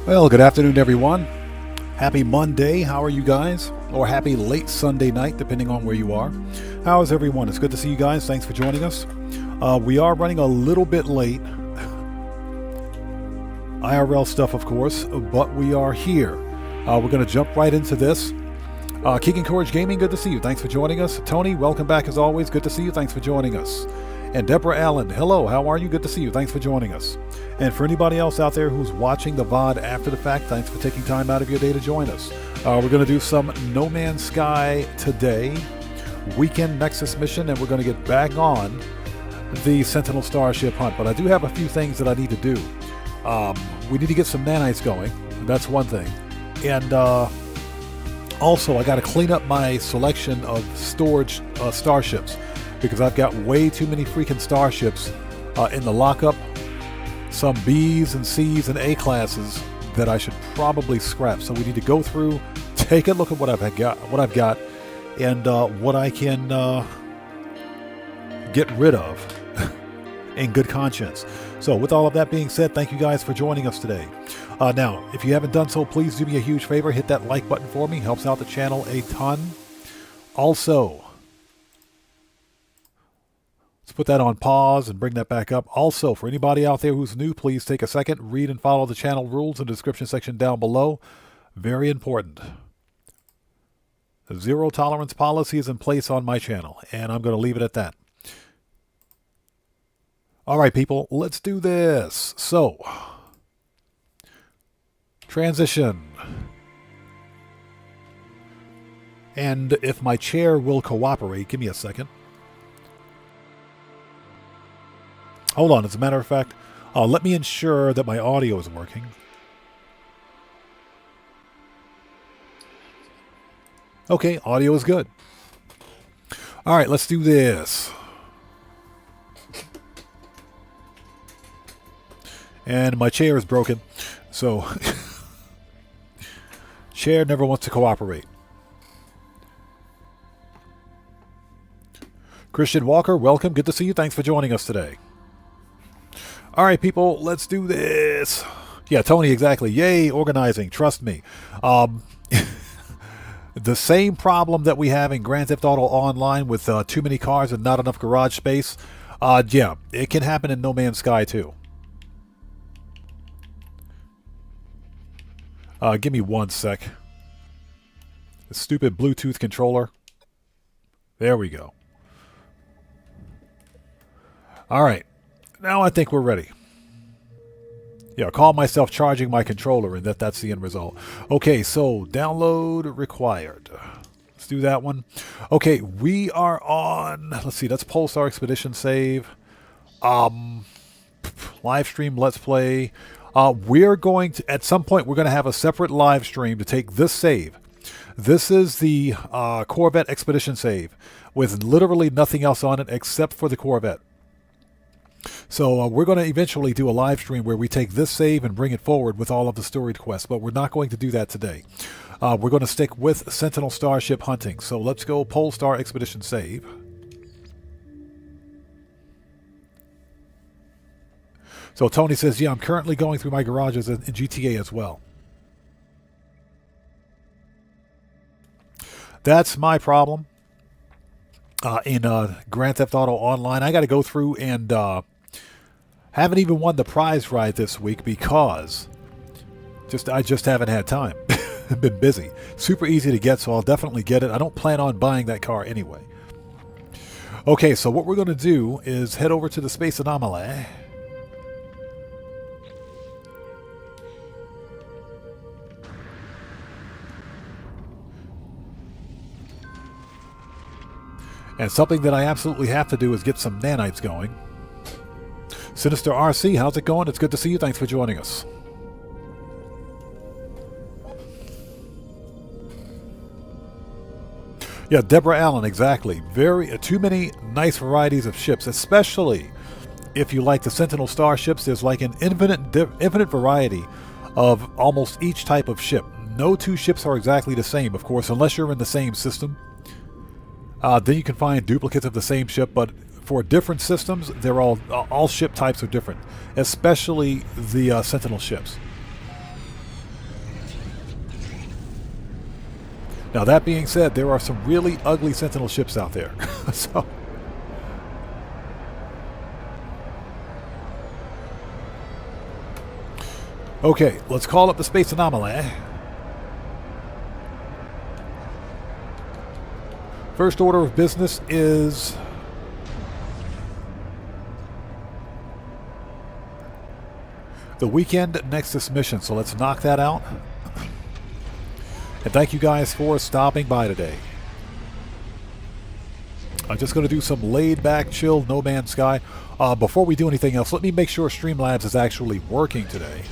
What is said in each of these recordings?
Well, good afternoon, everyone. Happy Monday. How are you guys? Or happy late Sunday night, depending on where you are. How is everyone? It's good to see you guys. Thanks for joining us. We are running a little bit late. IRL stuff, of course, but we are here. We're going to jump right into this. Keegan Courage Gaming, good to see you. Thanks for joining us. Tony, welcome back as always. Good to see you. Thanks for joining us. And Deborah Allen, hello, how are you? Good to see you. Thanks for joining us. And for anybody else out there who's watching the VOD after the fact, thanks for taking time out of your day to join us. We're going to do some No Man's Sky today, weekend Nexus mission, and we're going to get back on the Sentinel Starship hunt. But I do have a few things that I need to do. We need to get some nanites going. That's one thing. And also, I got to clean up my selection of storage starships, because I've got way too many freaking starships in the lockup. Some B's and C's and A classes that I should probably scrap. So we need to go through, take a look at what I've got, and what I can get rid of in good conscience. So with all of that being said, thank you guys for joining us today. Now, if you haven't done so, please do me a huge favor. Hit that like button for me. Helps out the channel a ton. Also, let's put that on pause and bring that back up. Also, for anybody out there who's new, please take a second, read and follow the channel rules in the description section down below. Very important. The zero tolerance policy is in place on my channel, and I'm going to leave it at that. All right, people, let's do this. So, transition. And if my chair will cooperate, give me a second. Hold on, as a matter of fact, let me ensure that my audio is working. Okay, audio is good. All right, let's do this. And my chair is broken, so chair never wants to cooperate. Christian Walker, welcome. Good to see you. Thanks for joining us today. All right, people, let's do this. Yeah, Tony, exactly. Yay, organizing. Trust me. The same problem that we have in Grand Theft Auto Online with too many cars and not enough garage space. Yeah, it can happen in No Man's Sky too. Give me one sec. The stupid Bluetooth controller. There we go. All right. Now I think we're ready. Yeah, call myself charging my controller, and that's the end result. Okay, so download required. Let's do that one. Okay, we are on, let's see, that's Pulsar Expedition save. Live stream, let's play. We're going to, at some point, we're going to have a separate live stream to take this save. This is the Corvette Expedition save with literally nothing else on it except for the Corvette. So we're going to eventually do a live stream where we take this save and bring it forward with all of the storied quests, but we're not going to do that today. We're going to stick with Sentinel Starship hunting. So let's go Polestar Expedition save. So Tony says, yeah, I'm currently going through my garages in GTA as well. That's my problem. In Grand Theft Auto Online, I got to go through and haven't even won the prize ride this week because I just haven't had time. I've been busy. Super easy to get, so I'll definitely get it. I don't plan on buying that car anyway. Okay, so what we're going to do is head over to the Space Anomaly. And something that I absolutely have to do is get some nanites going. Sinister RC, how's it going? It's good to see you. Thanks for joining us. Yeah, Deborah Allen, exactly. Too many nice varieties of ships, especially if you like the Sentinel starships. There's like an infinite variety of almost each type of ship. No two ships are exactly the same, of course, unless you're in the same system. Then you can find duplicates of the same ship, but for different systems, they're all ship types are different, especially the Sentinel ships. Now that being said, there are some really ugly Sentinel ships out there. So okay, let's call up the space anomaly. First order of business is the weekend Nexus mission, so let's knock that out. And thank you guys for stopping by today. I'm just going to do some laid-back, chill, no man's sky. Before we do anything else, let me make sure Streamlabs is actually working today.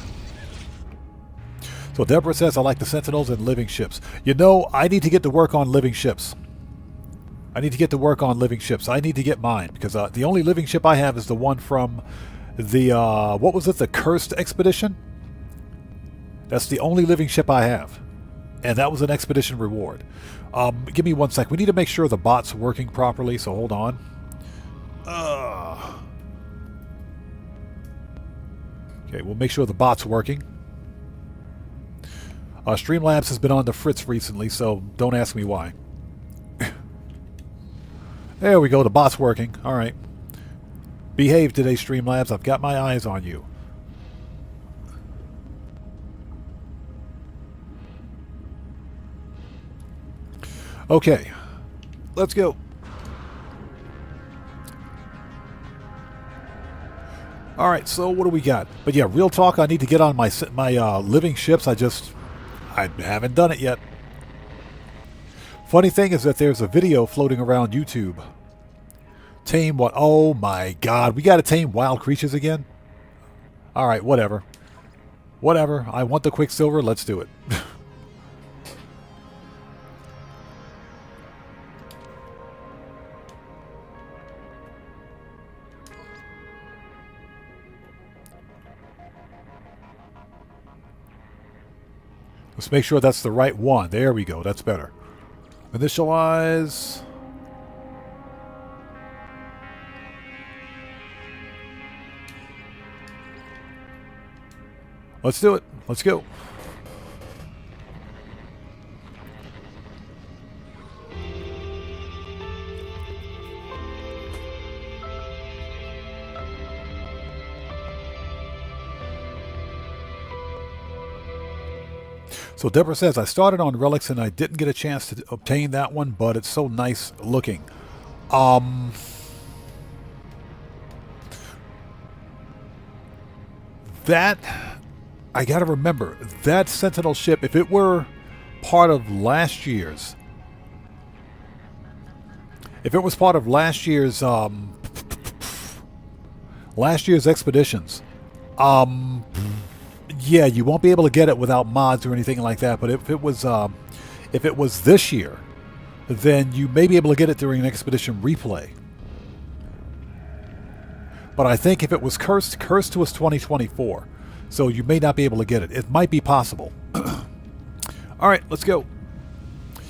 So Deborah says, I like the Sentinels and living ships. You know, I need to get to work on living ships. I need to get mine, because the only living ship I have is the one from the, what was it, the Cursed Expedition? That's the only living ship I have. And that was an expedition reward. Give me 1 sec. We need to make sure the bot's working properly, so hold on. Okay, we'll make sure the bot's working. Streamlabs has been on the fritz recently, so don't ask me why. There we go, the bot's working. Alright. Behave today, Streamlabs. I've got my eyes on you. Okay, let's go. All right, so what do we got? But yeah, real talk, I need to get on my living ships. I haven't done it yet. Funny thing is that there's a video floating around YouTube. Tame what? Oh my God, we got to tame wild creatures again? All right, whatever. Whatever, I want the Quicksilver, let's do it. Let's make sure that's the right one. There we go. That's better. Initialize. Let's do it. Let's go. So Deborah says, I started on Relics and I didn't get a chance to obtain that one, but it's so nice looking. That, I gotta remember, that Sentinel ship, if it were part of last year's, expeditions, yeah, you won't be able to get it without mods or anything like that. But if it was this year, then you may be able to get it during an expedition replay. But I think if it was cursed was 2024, so you may not be able to get it. It might be possible. All right, let's go.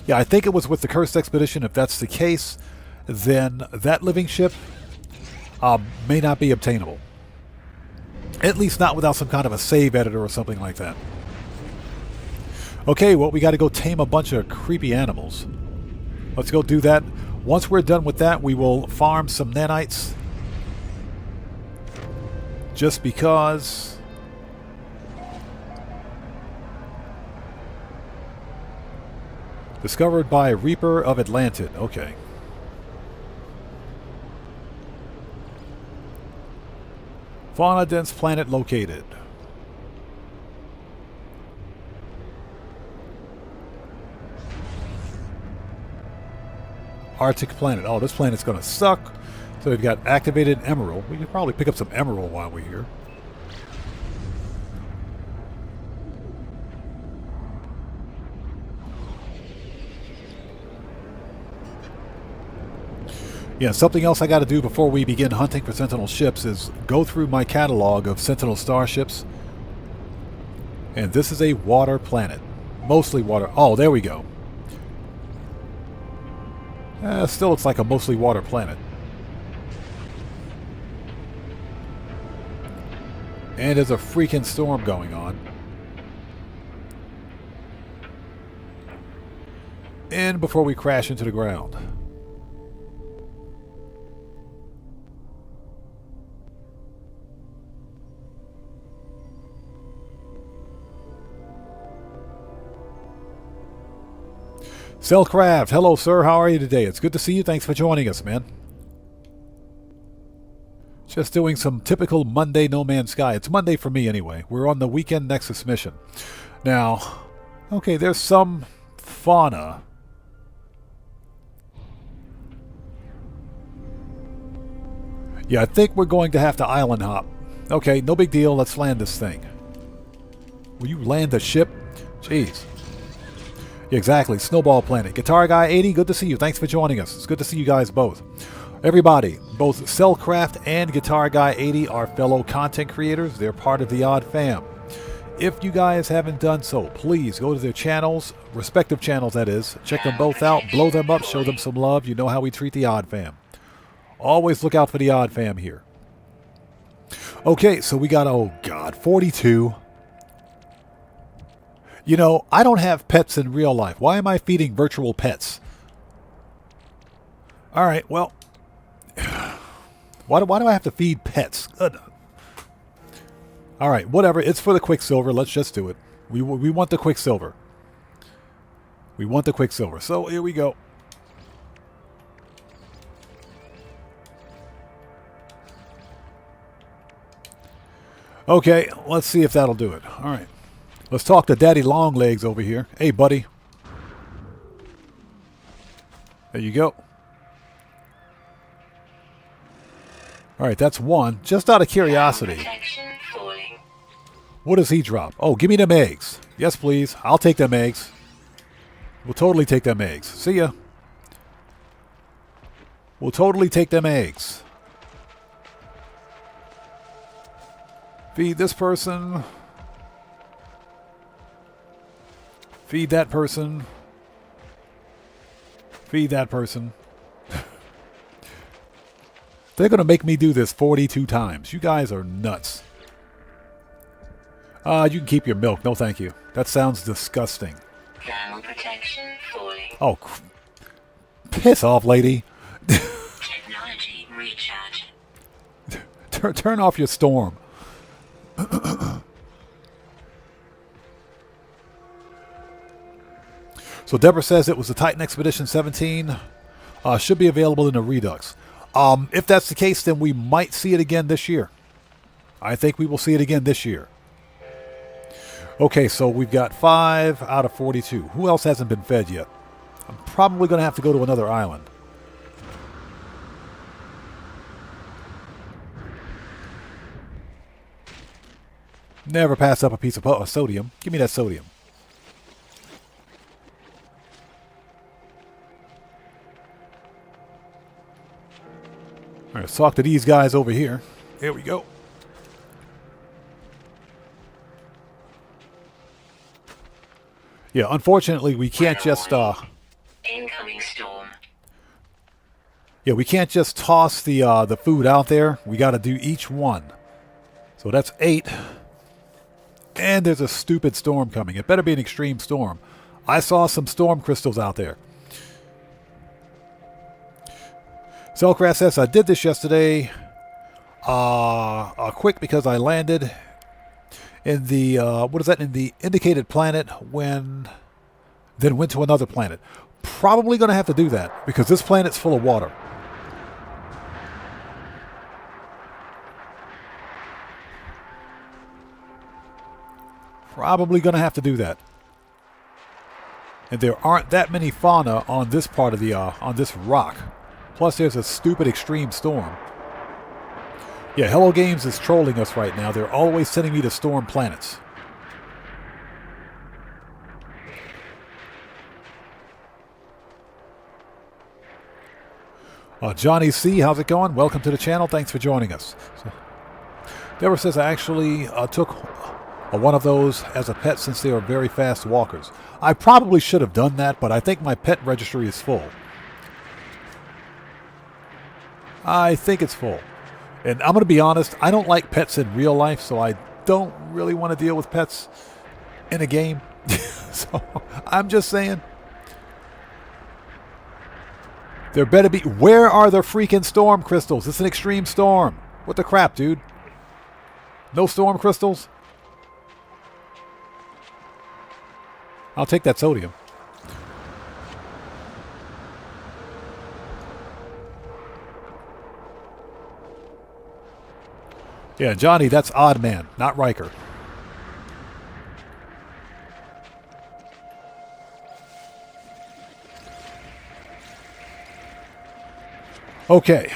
Yeah, I think it was with the cursed expedition. If that's the case, then that living ship may not be obtainable. At least not without some kind of a save editor or something like that. Okay, well, we got to go tame a bunch of creepy animals. Let's go do that. Once we're done with that, we will farm some nanites. Just because... Discovered by Reaper of Atlantid. Okay. Fauna-dense planet located. Arctic planet. Oh, this planet's going to suck. So we've got activated emerald. We could probably pick up some emerald while we're here. Yeah, something else I got to do before we begin hunting for Sentinel ships is go through my catalog of Sentinel starships. And this is a water planet. Mostly water. Oh, there we go. Still looks like a mostly water planet. And there's a freaking storm going on. in before we crash into the ground. Cellcraft, hello sir, how are you today? It's good to see you, thanks for joining us, man. Just doing some typical Monday No Man's Sky. It's Monday for me anyway. We're on the weekend Nexus mission. Now, okay, there's some fauna. Yeah, I think we're going to have to island hop. Okay, no big deal, let's land this thing. Will you land the ship? Jeez. Exactly, Snowball Planet. Guitar Guy 80, good to see you. Thanks for joining us. It's good to see you guys both. Everybody, both Cellcraft and Guitar Guy 80 are fellow content creators. They're part of the Odd Fam. If you guys haven't done so, please go to their channels, respective channels that is. Check them both out, blow them up, show them some love. You know how we treat the Odd Fam. Always look out for the Odd Fam here. Okay, so we got, oh God, 42. You know, I don't have pets in real life. Why am I feeding virtual pets? All right, well, why do I have to feed pets? Good. All right, whatever. It's for the Quicksilver. Let's just do it. We want the Quicksilver. We want the Quicksilver. So here we go. Okay, let's see if that'll do it. All right. Let's talk to Daddy Longlegs over here. Hey, buddy. There you go. All right, that's one. Just out of curiosity. What does he drop? Oh, give me them eggs. Yes, please. I'll take them eggs. We'll totally take them eggs. See ya. We'll totally take them eggs. Feed this person. Feed that person. Feed that person. They're going to make me do this 42 times. You guys are nuts. You can keep your milk. No, thank you. That sounds disgusting. Thermal protection falling. Oh, piss off, lady. Technology recharge. Turn off your storm. So Deborah says it was the Titan Expedition 17. Should be available in the Redux. If that's the case, then we might see it again this year. I think we will see it again this year. Okay, so we've got 5 out of 42. Who else hasn't been fed yet? I'm probably going to have to go to another island. Never pass up a piece of sodium. Give me that sodium. All right, let's talk to these guys over here. Here we go. Yeah, unfortunately, we can't just... Incoming storm. Yeah, we can't just toss the food out there. We got to do each one. So that's 8. And there's a stupid storm coming. It better be an extreme storm. I saw some storm crystals out there. Cellcraft says, I did this yesterday. Quick because I landed in the, in the indicated planet then went to another planet. Probably going to have to do that because this planet's full of water. Probably going to have to do that. And there aren't that many fauna on this part of the, on this rock. Plus there's a stupid extreme storm. Yeah, Hello Games is trolling us right now. They're always sending me to storm planets. Johnny C, how's it going? Welcome to the channel. Thanks for joining us. So, Deborah says, I actually took one of those as a pet since they are very fast walkers. I probably should have done that, but I think my pet registry is full. I think it's full. And I'm going to be honest, I don't like pets in real life, so I don't really want to deal with pets in a game. So I'm just saying. There better be... Where are the freaking storm crystals? It's an extreme storm. What the crap, dude? No storm crystals? I'll take that sodium. Yeah, Johnny, that's Odd Man, not Riker. Okay.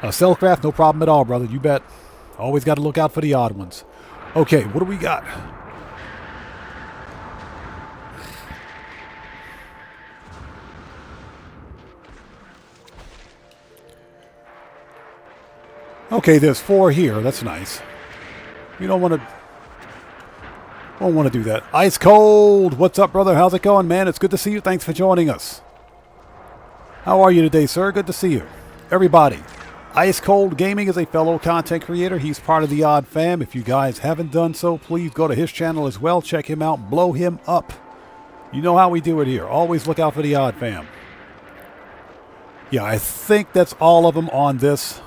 Cellcraft, no problem at all, brother. You bet. Always got to look out for the odd ones. Okay, what do we got? Okay, there's 4 here. That's nice. You don't want to... Won't want to do that. Ice Cold! What's up, brother? How's it going, man? It's good to see you. Thanks for joining us. How are you today, sir? Good to see you. Everybody, Ice Cold Gaming is a fellow content creator. He's part of the Odd Fam. If you guys haven't done so, please go to his channel as well. Check him out. Blow him up. You know how we do it here. Always look out for the Odd Fam. Yeah, I think that's all of them on this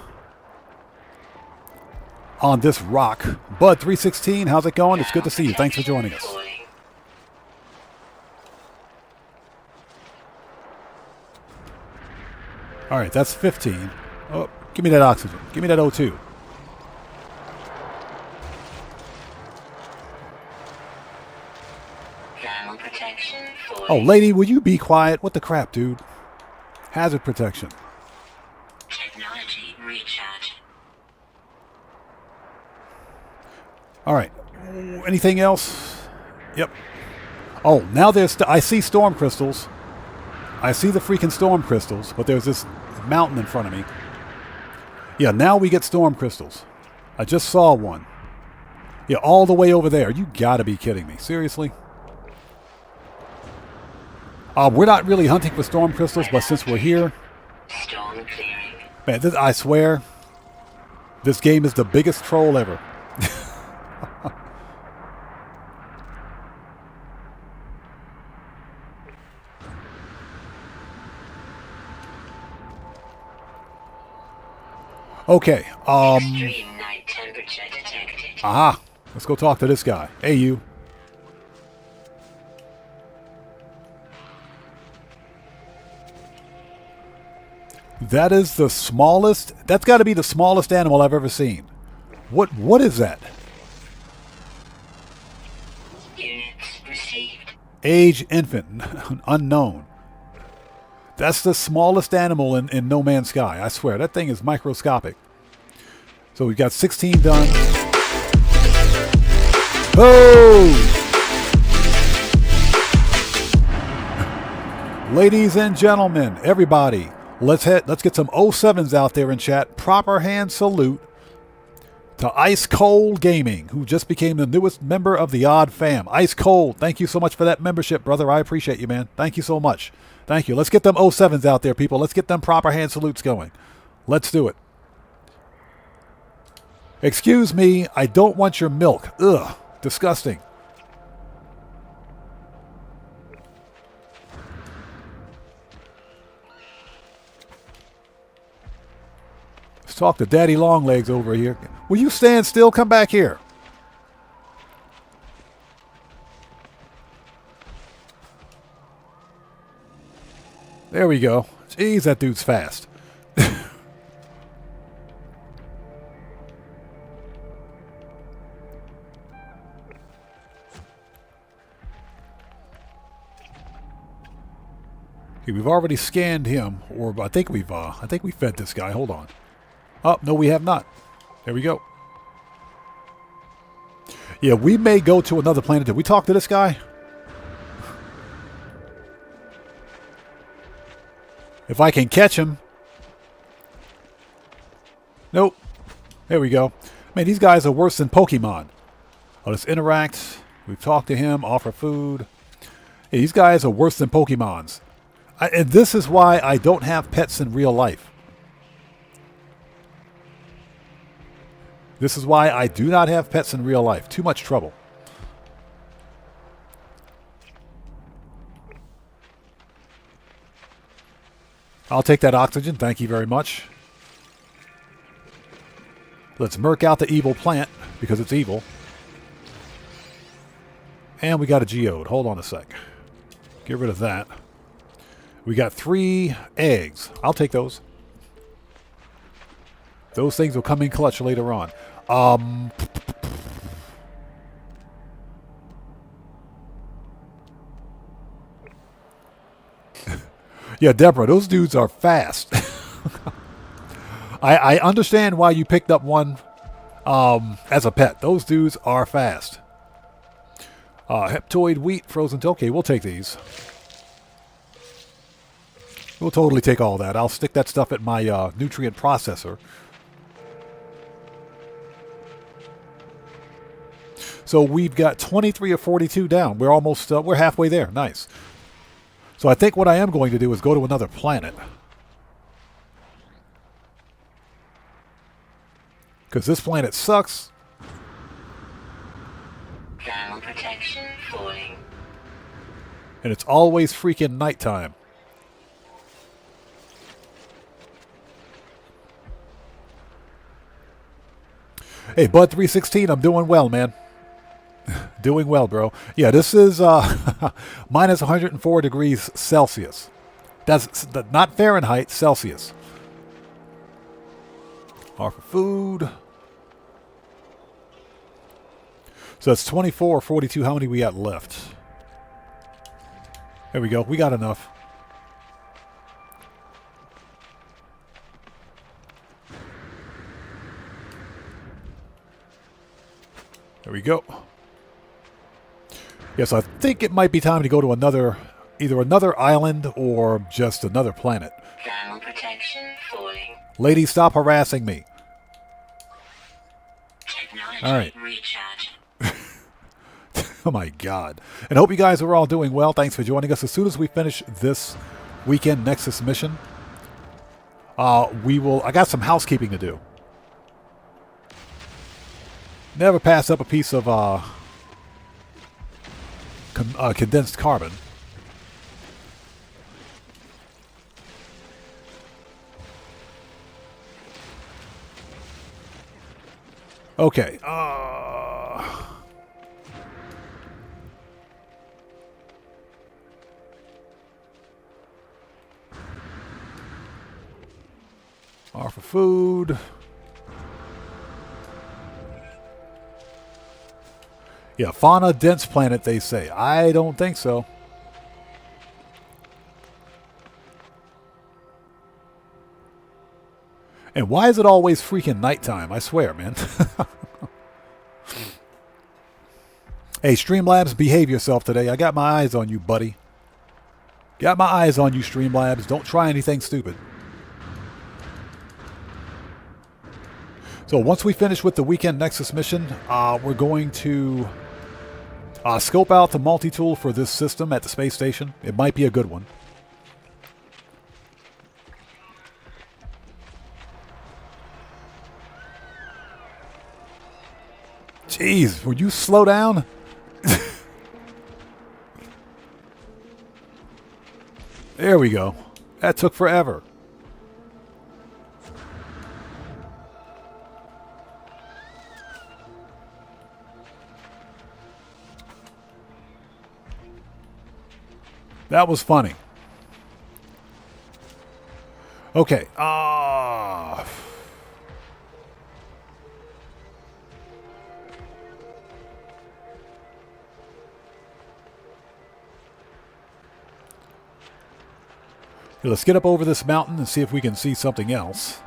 rock. Bud 316, how's it going? It's good to see you. Thanks for joining us. All right, that's 15. Oh, give me that oxygen. Give me that O2. Thermal protection fully. Oh, lady, will you be quiet? What the crap, dude? Hazard protection. Technology recharge. All right. Anything else? Yep. Oh, now there's... I see storm crystals. I see the freaking storm crystals, but there's this mountain in front of me. Yeah, now we get storm crystals. I just saw one. Yeah, all the way over there. You gotta be kidding me. Seriously? We're not really hunting for storm crystals, but since we're here... Storm clearing. Man, I swear, this game is the biggest troll ever. Okay, Extreme night temperature detected. aha, let's go talk to this guy. Hey, you. That is the smallest, that's got to be the smallest animal I've ever seen. What is that? Units received. Age infant, unknown. That's the smallest animal in No Man's Sky. I swear, that thing is microscopic. So we've got 16 done. Oh! Ladies and gentlemen, everybody, let's get some 07s out there in chat. Proper hand salute to Ice Cold Gaming, who just became the newest member of the Odd Fam. Ice Cold, thank you so much for that membership, brother. I appreciate you, man. Thank you so much. Thank you. Let's get them 07s out there, people. Let's get them proper hand salutes going. Let's do it. Excuse me, I don't want your milk. Ugh, disgusting. Let's talk to Daddy Longlegs over here. Will you stand still? Come back here. There we go. Jeez, that dude's fast. Okay, we've already scanned him, or I think we fed this guy. Hold on. Oh, no, we have not. There we go. Yeah, we may go to another planet. Did we talk to this guy? If I can catch him. Nope. There we go. Man, these guys are worse than Pokemon. Let's interact. We've talked to him, offer food. Yeah, these guys are worse than Pokemons. And this is why I don't have pets in real life. This is why I do not have pets in real life. Too much trouble. I'll take that oxygen. Thank you very much. Let's murk out the evil plant because it's evil. And we got a geode. Hold on a sec. Get rid of that. We got 3 eggs. I'll take those. Those things will come in clutch later on. Yeah, Deborah, those dudes are fast. I understand why you picked up one as a pet. Those dudes are fast. Heptoid wheat, frozen. Okay, we'll take these. We'll totally take all that. I'll stick that stuff at my nutrient processor. So we've got 23 or 42 down. We're almost, we're halfway there. Nice. So I think what I am going to do is go to another planet. Because this planet sucks. Thermal protection falling. And it's always freaking nighttime. Hey, Bud316, I'm doing well, man. Doing well, bro. Yeah, this is minus 104 degrees Celsius. That's not Fahrenheit, Celsius. R for food. So it's 24 or 42. How many we got left? There we go. We got enough. There we go. Yes, I think it might be time to go to either another island or just another planet. Thermal protection falling. Lady, stop harassing me. Technology All right. recharge. Oh my God. And I hope you guys are all doing well. Thanks for joining us. As soon as we finish this weekend Nexus mission, I got some housekeeping to do. Never pass up a piece of condensed carbon. Okay. R for food. Yeah, fauna dense planet, they say. I don't think so. And why is it always freaking nighttime? I swear, man. Hey, Streamlabs, behave yourself today. I got my eyes on you, buddy. Got my eyes on you, Streamlabs. Don't try anything stupid. So once we finish with the weekend Nexus mission, we're going to scope out the multi-tool for this system at the space station. It might be a good one. Jeez, would you slow down? There we go. That took forever. That was funny. Okay. Let's get up over this mountain and see if we can see something else.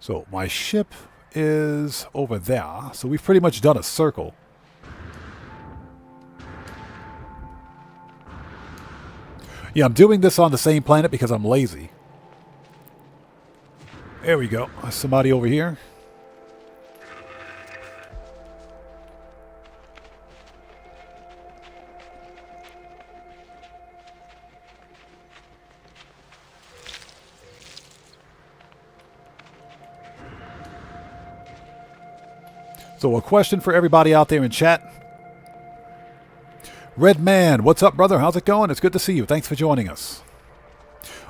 So my ship is over there. So we've pretty much done a circle. Yeah, I'm doing this on the same planet because I'm lazy. There we go. Somebody over here. So a question for everybody out there in chat. Red Man, what's up, brother? How's it going? It's good to see you. Thanks for joining us.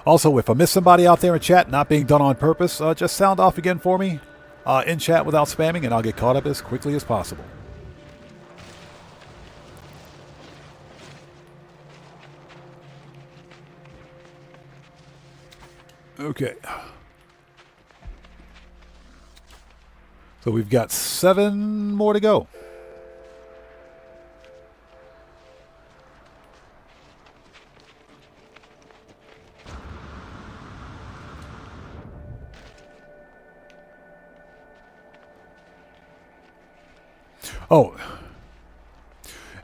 Also, if I miss somebody out there in chat not being done on purpose, just sound off again for me in chat without spamming, and I'll get caught up as quickly as possible. Okay. So we've got 7 more to go. Oh,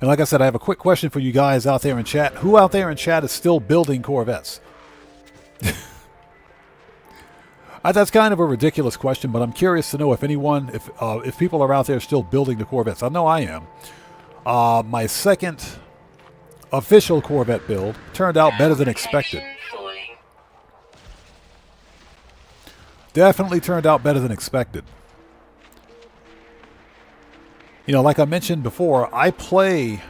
and like I said, I have a quick question for you guys out there in chat. Who out there in chat is still building Corvettes? That's kind of a ridiculous question, but I'm curious to know if anyone, if people are out there still building the Corvettes. I know I am. My second official Corvette build turned out better than expected. Definitely turned out better than expected. You know, like I mentioned before, I play...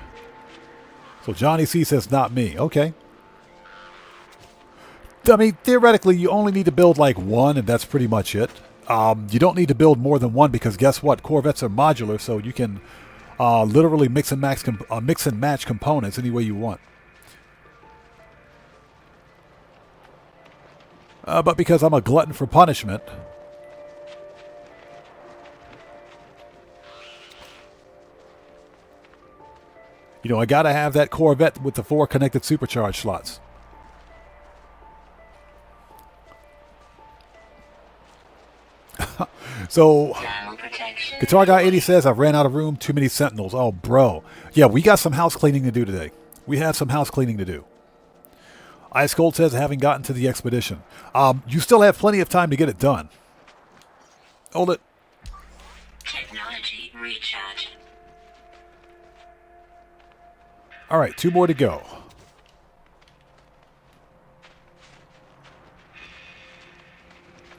So Johnny C says, not me. Okay. I mean, theoretically, you only need to build like one, and that's pretty much it. You don't need to build more than one because guess what? Corvettes are modular, so you can literally mix and match components any way you want. But because I'm a glutton for punishment... You know, I gotta have that Corvette with the 4 connected supercharged slots. So, Guitar Guy 80 says, I've ran out of room, too many Sentinels. Oh, bro. Yeah, we got some house cleaning to do today. We have some house cleaning to do. Ice Cold says, I haven't gotten to the expedition. You still have plenty of time to get it done. Hold it. Technology recharge. All right, 2 more to go.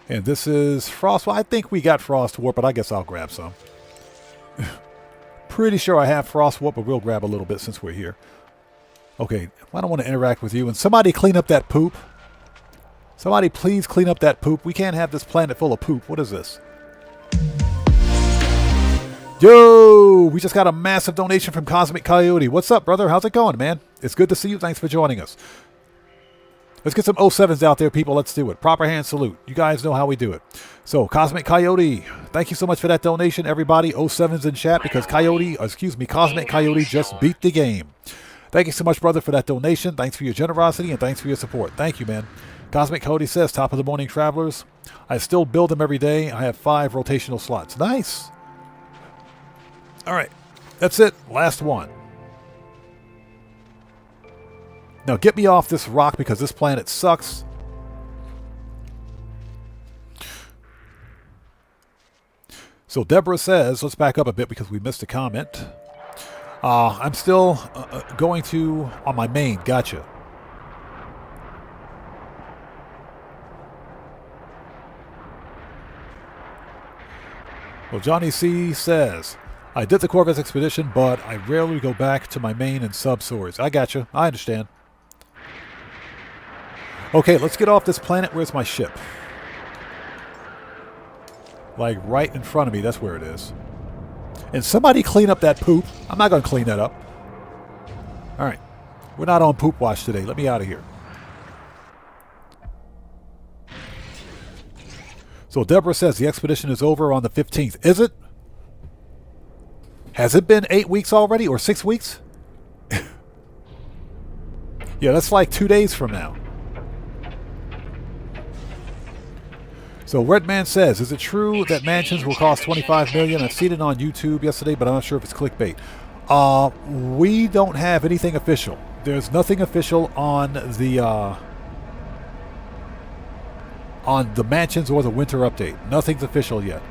And this is Frost. Well, I think we got Frost Warp, but I guess I'll grab some. Pretty sure I have Frost Warp, but we'll grab a little bit since we're here. Okay, I don't want to interact with you. And somebody clean up that poop. Somebody please clean up that poop. We can't have this planet full of poop. What is this? Yo, we just got a massive donation from Cosmic Coyote. What's up, brother? How's it going, man? It's good to see you. Thanks for joining us. Let's get some 07s out there, people. Let's do it. Proper hand salute. You guys know how we do it. So, Cosmic Coyote, thank you so much for that donation, everybody. 07s in chat because Cosmic Coyote just beat the game. Thank you so much, brother, for that donation. Thanks for your generosity and thanks for your support. Thank you, man. Cosmic Coyote says, top of the morning, travelers. I still build them every day. I have 5 rotational slots. Nice. All right, that's it. Last one. Now get me off this rock because this planet sucks. So Deborah says, let's back up a bit because we missed a comment. I'm still going to on my main. Gotcha. Well, Johnny C says, I did the Corvette expedition, but I rarely go back to my main and sub-swords. I gotcha. I understand. Okay, let's get off this planet. Where's my ship? Like right in front of me. That's where it is. And somebody clean up that poop. I'm not going to clean that up. All right. We're not on poop watch today. Let me out of here. So Deborah says the expedition is over on the 15th. Is it? Has it been 8 weeks already or 6 weeks? Yeah, that's like 2 days from now. So Redman says, is it true that mansions will cost $25 million? I've seen it on YouTube yesterday, but I'm not sure if it's clickbait. We don't have anything official. There's nothing official on the mansions or the winter update. Nothing's official yet.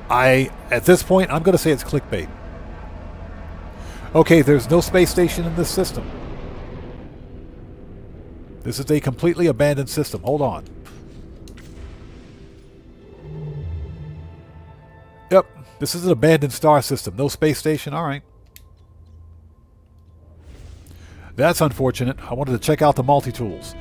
At this point, I'm going to say it's clickbait. Okay, there's no space station in this system. This is a completely abandoned system. Hold on. Yep, this is an abandoned star system. No space station. All right. That's unfortunate. I wanted to check out the multi-tools.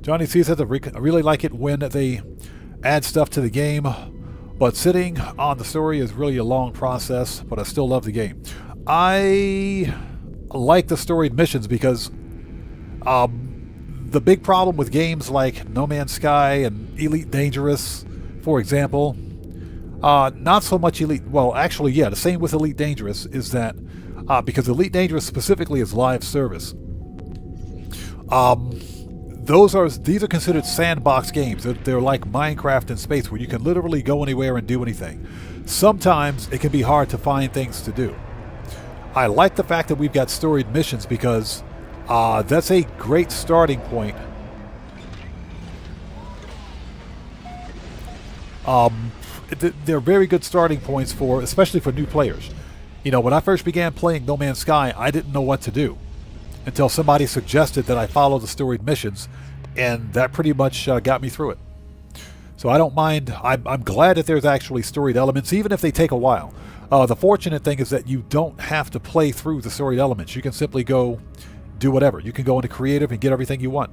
Johnny C says, I really like it when they add stuff to the game, but sitting on the story is really a long process, but I still love the game. I like the storied missions because the big problem with games like No Man's Sky and Elite Dangerous, for example, not so much Elite, well, actually, yeah, the same with Elite Dangerous is that, because Elite Dangerous specifically is live service, these are considered sandbox games. They're like Minecraft in space where you can literally go anywhere and do anything. Sometimes it can be hard to find things to do. I like the fact that we've got storied missions because that's a great starting point. They're very good starting points for, especially for new players. You know, when I first began playing No Man's Sky, I didn't know what to do until somebody suggested that I follow the storied missions, and that pretty much got me through it. So I don't mind. I'm glad that there's actually storied elements, even if they take a while. The fortunate thing is that you don't have to play through the storied elements. You can simply go do whatever. You can go into creative and get everything you want.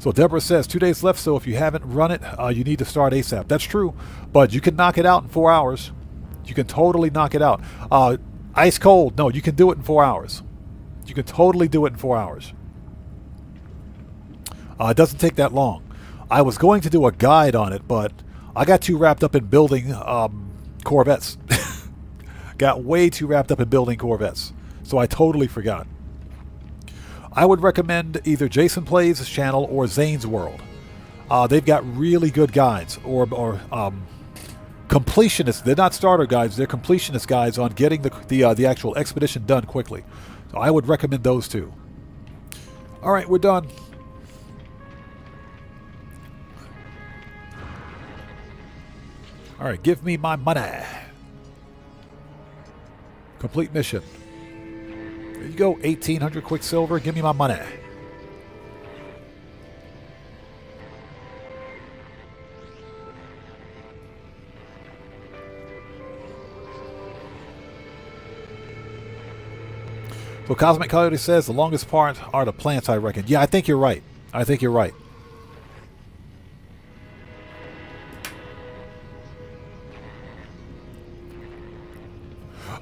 So Deborah says, 2 days left, so if you haven't run it, you need to start ASAP. That's true, but you can knock it out in 4 hours. You can totally knock it out. Ice cold, no, you can do it in 4 hours. You can totally do it in 4 hours. It doesn't take that long. I was going to do a guide on it, but I got too wrapped up in building Corvettes. Got way too wrapped up in building Corvettes, so I totally forgot. I would recommend either Jason Plays' channel or Zane's World. They've got really good guides, or completionists. They're not starter guides, they're completionist guides on getting the actual expedition done quickly. So I would recommend those two. Alright, we're done. Alright, give me my money. Complete mission. There you go, 1,800 Quicksilver. Give me my money. So Cosmic Coyote says the longest part are the plants, I reckon. Yeah, I think you're right. I think you're right.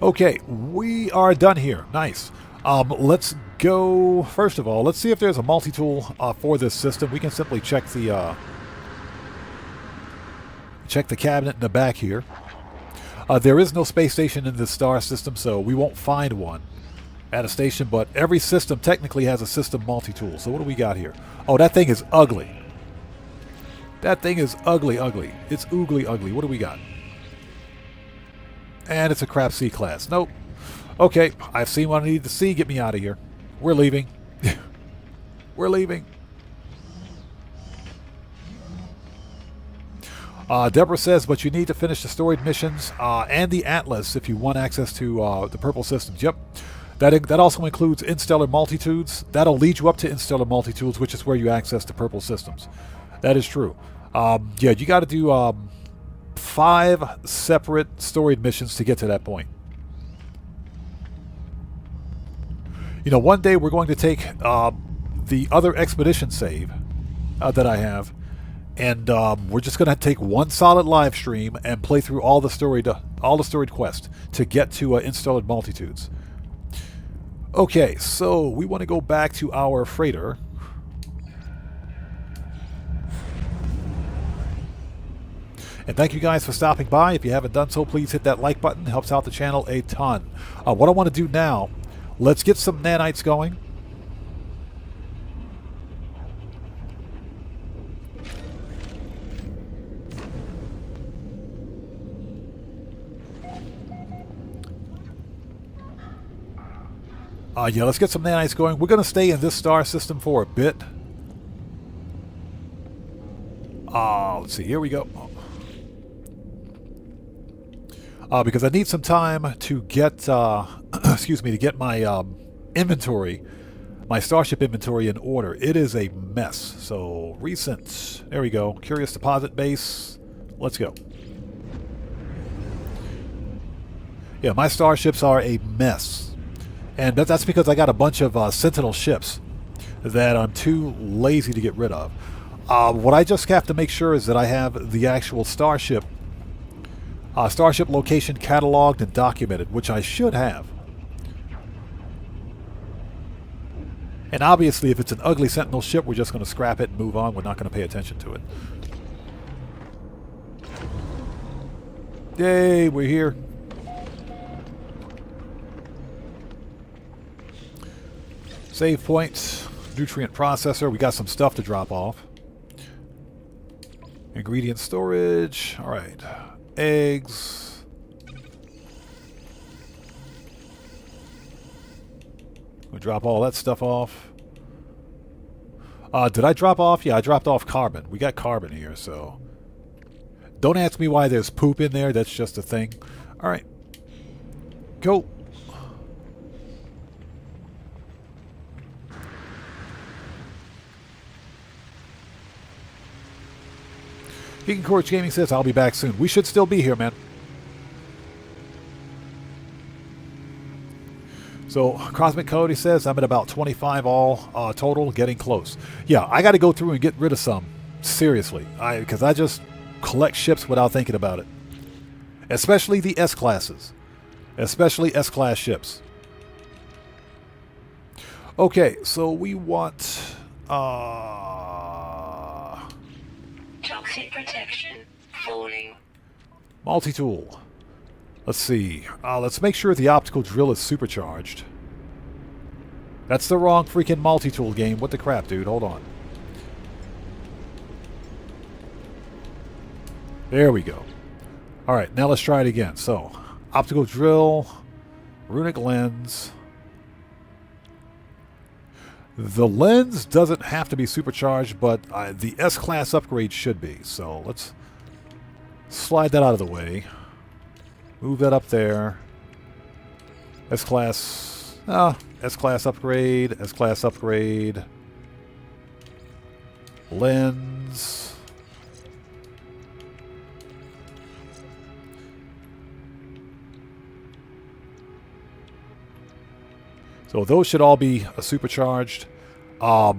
Okay, we are done here. Nice. Let's go. First of all, let's see if there's a multi-tool for this system. We can simply check the cabinet in the back here. There is no space station in this star system, so we won't find one at a station, but every system technically has a system multi-tool. So what do we got here? Oh, that thing is ugly. That thing is ugly, ugly. It's oogly ugly. What do we got? And it's a crap C class. Nope. Okay, I've seen what I need to see. Get me out of here. We're leaving. We're leaving. Deborah says, but you need to finish the storied missions and the Atlas if you want access to the purple systems. Yep. That also includes Interstellar Multitudes. That'll lead you up to Interstellar Multitudes, which is where you access the purple systems. That is true. Yeah, you got to do 5 separate storied missions to get to that point. You know, one day we're going to take the other expedition save that I have, and we're just going to take one solid live stream and play through all the storied quests to get to Interstellar Multitudes. Okay, so we want to go back to our freighter. And thank you guys for stopping by. If you haven't done so, please hit that like button. It helps out the channel a ton. What I want to do now, let's get some nanites going. Yeah, let's get some nanites going. We're going to stay in this star system for a bit. Let's see. Here we go. Because I need some time to get, excuse me, to get my inventory my Starship inventory in order. It is a mess. So, recent. There we go. Curious deposit base. Let's go. Yeah, my Starships are a mess. And that's because I got a bunch of Sentinel ships that I'm too lazy to get rid of. What I just have to make sure is that I have the actual Starship location cataloged and documented, which I should have. And obviously, if it's an ugly Sentinel ship, we're just going to scrap it and move on. We're not going to pay attention to it. Yay, we're here. Save points, nutrient processor. We got some stuff to drop off. Ingredient storage. All right. Eggs. We'll drop all that stuff off. Did I drop off? Yeah, I dropped off carbon. We got carbon here, so... Don't ask me why there's poop in there. That's just a thing. All right. Go. Geek Courage Gaming says, I'll be back soon. We should still be here, man. So, Cosmic Cody says, I'm at about 25 all total, getting close. Yeah, I got to go through and get rid of some. Seriously. Because I just collect ships without thinking about it. Especially the S-classes. Especially S-class ships. Okay, so we want... Toxic protection falling. multi-tool. Let's see. Let's make sure the optical drill is supercharged. That's the wrong freaking multi-tool game. What the crap, dude? Hold on. There we go. Alright, now let's try it again. So, optical drill, runic lens. The lens doesn't have to be supercharged, but the S-Class upgrade should be. So, let's slide that out of the way. Move that up there. S-Class... S-Class upgrade, S-Class upgrade. Lens... So those should all be supercharged. All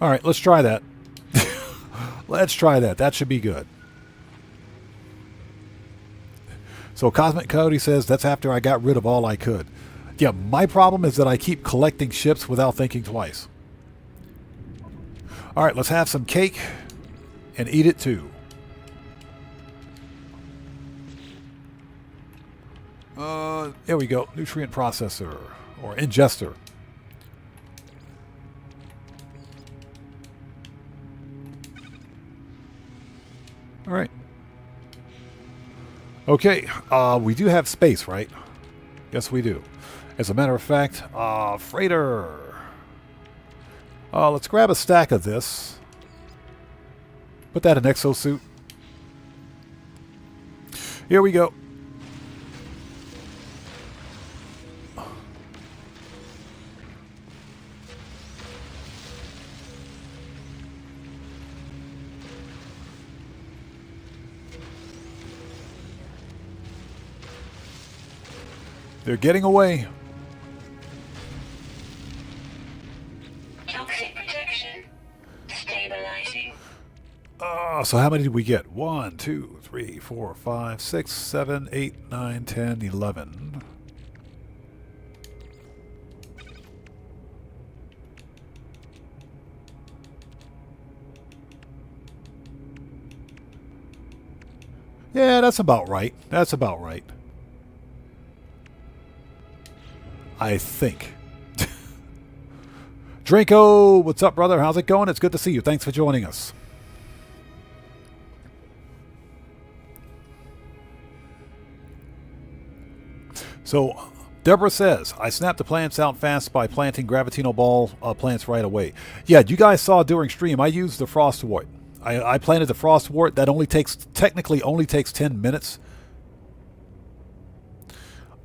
right, let's try that. Let's try that. That should be good. So Cosmic Cody says that's after I got rid of all I could. Yeah, my problem is that I keep collecting ships without thinking twice. All right, let's have some cake and eat it too. There we go. Nutrient processor or ingester. All right. Okay, we do have space, right? Yes, we do. As a matter of fact, freighter. Let's grab a stack of this. Put that in exosuit. Here we go. They're getting away. Toxic protection stabilizing. So how many did we get? 1, 2, 3, 4, 5, 6, 7, 8, 9, 10, 11. Yeah, that's about right. That's about right. I think. Draco, what's up, brother? How's it going? It's good to see you. Thanks for joining us. So, Deborah says, I snapped the plants out fast by planting gravitino ball plants right away. Yeah, you guys saw during stream, I used the frostwort. I planted the frostwort. That technically only takes 10 minutes.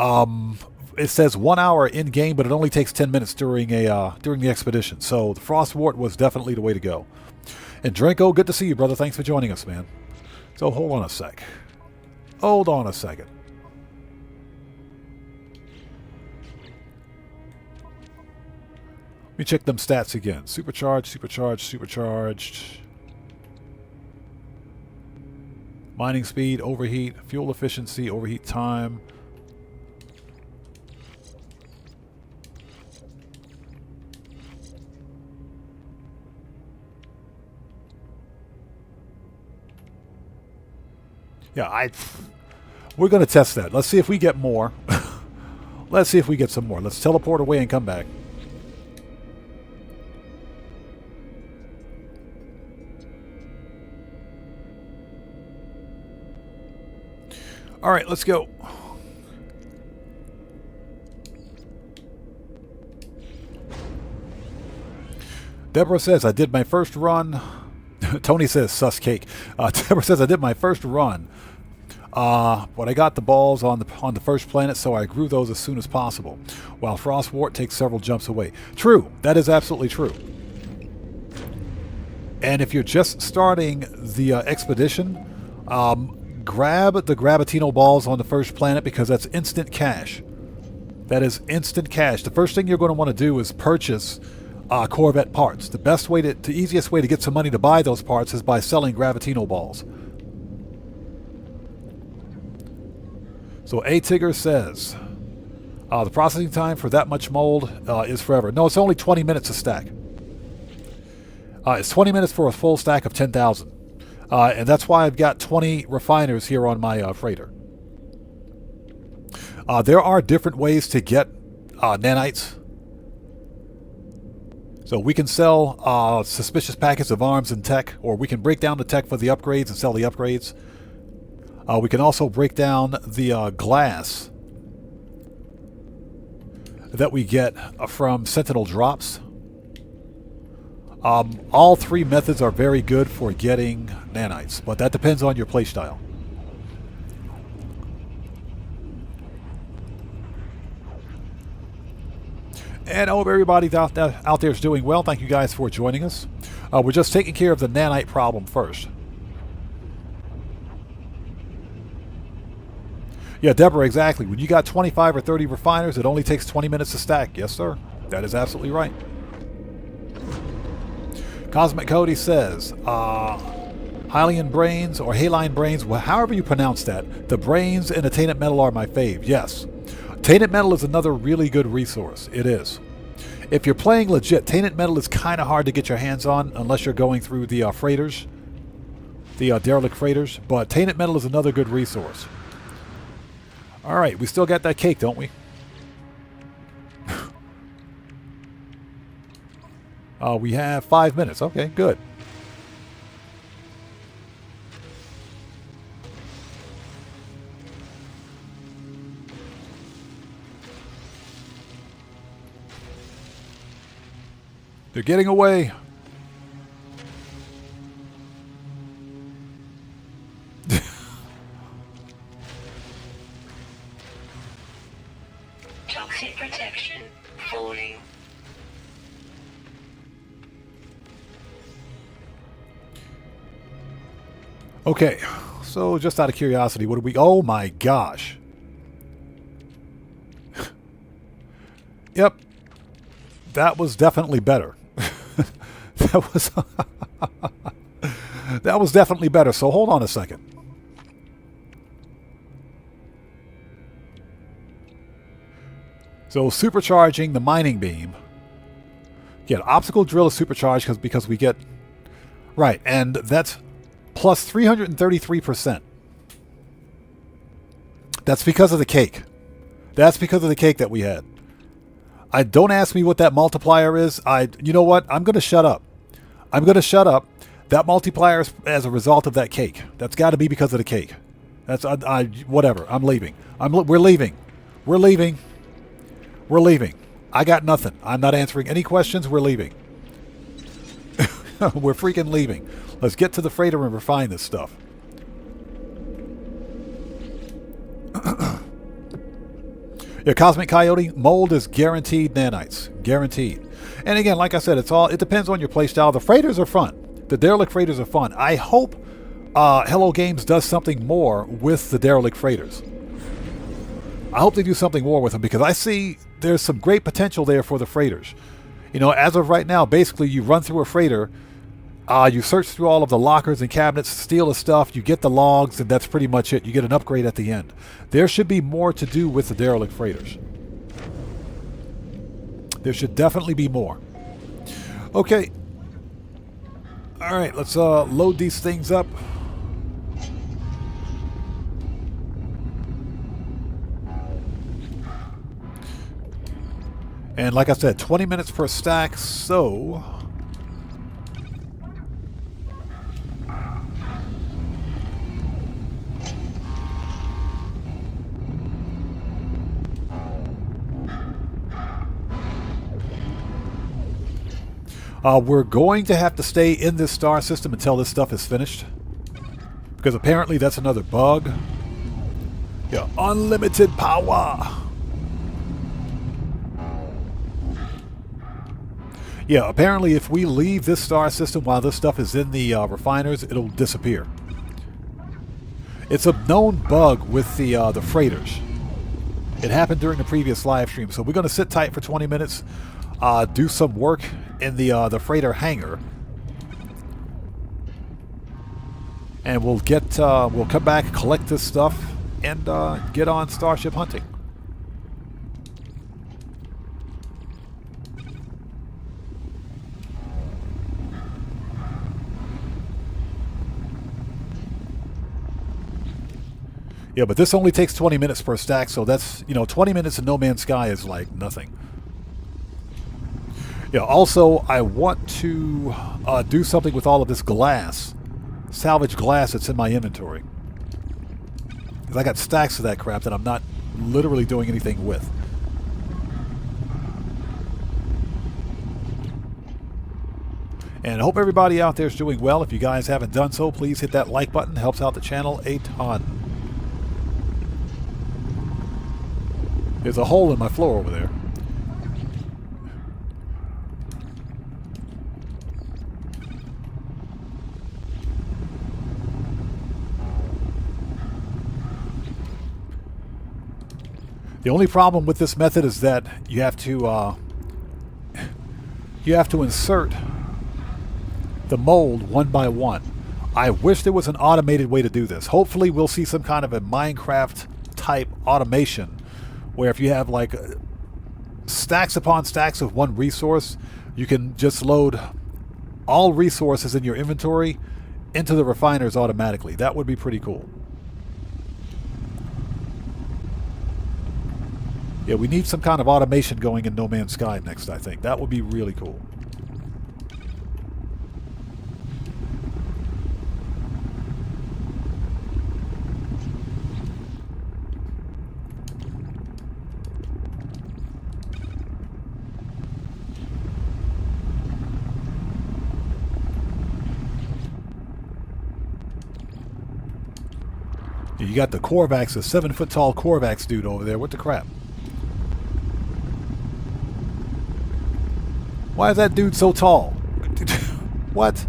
It says 1 hour in game, but it only takes 10 minutes during the expedition. So the frostwort was definitely the way to go. And Drenko, good to see you, brother. Thanks for joining us, man. So hold on a sec. Hold on a second. Let me check them stats again. Supercharged, supercharged, supercharged. Mining speed, overheat, fuel efficiency, overheat time. Yeah, we're going to test that. Let's see if we get more. Let's see if we get some more. Let's teleport away and come back. All right, let's go. Deborah says, I did my first run. Tony says, sus cake. Deborah says, I did my first run. But I got the balls on the first planet, so I grew those as soon as possible, while frostwort takes several jumps away. True. That is absolutely true. And if you're just starting the expedition, grab the gravitino balls on the first planet, because that's instant cash. That is instant cash. The first thing you're going to want to do is purchase Corvette parts. The easiest way to get some money to buy those parts is by selling gravitino balls. So A Tigger says, the processing time for that much mold is forever. No, it's only 20 minutes a stack. It's 20 minutes for a full stack of 10,000. And that's why I've got 20 refiners here on my freighter. There are different ways to get nanites. So we can sell suspicious packets of arms and tech, or we can break down the tech for the upgrades and sell the upgrades. We can also break down the glass that we get from Sentinel drops. All three methods are very good for getting nanites, but that depends on your playstyle. And I hope everybody out there is doing well. Thank you guys for joining us. We're just taking care of the nanite problem first. Yeah, Deborah, exactly. When you got 25 or 30 refiners, it only takes 20 minutes to stack. Yes, sir. That is absolutely right. Cosmic Cody says, Hylian brains or Haline brains, well, however you pronounce that, the brains and the tainted metal are my fave. Yes. Tainted metal is another really good resource. It is. If you're playing legit, tainted metal is kind of hard to get your hands on unless you're going through the freighters, the derelict freighters, but tainted metal is another good resource. All right, we still got that cake, don't we? We have 5 minutes. Okay, good. They're getting away. Toxic protection falling. Okay, so just out of curiosity, what do we... Oh my gosh. Yep. That was definitely better. That was definitely better. So hold on a second. So supercharging the mining beam. Yeah, optical drill is supercharged because we get... Right, and that's plus 333%. That's because of the cake. That's because of the cake that we had. Don't ask me what that multiplier is. You know what? I'm going to shut up. I'm going to shut up. That multiplier is as a result of that cake. That's got to be because of the cake. That's whatever. I'm leaving. We're leaving. We're leaving. We're leaving. I got nothing. I'm not answering any questions. We're leaving. We're freaking leaving. Let's get to the freighter and refine this stuff. Yeah, Cosmic Coyote, mold is guaranteed nanites. Guaranteed. And again, like I said, it depends on your playstyle. The freighters are fun. The derelict freighters are fun. I hope Hello Games does something more with the derelict freighters. I hope they do something more with them, because I see there's some great potential there for the freighters. You know, as of right now, basically you run through a freighter, you search through all of the lockers and cabinets, steal the stuff, you get the logs, and that's pretty much it. You get an upgrade at the end. There should be more to do with the derelict freighters. There should definitely be more. Okay. All right, let's load these things up. And like I said, 20 minutes per stack, so... we're going to have to stay in this star system until this stuff is finished, because apparently that's another bug. Yeah, unlimited power. Yeah, apparently if we leave this star system while this stuff is in the refiners, it'll disappear. It's a known bug with the freighters. It happened during the previous live stream, so we're going to sit tight for 20 minutes, do some work in the freighter hangar, and we'll come back, collect this stuff, and get on Starship hunting. Yeah, but this only takes 20 minutes per stack, so that's, 20 minutes in No Man's Sky is like nothing. Yeah, also, I want to do something with all of this glass, salvage glass that's in my inventory. Because I got stacks of that crap that I'm not literally doing anything with. And I hope everybody out there is doing well. If you guys haven't done so, please hit that like button. It helps out the channel a ton. There's a hole in my floor over there. The only problem with this method is that you have to insert the mold one by one. I wish there was an automated way to do this. Hopefully we'll see some kind of a Minecraft type automation where if you have like stacks upon stacks of one resource, you can just load all resources in your inventory into the refiners automatically. That would be pretty cool. Yeah, we need some kind of automation going in No Man's Sky next, I think. That would be really cool. You got the Korvax, a 7-foot-tall Korvax dude over there. What the crap? Why is that dude so tall? What?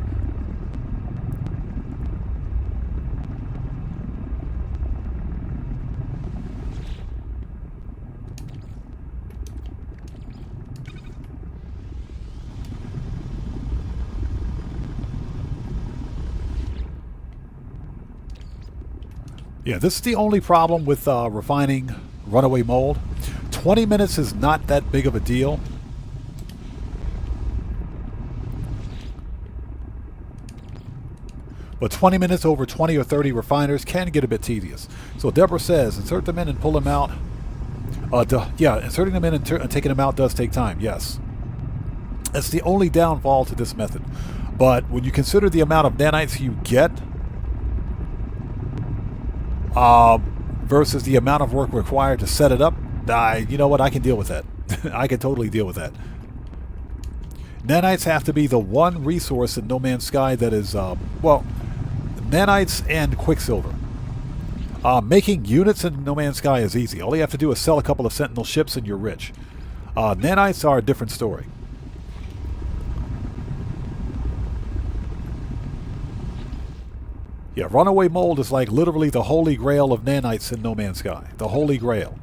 Yeah, this is the only problem with refining runaway mold. 20 minutes is not that big of a deal. But 20 minutes over 20 or 30 refiners can get a bit tedious. So Deborah says, insert them in and pull them out. Yeah, inserting them in and taking them out does take time, yes. That's the only downfall to this method. But when you consider the amount of nanites you get, versus the amount of work required to set it up, you know what, I can deal with that. I can totally deal with that. Nanites have to be the one resource in No Man's Sky that is, well, nanites and quicksilver. Making units in No Man's Sky is easy. All you have to do is sell a couple of Sentinel ships and you're rich. Nanites are a different story. Yeah, runaway mold is like literally the holy grail of nanites in No Man's Sky. The holy grail.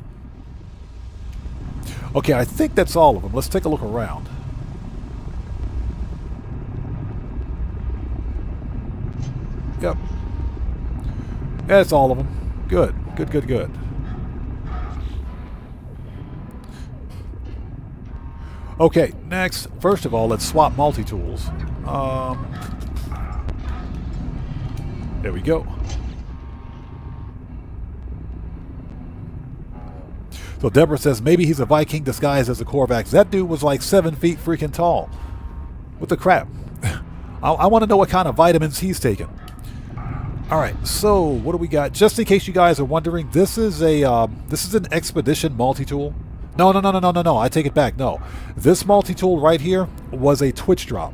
Okay, I think that's all of them. Let's take a look around. Yep. That's all of them. Good. Good, good, good. Okay, next. First of all, let's swap multi-tools. There we go. So Deborah says maybe he's a Viking disguised as a Korvax. That dude was like 7 feet freaking tall. What the crap? I want to know what kind of vitamins he's taking. All right, so what do we got? Just in case you guys are wondering, this is an expedition multi-tool. No. I take it back. No, this multi-tool right here was a Twitch drop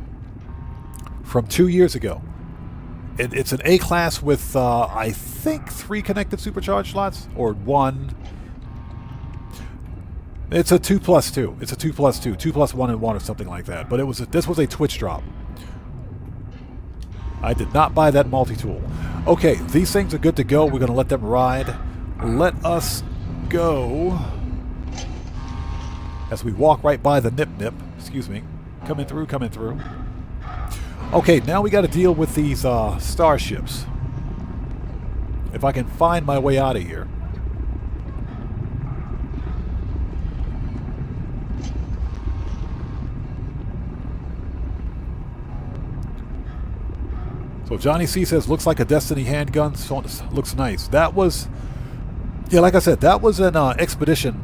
from 2 years ago. It's an A class with I think 3 connected supercharge slots or 1. It's a 2+2. It's a 2+2, 2+1 and 1 or something like that. But this was a Twitch drop. I did not buy that multi-tool. Okay, these things are good to go. We're going to let them ride. Let us go. As we walk right by the nip. Excuse me. Coming through. Okay, now we got to deal with these starships. If I can find my way out of here. So Johnny C says, looks like a Destiny handgun. So looks nice. That was, yeah, like I said, that was an expedition.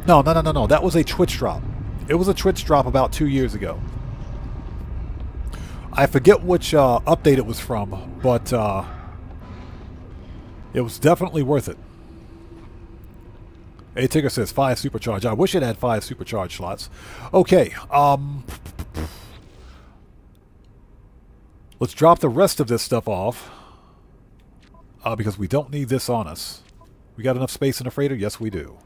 No. That was a Twitch drop. It was a Twitch drop about 2 years ago. I forget which update it was from, but it was definitely worth it. A Tigger says 5 supercharge. I wish it had 5 supercharge slots. Okay, let's drop the rest of this stuff off because we don't need this on us. We got enough space in the freighter? Yes, we do.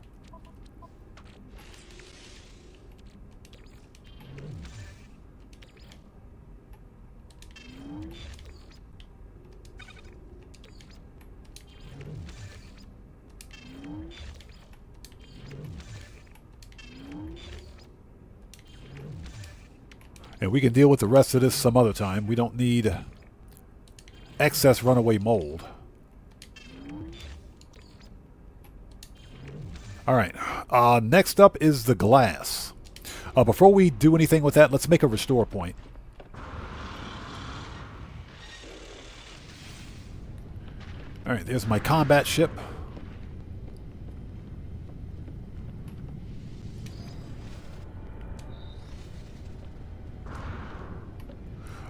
And we can deal with the rest of this some other time. We don't need excess runaway mold. All right. Next up is the glass. Before we do anything with that, let's make a restore point. All right, there's my combat ship.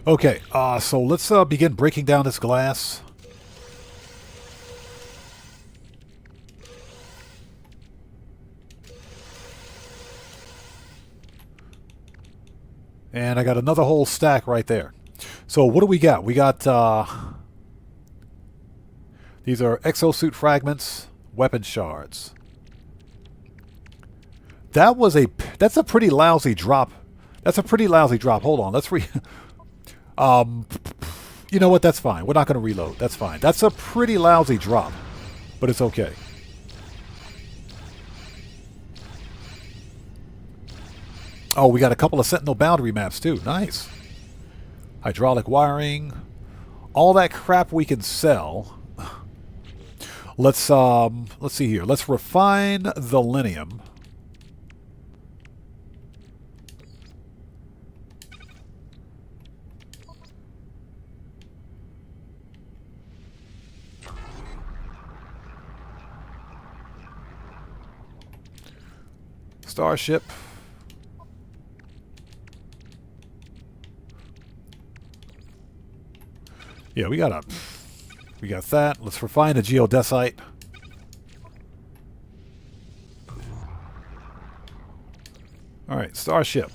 Okay, so let's begin breaking down this glass. And I got another whole stack right there. So what do we got? We got, these are exosuit fragments, weapon shards. That's a pretty lousy drop. That's a pretty lousy drop. Hold on, let's you know what? That's fine. We're not going to reload. That's fine. That's a pretty lousy drop, but it's okay. Oh, we got a couple of Sentinel boundary maps too. Nice. Hydraulic wiring, all that crap we can sell. Let's see here. Let's refine the linium. Starship. Yeah, we got that. Let's refine the geodesite. Alright, Starship.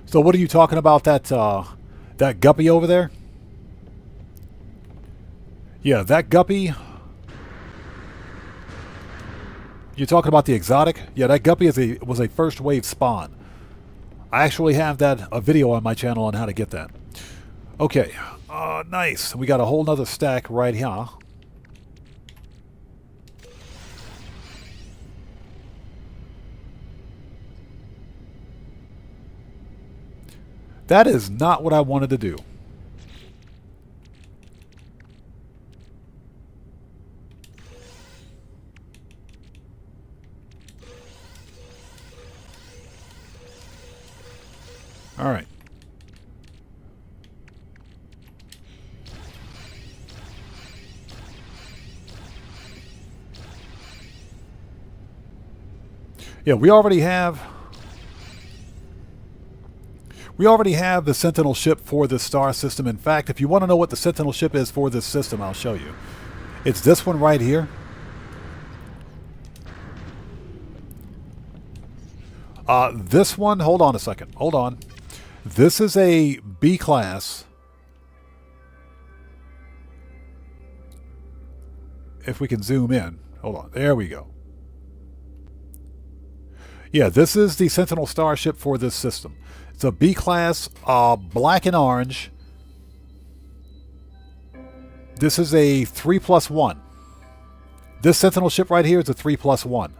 So what are you talking about, that guppy over there? Yeah, that guppy. You're talking about the exotic? Yeah, that guppy was a first wave spawn. I actually have a video on my channel on how to get that. Okay, nice. We got a whole nother stack right here. That is not what I wanted to do. All right. Yeah, we already have the Sentinel ship for this star system. In fact, if you want to know what the Sentinel ship is for this system, I'll show you. It's this one right here. This one, hold on a second. Hold on. This is a B class. If we can zoom in. Hold on. There we go. Yeah, this is the Sentinel starship for this system. It's a B class, black and orange. This is a 3+1. This Sentinel ship right here is a 3+1.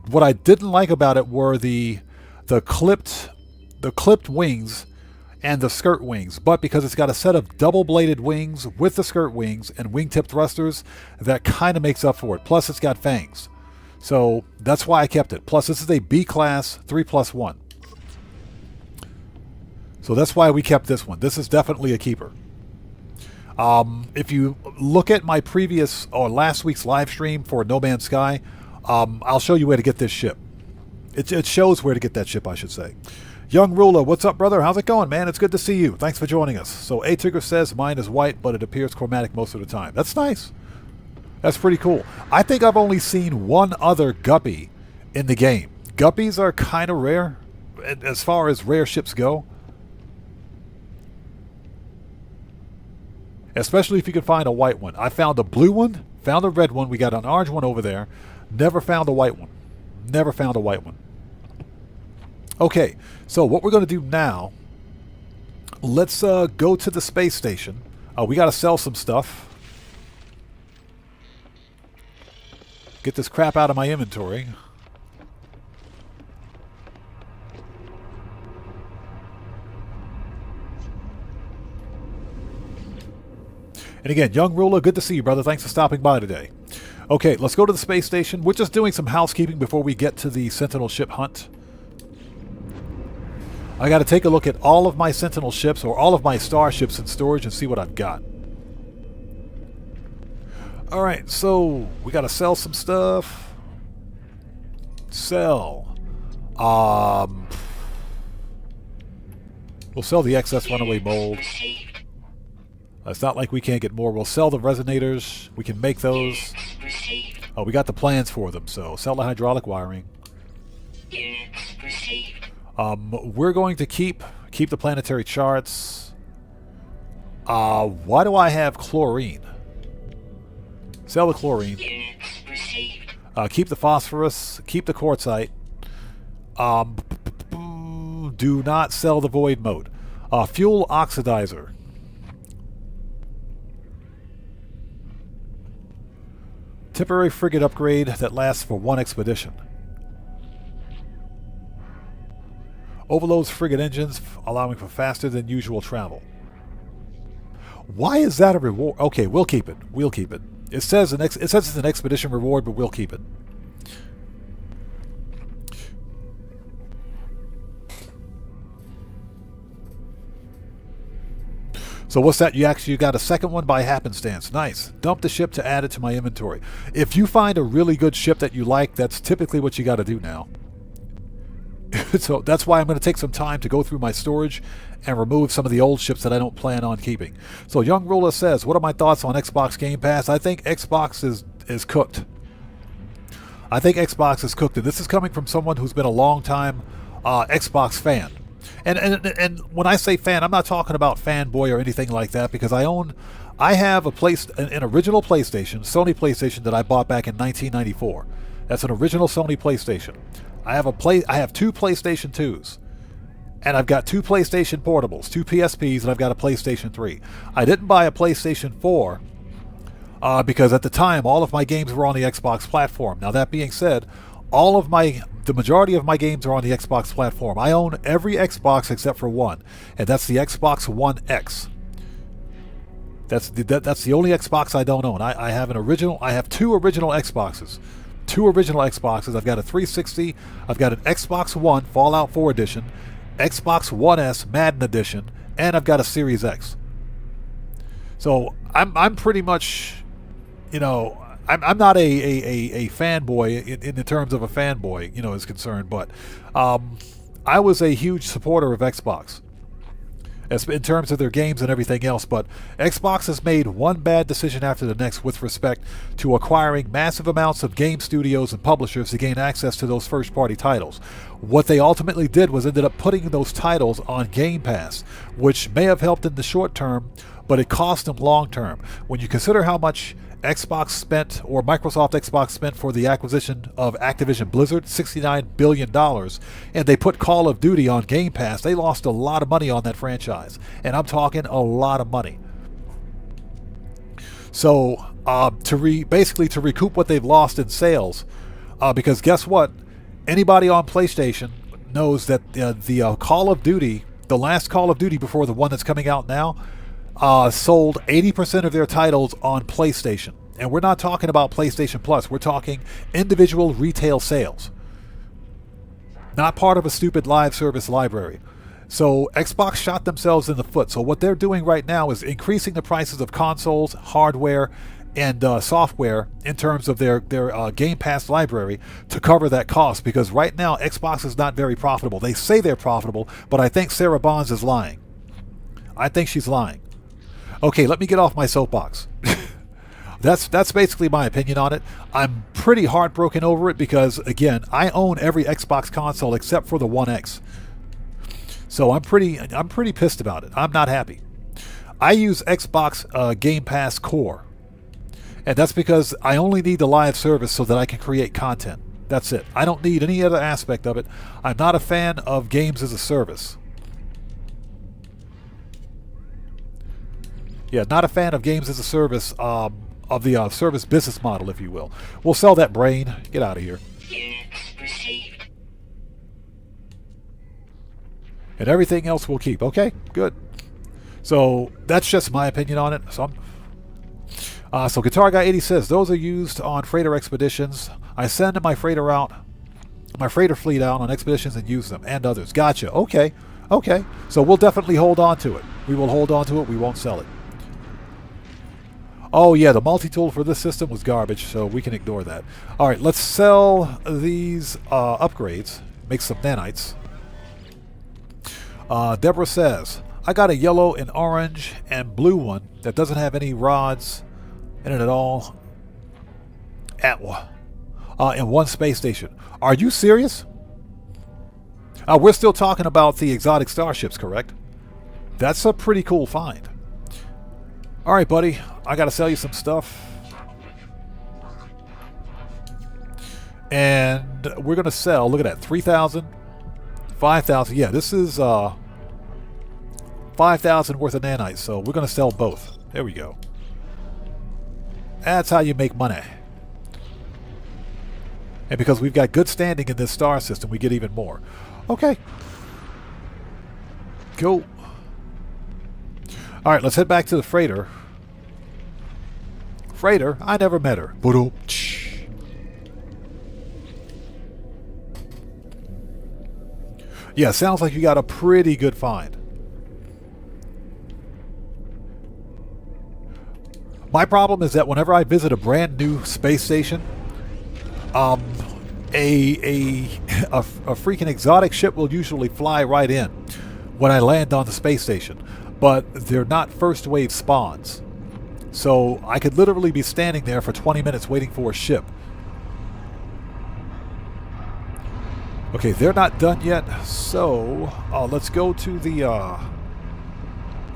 What I didn't like about it were the clipped wings and the skirt wings, but because it's got a set of double-bladed wings with the skirt wings and wingtip thrusters, that kind of makes up for it. Plus, it's got fangs. So that's why I kept it. Plus, this is a B-class 3+1. So that's why we kept this one. This is definitely a keeper. If you look at my previous or last week's live stream for No Man's Sky, I'll show you where to get this ship. It shows where to get that ship, I should say. Young Ruler, what's up, brother? How's it going, man? It's good to see you. Thanks for joining us. So A-Tigger says mine is white, but it appears chromatic most of the time. That's nice. That's pretty cool. I think I've only seen one other guppy in the game. Guppies are kind of rare as far as rare ships go. Especially if you can find a white one. I found a blue one, found a red one. We got an orange one over there. Never found a white one. Never found a white one. Okay, so what we're going to do now, let's go to the space station. We got to sell some stuff. Get this crap out of my inventory. And again, Young Ruler, good to see you, brother. Thanks for stopping by today. Okay, let's go to the space station. We're just doing some housekeeping before we get to the Sentinel ship hunt. I got to take a look at all of my Sentinel ships or all of my starships in storage and see what I've got. Alright, so we got to sell some stuff. Sell. We'll sell the excess runaway mold. It's not like we can't get more. We'll sell the resonators. We can make those. Oh, we got the plans for them, so sell the hydraulic wiring. We're going to keep the planetary charts. Why do I have chlorine? Sell the chlorine. Keep the phosphorus. Keep the quartzite. Do not sell the void mode. Fuel oxidizer. Temporary frigate upgrade that lasts for one expedition. Overloads frigate engines, allowing for faster than usual travel. Why is that a reward? Okay, we'll keep it. We'll keep it. It says it's an expedition reward, but we'll keep it. So what's that? You got a second one by happenstance. Nice. Dump the ship to add it to my inventory. If you find a really good ship that you like, that's typically what you got to do now. So that's why I'm going to take some time to go through my storage and remove some of the old ships that I don't plan on keeping. So Young Ruler says, what are my thoughts on Xbox Game Pass? I think Xbox is cooked. I think Xbox is cooked, and this is coming from someone who's been a long time Xbox fan. And when I say fan, I'm not talking about fanboy or anything like that, because I have an original PlayStation, Sony PlayStation, that I bought back in 1994. That's an original Sony PlayStation. I have two PlayStation 2s, and I've got two PlayStation Portables, two PSPs, and I've got a PlayStation 3. I didn't buy a PlayStation 4 because at the time all of my games were on the Xbox platform. Now that being said, the majority of my games are on the Xbox platform. I own every Xbox except for one, and that's the Xbox One X. That's the only Xbox I don't own. I have two original Xboxes. I've got a 360. I've got an Xbox One Fallout 4 edition, Xbox One S Madden edition, and I've got a Series X. So I'm pretty much, I'm not a fanboy in the terms of a fanboy, is concerned, but I was a huge supporter of Xbox in terms of their games and everything else. But Xbox has made one bad decision after the next with respect to acquiring massive amounts of game studios and publishers to gain access to those first-party titles. What they ultimately did was ended up putting those titles on Game Pass, which may have helped in the short term, but it cost them long term. When you consider how much Xbox spent, or Microsoft Xbox spent, for the acquisition of Activision Blizzard, $69 billion, and they put Call of Duty on Game Pass, they lost a lot of money on that franchise. And I'm talking a lot of money. So basically to recoup what they've lost in sales, because guess what? Anybody on PlayStation knows that the Call of Duty, the last Call of Duty before the one that's coming out now, sold 80% of their titles on PlayStation. And we're not talking about PlayStation Plus. We're talking individual retail sales. Not part of a stupid live service library. So Xbox shot themselves in the foot. So what they're doing right now is increasing the prices of consoles, hardware, and software in terms of their Game Pass library to cover that cost. Because right now, Xbox is not very profitable. They say they're profitable, but I think Sarah Bonds is lying. I think she's lying. Okay, let me get off my soapbox. That's basically my opinion on it. I'm pretty heartbroken over it because, again, I own every Xbox console except for the One X. So I'm pretty pissed about it. I'm not happy. I use Xbox Game Pass Core, and that's because I only need the live service so that I can create content. That's it. I don't need any other aspect of it. I'm not a fan of games as a service. Yeah, not a fan of games as a service, of the service business model, if you will. We'll sell that brain. Get out of here. Units received. And everything else we'll keep. Okay, good. So that's just my opinion on it. So Guitar Guy 80 says, those are used on freighter expeditions. I send my freighter fleet out on expeditions and use them, and others. Gotcha. Okay. So we'll definitely hold on to it. We will hold on to it. We won't sell it. Oh yeah, the multi-tool for this system was garbage, so we can ignore that. Alright, let's sell these upgrades. Make some nanites. Deborah says, I got a yellow and orange and blue one that doesn't have any rods in it at all. In one space station. Are you serious? We're still talking about the exotic starships, correct? That's a pretty cool find. Alright, buddy. I gotta sell you some stuff. And we're gonna sell, look at that, 3,000, 5,000. Yeah, this is 5,000 worth of nanites, so we're gonna sell both. There we go. That's how you make money. And because we've got good standing in this star system, we get even more. Okay. Cool. Alright, let's head back to the freighter. Freighter? I never met her. Yeah, sounds like you got a pretty good find. My problem is that whenever I visit a brand new space station, a a freaking exotic ship will usually fly right in when I land on the space station, but they're not first wave spawns. So I could literally be standing there for 20 minutes waiting for a ship. Okay, they're not done yet, so let's go to the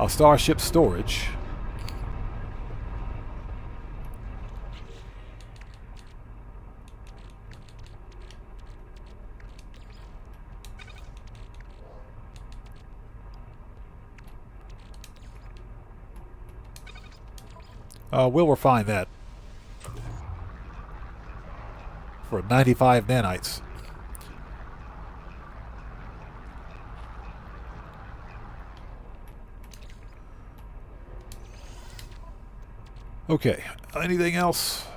Starship storage. We'll refine that for 95 nanites. Okay, anything else?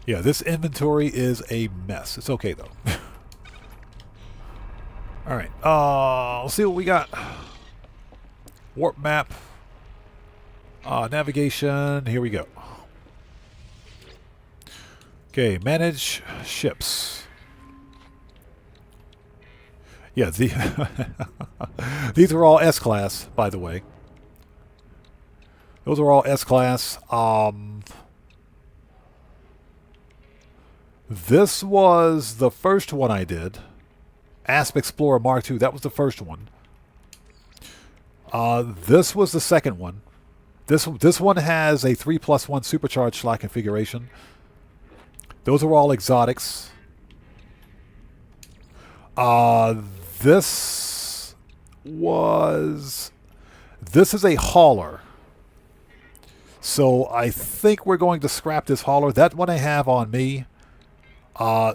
Yeah, this inventory is a mess. It's okay though. All right, let's see what we got. Warp map, navigation. Here we go. Okay, manage ships. Yeah, these are all S-class, by the way. Those are all S-class. This was the first one I did. Asp Explorer Mark II. That was the first one. This was the second one. This one has a 3+1 supercharged slot configuration. Those are all exotics. This is a hauler. So I think we're going to scrap this hauler. That one I have on me.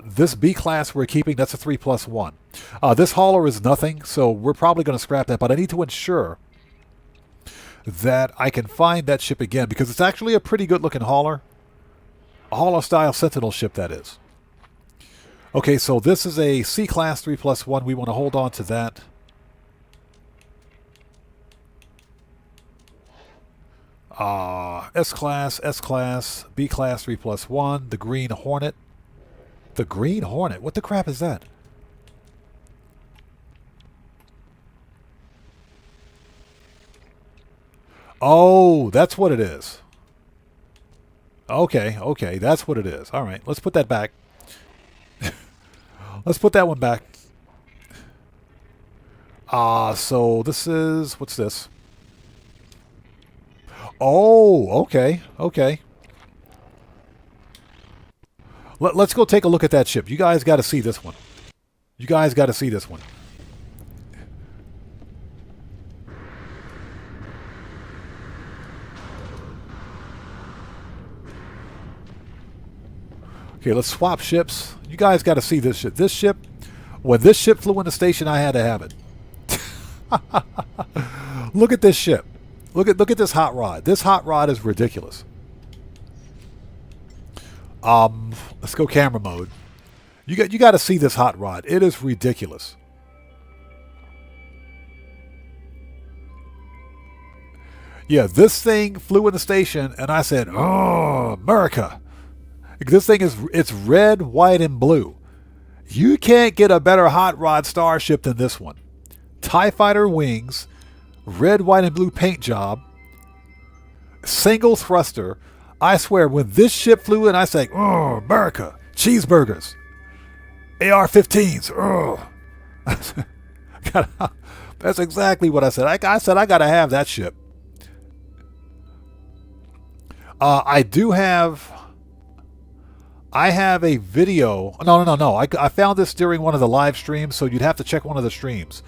This B class we're keeping, that's a 3+1. This hauler is nothing, so we're probably going to scrap that, but I need to ensure that I can find that ship again, because it's actually a pretty good looking hauler. A hauler style Sentinel ship, that is. Okay, so this is a C class 3+1. We want to hold on to that. S class, B class 3+1, the Green Hornet. The Green Hornet? What the crap is that? Oh, that's what it is. Okay, okay, that's what it is. All right, let's put that back. Let's put that one back. So this is, what's this? Oh, okay, okay. Let's go take a look at that ship. You guys got to see this one. You guys got to see this one. Okay, let's swap ships. You guys got to see this ship. This ship, when this ship flew in the station, I had to have it. Look at this ship. Look at this hot rod. This hot rod is ridiculous. Let's go camera mode. You got to see this hot rod. It is ridiculous. Yeah, this thing flew in the station, and I said, "Oh, America!" This thing it's red, white, and blue. You can't get a better hot rod starship than this one. TIE Fighter wings, red, white, and blue paint job, single thruster. I swear, when this ship flew in, I said, "Oh, America, cheeseburgers, AR-15s." Oh, that's exactly what I said. I said I gotta have that ship. I have a video. No. I found this during one of the live streams, so you'd have to check one of the streams.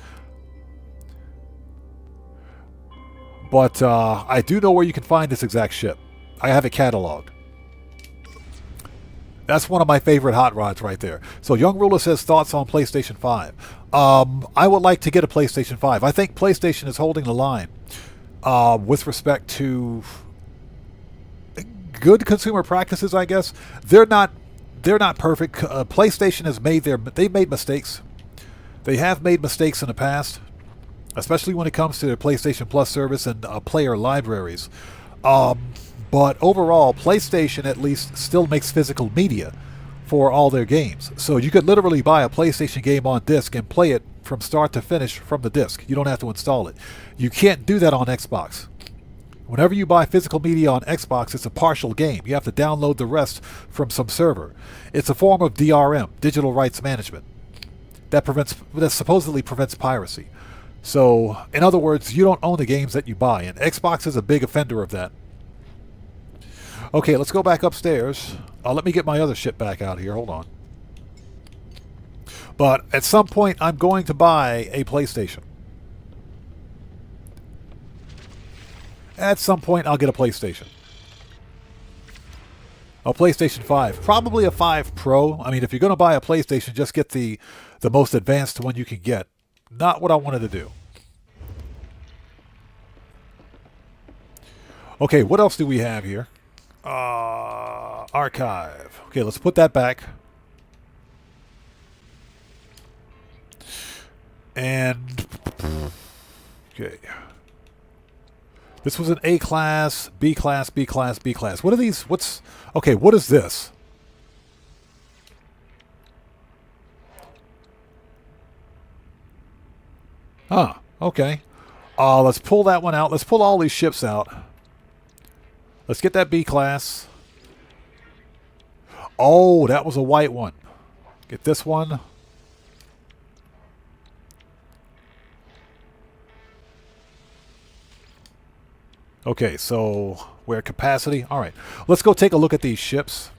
But I do know where you can find this exact ship. I have it cataloged. That's one of my favorite hot rods right there. So Young Ruler says thoughts on PlayStation 5. I would like to get a PlayStation 5. I think PlayStation is holding the line with respect to good consumer practices, I guess. They're not perfect. PlayStation has they've made mistakes. They have made mistakes in the past. especially when it comes to the PlayStation Plus service and player libraries. But overall, PlayStation at least still makes physical media for all their games. So you could literally buy a PlayStation game on disc and play it from start to finish from the disc. You don't have to install it. You can't do that on Xbox. Whenever you buy physical media on Xbox, it's a partial game. You have to download the rest from some server. It's a form of DRM, digital rights management, that supposedly prevents piracy. So, in other words, you don't own the games that you buy, and Xbox is a big offender of that. Okay, let's go back upstairs. Let me get my other shit back out here. Hold on. But at some point, I'm going to buy a PlayStation. At some point, I'll get a PlayStation. A PlayStation 5. Probably a 5 Pro. I mean, if you're going to buy a PlayStation, just get the most advanced one you can get. Not what I wanted to do. Okay, what else do we have here? Archive. Okay, let's put that back. And okay. This was an A class, B class, B class, B class. What are these? Okay, what is this? Huh, okay. Let's pull that one out. Let's pull all these ships out. Let's get that B class. Oh, that was a white one. Get this one. Okay, so we're at capacity. All right, let's go take a look at these ships.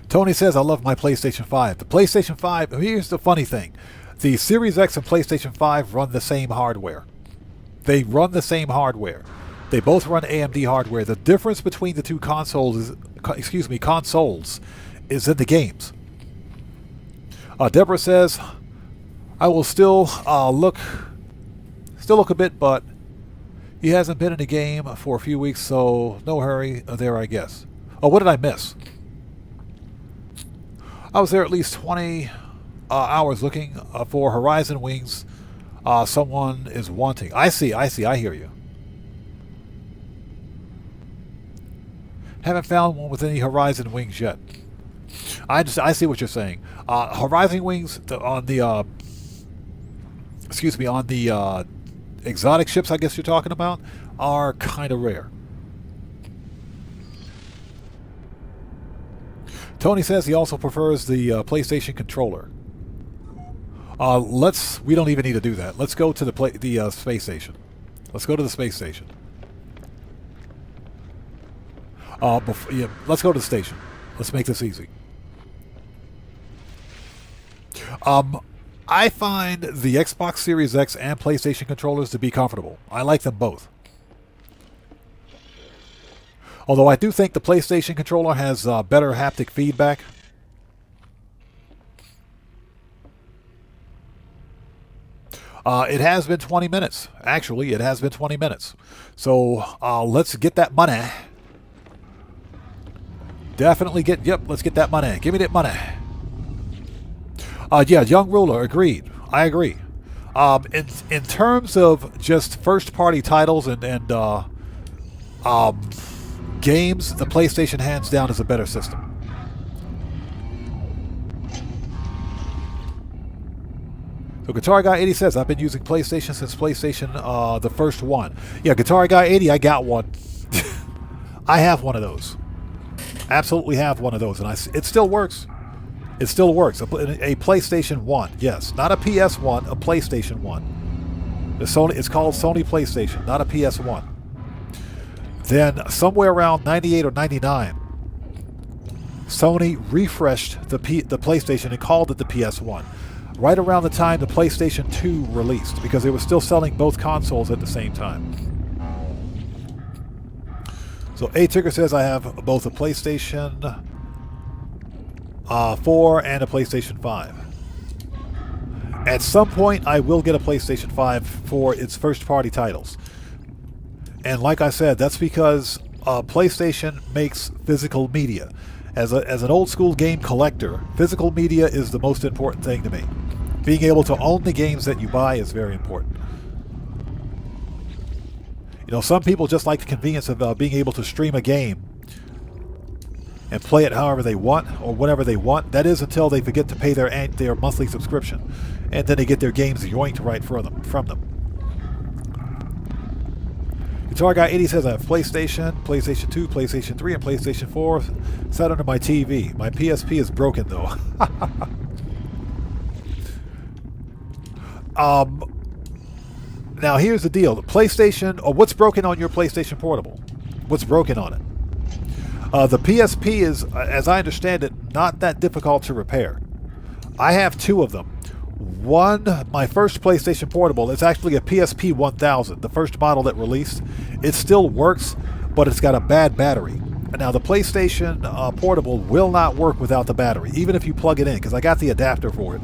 Tony says, I love my PlayStation 5. The PlayStation 5, here's the funny thing. The Series X and PlayStation 5 run the same hardware. They run the same hardware. They both run AMD hardware. The difference between the two consoles is in the games. Deborah says, I will still look a bit, but he hasn't been in a game for a few weeks, so no hurry there, I guess. Oh, what did I miss? I was there at least 20 hours looking for Horizon Wings. Someone is wanting. I see, I hear you. Haven't found one with any Horizon Wings yet. I see what you're saying. Horizon Wings on the exotic ships, I guess you're talking about, are kind of rare. Tony says he also prefers the PlayStation controller. We don't even need to do that. Let's go to the space station. Let's go to the space station. Let's go to the station. Let's make this easy. I find the Xbox Series X and PlayStation controllers to be comfortable. I like them both. Although I do think the PlayStation controller has better haptic feedback. It has been 20 minutes. Actually, it has been 20 minutes. So let's get that money. Definitely let's get that money. Give me that money. Yeah, Young Ruler, agreed. I agree. In terms of just first-party titles and games, the PlayStation hands down is a better system. So Guitar Guy 80 says, I've been using PlayStation since PlayStation the first one. Yeah, Guitar Guy 80, I got one. I have one of those. Absolutely have one of those, and it still works. It still works. A PlayStation 1, yes. Not a PS1, a PlayStation 1. It's called Sony PlayStation, not a PS1. Then, somewhere around 98 or 99, Sony refreshed the PlayStation and called it the PS1. Right around the time the PlayStation 2 released, because they were still selling both consoles at the same time. So A-Tigger says I have both a PlayStation 4 and a PlayStation 5. At some point, I will get a PlayStation 5 for its first-party titles. And like I said, that's because PlayStation makes physical media. As an old-school game collector, physical media is the most important thing to me. Being able to own the games that you buy is very important. You know, some people just like the convenience of being able to stream a game and play it however they want or whenever they want. That is until they forget to pay their monthly subscription, and then they get their games yoinked right from them. Guitar Guy 80 says I have PlayStation, PlayStation 2, PlayStation 3, and PlayStation 4 set under my TV. My PSP is broken though. Now here's the deal. The PlayStation, or what's broken on your PlayStation Portable? What's broken on it? The PSP is, as I understand it, not that difficult to repair. I have two of them. One, my first PlayStation Portable, is actually a PSP 1000, the first model that released. It still works, but it's got a bad battery. Now the PlayStation Portable will not work without the battery, even if you plug it in, because I got the adapter for it.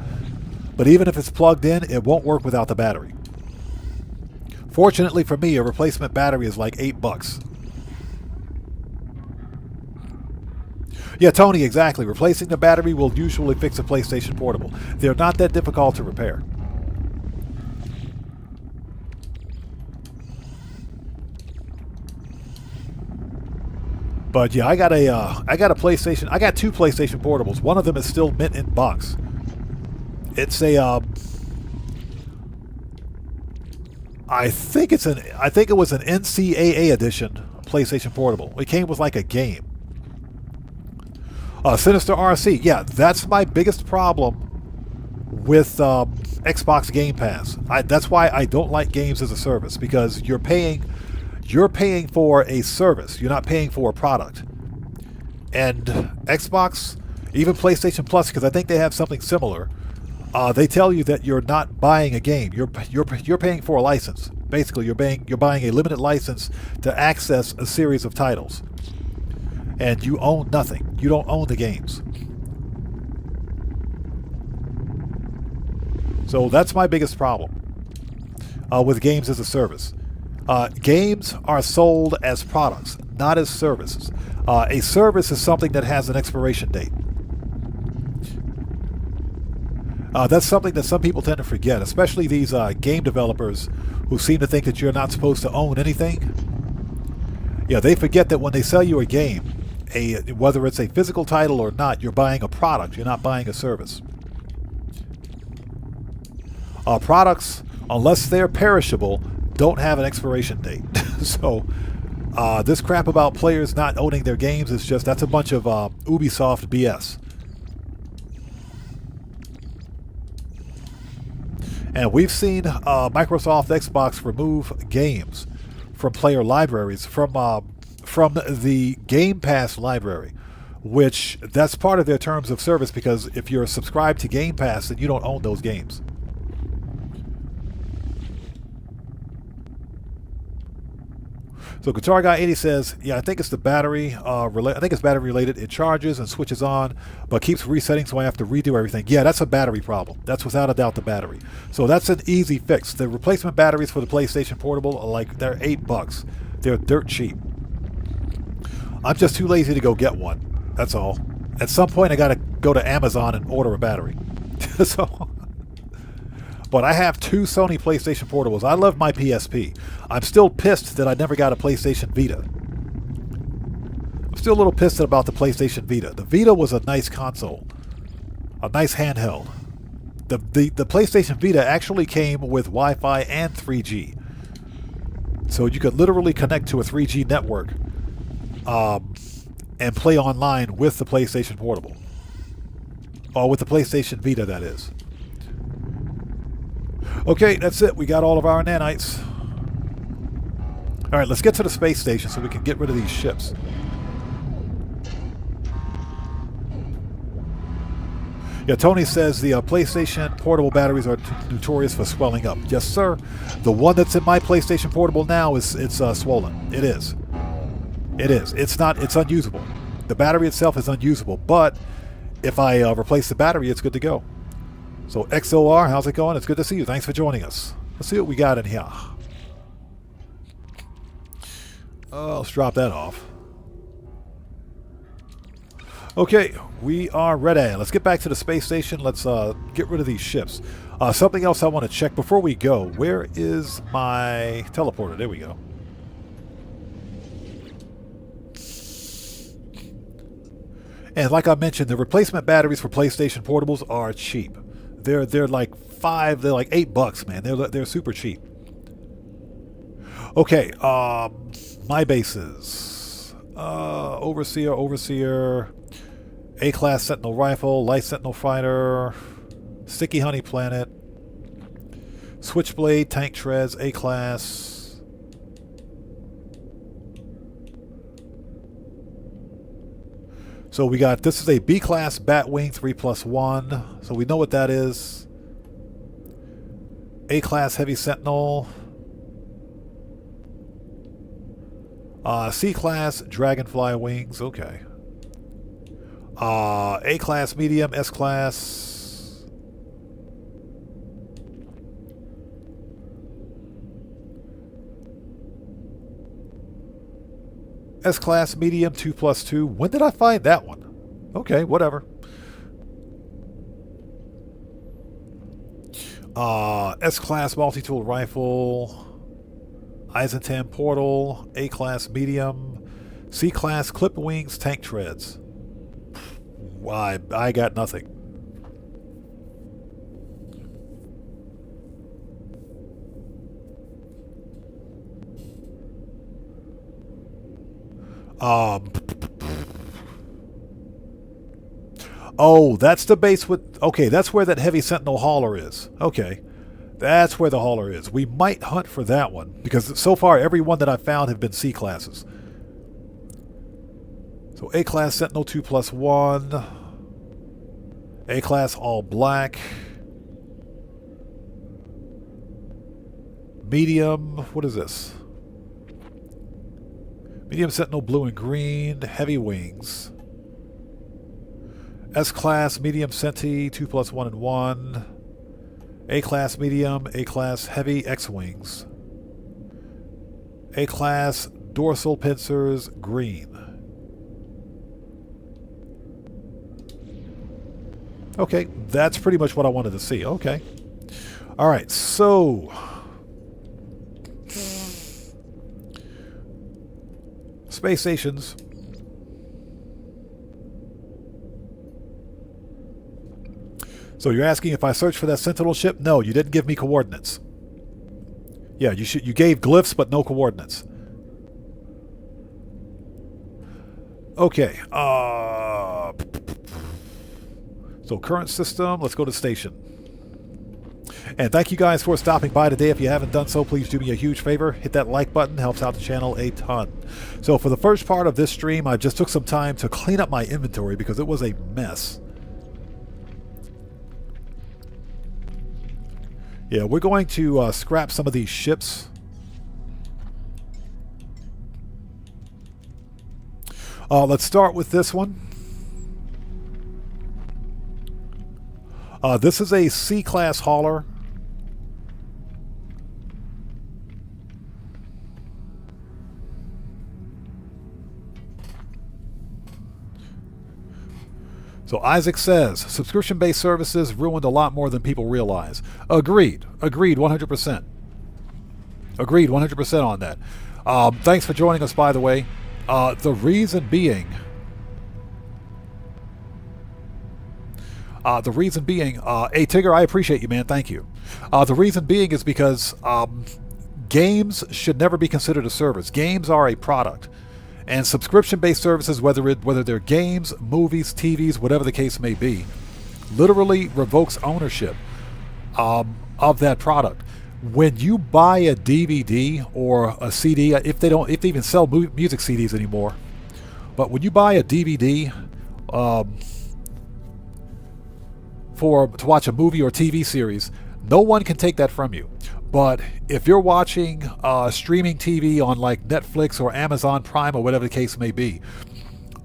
But even if it's plugged in, it won't work without the battery. Fortunately for me, a replacement battery is like $8. Yeah, Tony, exactly. Replacing the battery will usually fix a PlayStation Portable. They're not that difficult to repair. But yeah, I got a PlayStation. I got two PlayStation Portables. One of them is still mint in box. It's a I think it was an NCAA edition PlayStation Portable. It came with like a game. Sinister RC, yeah, that's my biggest problem with Xbox Game Pass. That's why I don't like games as a service, because you're paying for a service. You're not paying for a product. And Xbox, even PlayStation Plus, because I think they have something similar, they tell you that you're not buying a game. You're paying for a license. Basically, you're buying a limited license to access a series of titles. And you own nothing. You don't own the games. So that's my biggest problem with games as a service. Games are sold as products, not as services. A service is something that has an expiration date. That's something that some people tend to forget, especially these game developers who seem to think that you're not supposed to own anything. Yeah, they forget that when they sell you a game, whether it's a physical title or not, you're buying a product. You're not buying a service. Products, unless they're perishable, don't have an expiration date. So this crap about players not owning their games is that's a bunch of Ubisoft BS. And we've seen Microsoft Xbox remove games from player libraries, from the Game Pass library, which that's part of their terms of service, because if you're subscribed to Game Pass, then you don't own those games. So Guitar Guy 80 says, yeah, I think it's the battery. I think it's battery related. It charges and switches on, but keeps resetting, so I have to redo everything. Yeah, that's a battery problem. That's without a doubt the battery. So that's an easy fix. The replacement batteries for the PlayStation Portable are they're $8. They're dirt cheap. I'm just too lazy to go get one. That's all. At some point, I got to go to Amazon and order a battery. But I have two Sony PlayStation Portables. I love my PSP. I'm still pissed that I never got a PlayStation Vita. I'm still a little pissed about the PlayStation Vita. The Vita was a nice console. A nice handheld. The PlayStation Vita actually came with Wi-Fi and 3G. So you could literally connect to a 3G network and play online with the PlayStation Portable. Or with the PlayStation Vita, that is. Okay, that's it. We got all of our nanites. Alright, let's get to the space station so we can get rid of these ships. Yeah, Tony says the PlayStation Portable batteries are notorious for swelling up. Yes, sir. The one that's in my PlayStation Portable now it's swollen. It is. It is. It's unusable. The battery itself is unusable, but if I replace the battery, it's good to go. So XOR, how's it going? It's good to see you. Thanks for joining us. Let's see what we got in here. Let's drop that off. Okay, we are ready. Let's get back to the space station. Let's get rid of these ships. Something else I want to check before we go. Where is my teleporter? There we go. And like I mentioned, the replacement batteries for PlayStation Portables are cheap. They're like $8, man. They're super cheap. Okay, my bases. Overseer, A-class Sentinel rifle, light Sentinel fighter, Sticky Honey Planet, Switchblade, tank treads, A-class. So we got, this is a B-class Batwing 3+1, so we know what that is. A-class Heavy Sentinel. C-class Dragonfly Wings, okay. A-class Medium, S-class. S-class Medium 2+2. When did I find that one? Okay, whatever. S-class Multi-tool Rifle. Eisentam Portal, A-class Medium, C-class Clip Wings, Tank Treads. Why, I got nothing. Oh, that's the base with... Okay, that's where that Heavy Sentinel hauler is. Okay. That's where the hauler is. We might hunt for that one, because so far every one that I've found have been C-classes. So A-class Sentinel 2+1. A-class all black. Medium, what is this? Medium Sentinel blue and green, heavy wings. S-class Medium Senti 2+1 and 1. A-class Medium, A-class Heavy X-Wings. A-class Dorsal Pincers, green. Okay, that's pretty much what I wanted to see. Okay. Alright, so... Space stations. So you're asking if I searched for that Sentinel ship? No, you didn't give me coordinates. Yeah, you gave glyphs but no coordinates. Okay. So current system, let's go to station. And thank you guys for stopping by today. If you haven't done so, please do me a huge favor. Hit that like button, helps out the channel a ton. So for the first part of this stream, I just took some time to clean up my inventory because it was a mess. Yeah, we're going to scrap some of these ships. Let's start with this one. This is a C-class hauler. So Isaac says, subscription-based services ruined a lot more than people realize. Agreed. Agreed 100%. Agreed 100% on that. Thanks for joining us, by the way. The reason being... hey, Tigger, I appreciate you, man. Thank you. The reason being is because games should never be considered a service. Games are a product. And subscription-based services, whether they're games, movies, TVs, whatever the case may be, literally revokes ownership of that product. When you buy a DVD or a CD, if they even sell music CDs anymore, but when you buy a DVD to watch a movie or TV series, no one can take that from you. But if you're watching streaming TV on like Netflix or Amazon Prime or whatever the case may be,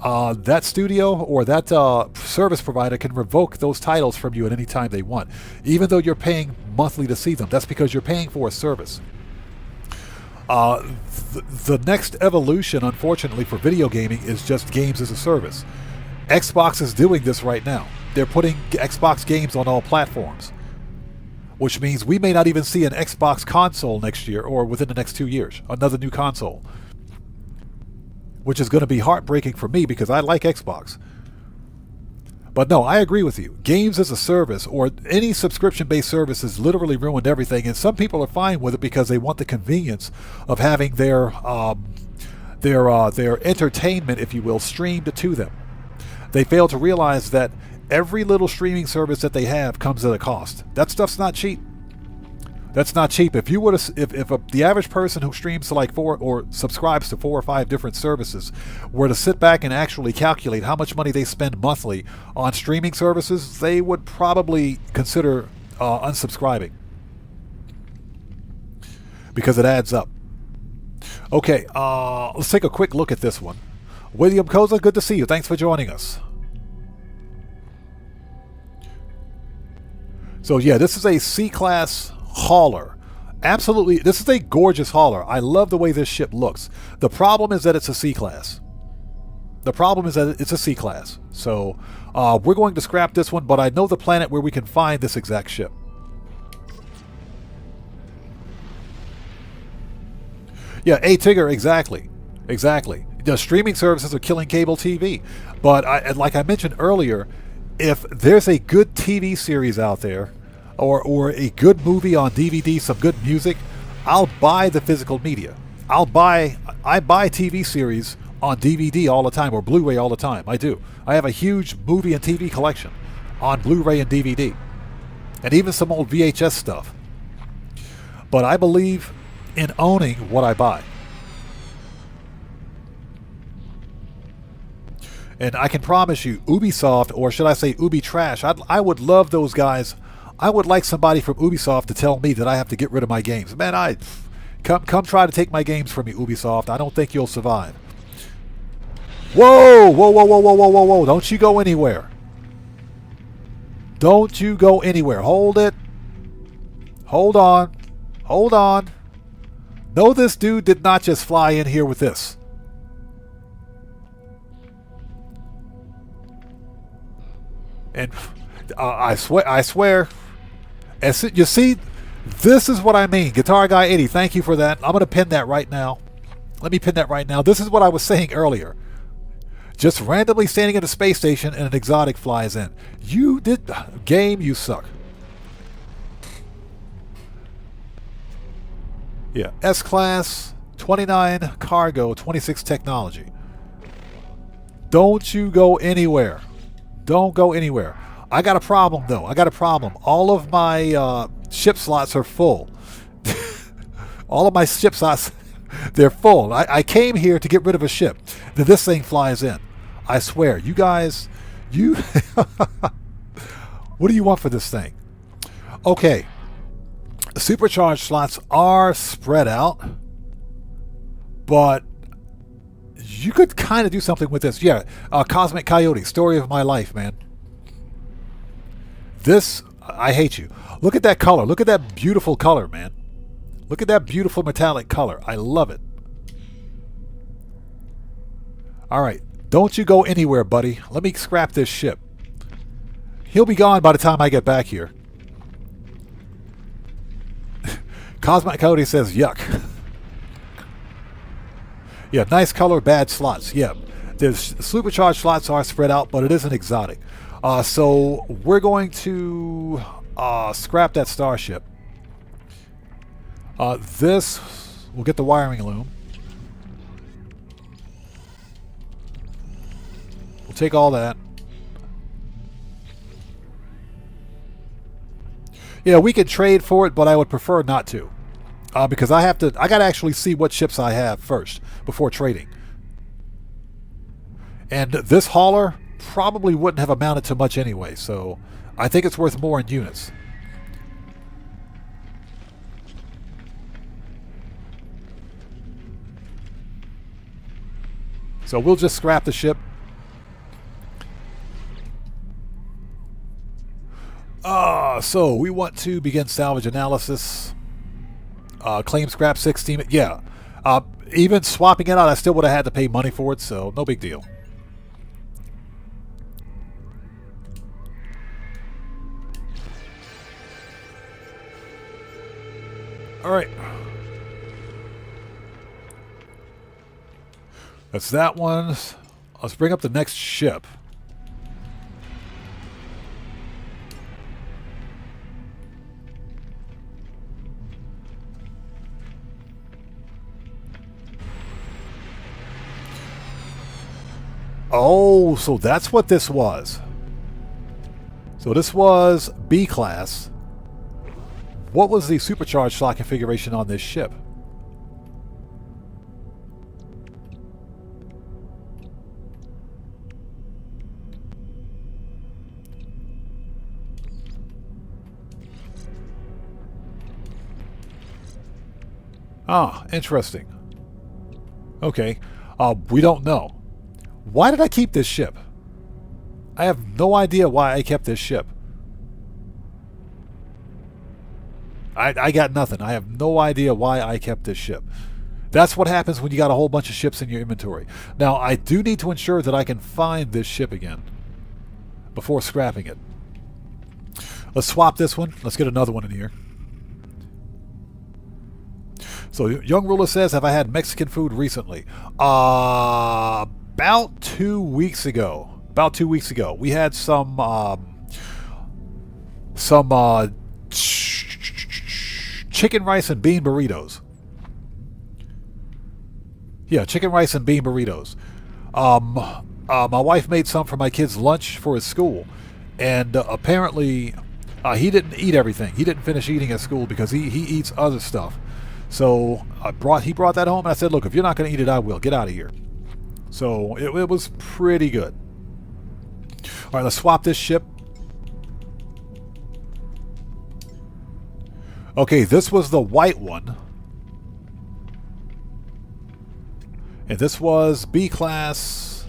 that studio or that service provider can revoke those titles from you at any time they want, even though you're paying monthly to see them. That's because you're paying for a service. The next evolution, unfortunately, for video gaming is just games as a service. Xbox is doing this right now. They're putting Xbox games on all platforms, which means we may not even see an Xbox console next year or within the next 2 years, another new console, which is going to be heartbreaking for me because I like Xbox. But no, I agree with you. Games as a service or any subscription-based service has literally ruined everything, and some people are fine with it because they want the convenience of having their entertainment, if you will, streamed to them. They fail to realize that every little streaming service that they have comes at a cost. That stuff's not cheap. That's not cheap. If you were to, if the average person who streams to like 4 or subscribes to 4 or 5 different services were to sit back and actually calculate how much money they spend monthly on streaming services, they would probably consider unsubscribing because it adds up. Okay, let's take a quick look at this one. William Koza, good to see you. Thanks for joining us. So yeah, this is a C-class hauler. Absolutely, this is a gorgeous hauler. I love the way this ship looks. The problem is that it's a C-class. The problem is that it's a C-class. So we're going to scrap this one, but I know the planet where we can find this exact ship. Yeah, Tigger, exactly. Exactly. The streaming services are killing cable TV. But like I mentioned earlier, if there's a good TV series out there, or a good movie on DVD, some good music, I'll buy the physical media. I buy TV series on DVD all the time, or Blu-ray all the time. I do. I have a huge movie and TV collection on Blu-ray and DVD, and even some old VHS stuff. But I believe in owning what I buy. And I can promise you, Ubisoft, or should I say Ubi Trash, I would love those guys. I would like somebody from Ubisoft to tell me that I have to get rid of my games. Man, come try to take my games from me, Ubisoft. I don't think you'll survive. Whoa, whoa, whoa, whoa, whoa, whoa, whoa, whoa. Don't you go anywhere. Don't you go anywhere. Hold it. Hold on. Hold on. No, this dude did not just fly in here with this. And I swear, you see, this is what I mean. Guitar Guy 80, thank you for that. I'm going to pin that right now. Let me pin that right now. This is what I was saying earlier. Just randomly standing at a space station and an exotic flies in. You did... Game, you suck. Yeah, S-Class, 29 Cargo, 26 Technology. Don't you go anywhere. Don't go anywhere. I got a problem, though. I got a problem. All of my ship slots are full. All of my ship slots, they're full. I came here to get rid of a ship. Then this thing flies in. I swear. You guys, you... What do you want for this thing? Okay. The supercharged slots are spread out. But you could kind of do something with this. Yeah. Cosmic Coyote, story of my life, man. This, I hate you. Look at that color. Look at that beautiful color, man. Look at that beautiful metallic color. I love it. All right. Don't you go anywhere, buddy. Let me scrap this ship. He'll be gone by the time I get back here. Cosmic Coyote says, yuck. Yeah, nice color, bad slots. Yeah, the supercharged slots are spread out, but it isn't exotic. So we're going to scrap that Starship. This, we'll get the wiring loom. We'll take all that. Yeah, we could trade for it, but I would prefer not to. Because I got to actually see what ships I have first before trading. And this hauler probably wouldn't have amounted to much anyway, so I think it's worth more in units. So we'll just scrap the ship. So we want to begin salvage analysis. Claim scrap 16. Yeah. Even swapping it out, I still would have had to pay money for it, so no big deal. All right. That's that one. Let's bring up the next ship. Oh, so that's what this was. So this was B class. What was the supercharged slot configuration on this ship? Ah, interesting. Okay. We don't know. Why did I keep this ship? I have no idea why I kept this ship. I got nothing. I have no idea why I kept this ship. That's what happens when you got a whole bunch of ships in your inventory. Now, I do need to ensure that I can find this ship again before scrapping it. Let's swap this one. Let's get another one in here. So, Young Ruler says, have I had Mexican food recently? About 2 weeks ago. About 2 weeks ago. We had some chicken rice and bean burritos. Yeah, chicken rice and bean burritos. My wife made some for my kid's lunch for his school. And apparently, he didn't eat everything. He didn't finish eating at school because he eats other stuff. So he brought that home, and I said, look, if you're not going to eat it, I will. Get out of here. So it was pretty good. All right, let's swap this ship. Okay, this was the white one. And this was B class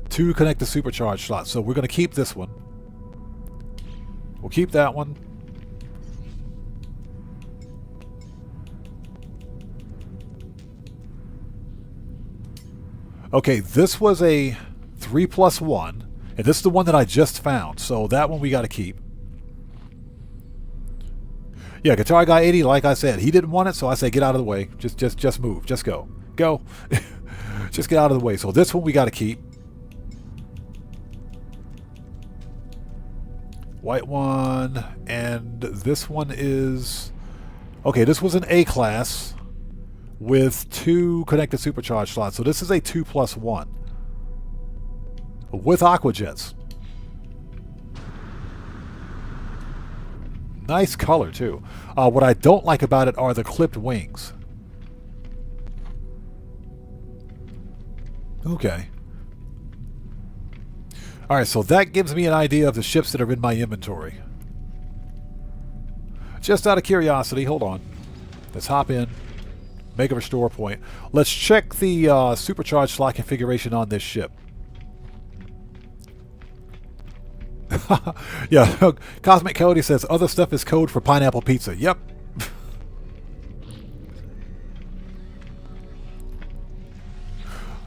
2 connected supercharged slots. So we're going to keep this one. We'll keep that one. Okay, this was a 3+1, and this is the one that I just found, so that one we got to keep. Yeah, Guitar Guy 80, like I said, he didn't want it, so I say get out of the way. Just move. Just go. Go. Just get out of the way. So this one we got to keep. White one, and this one is... Okay, this was an A class with 2 connected supercharged slots. So this is a 2+1 with aquajets. Nice color too. What I don't like about it are the clipped wings. Okay. Alright, so that gives me an idea of the ships that are in my inventory. Just out of curiosity, hold on. Let's hop in. Make a restore point. Let's check the supercharged slot configuration on this ship. Yeah, Cosmic Cody says other stuff is code for pineapple pizza. Yep.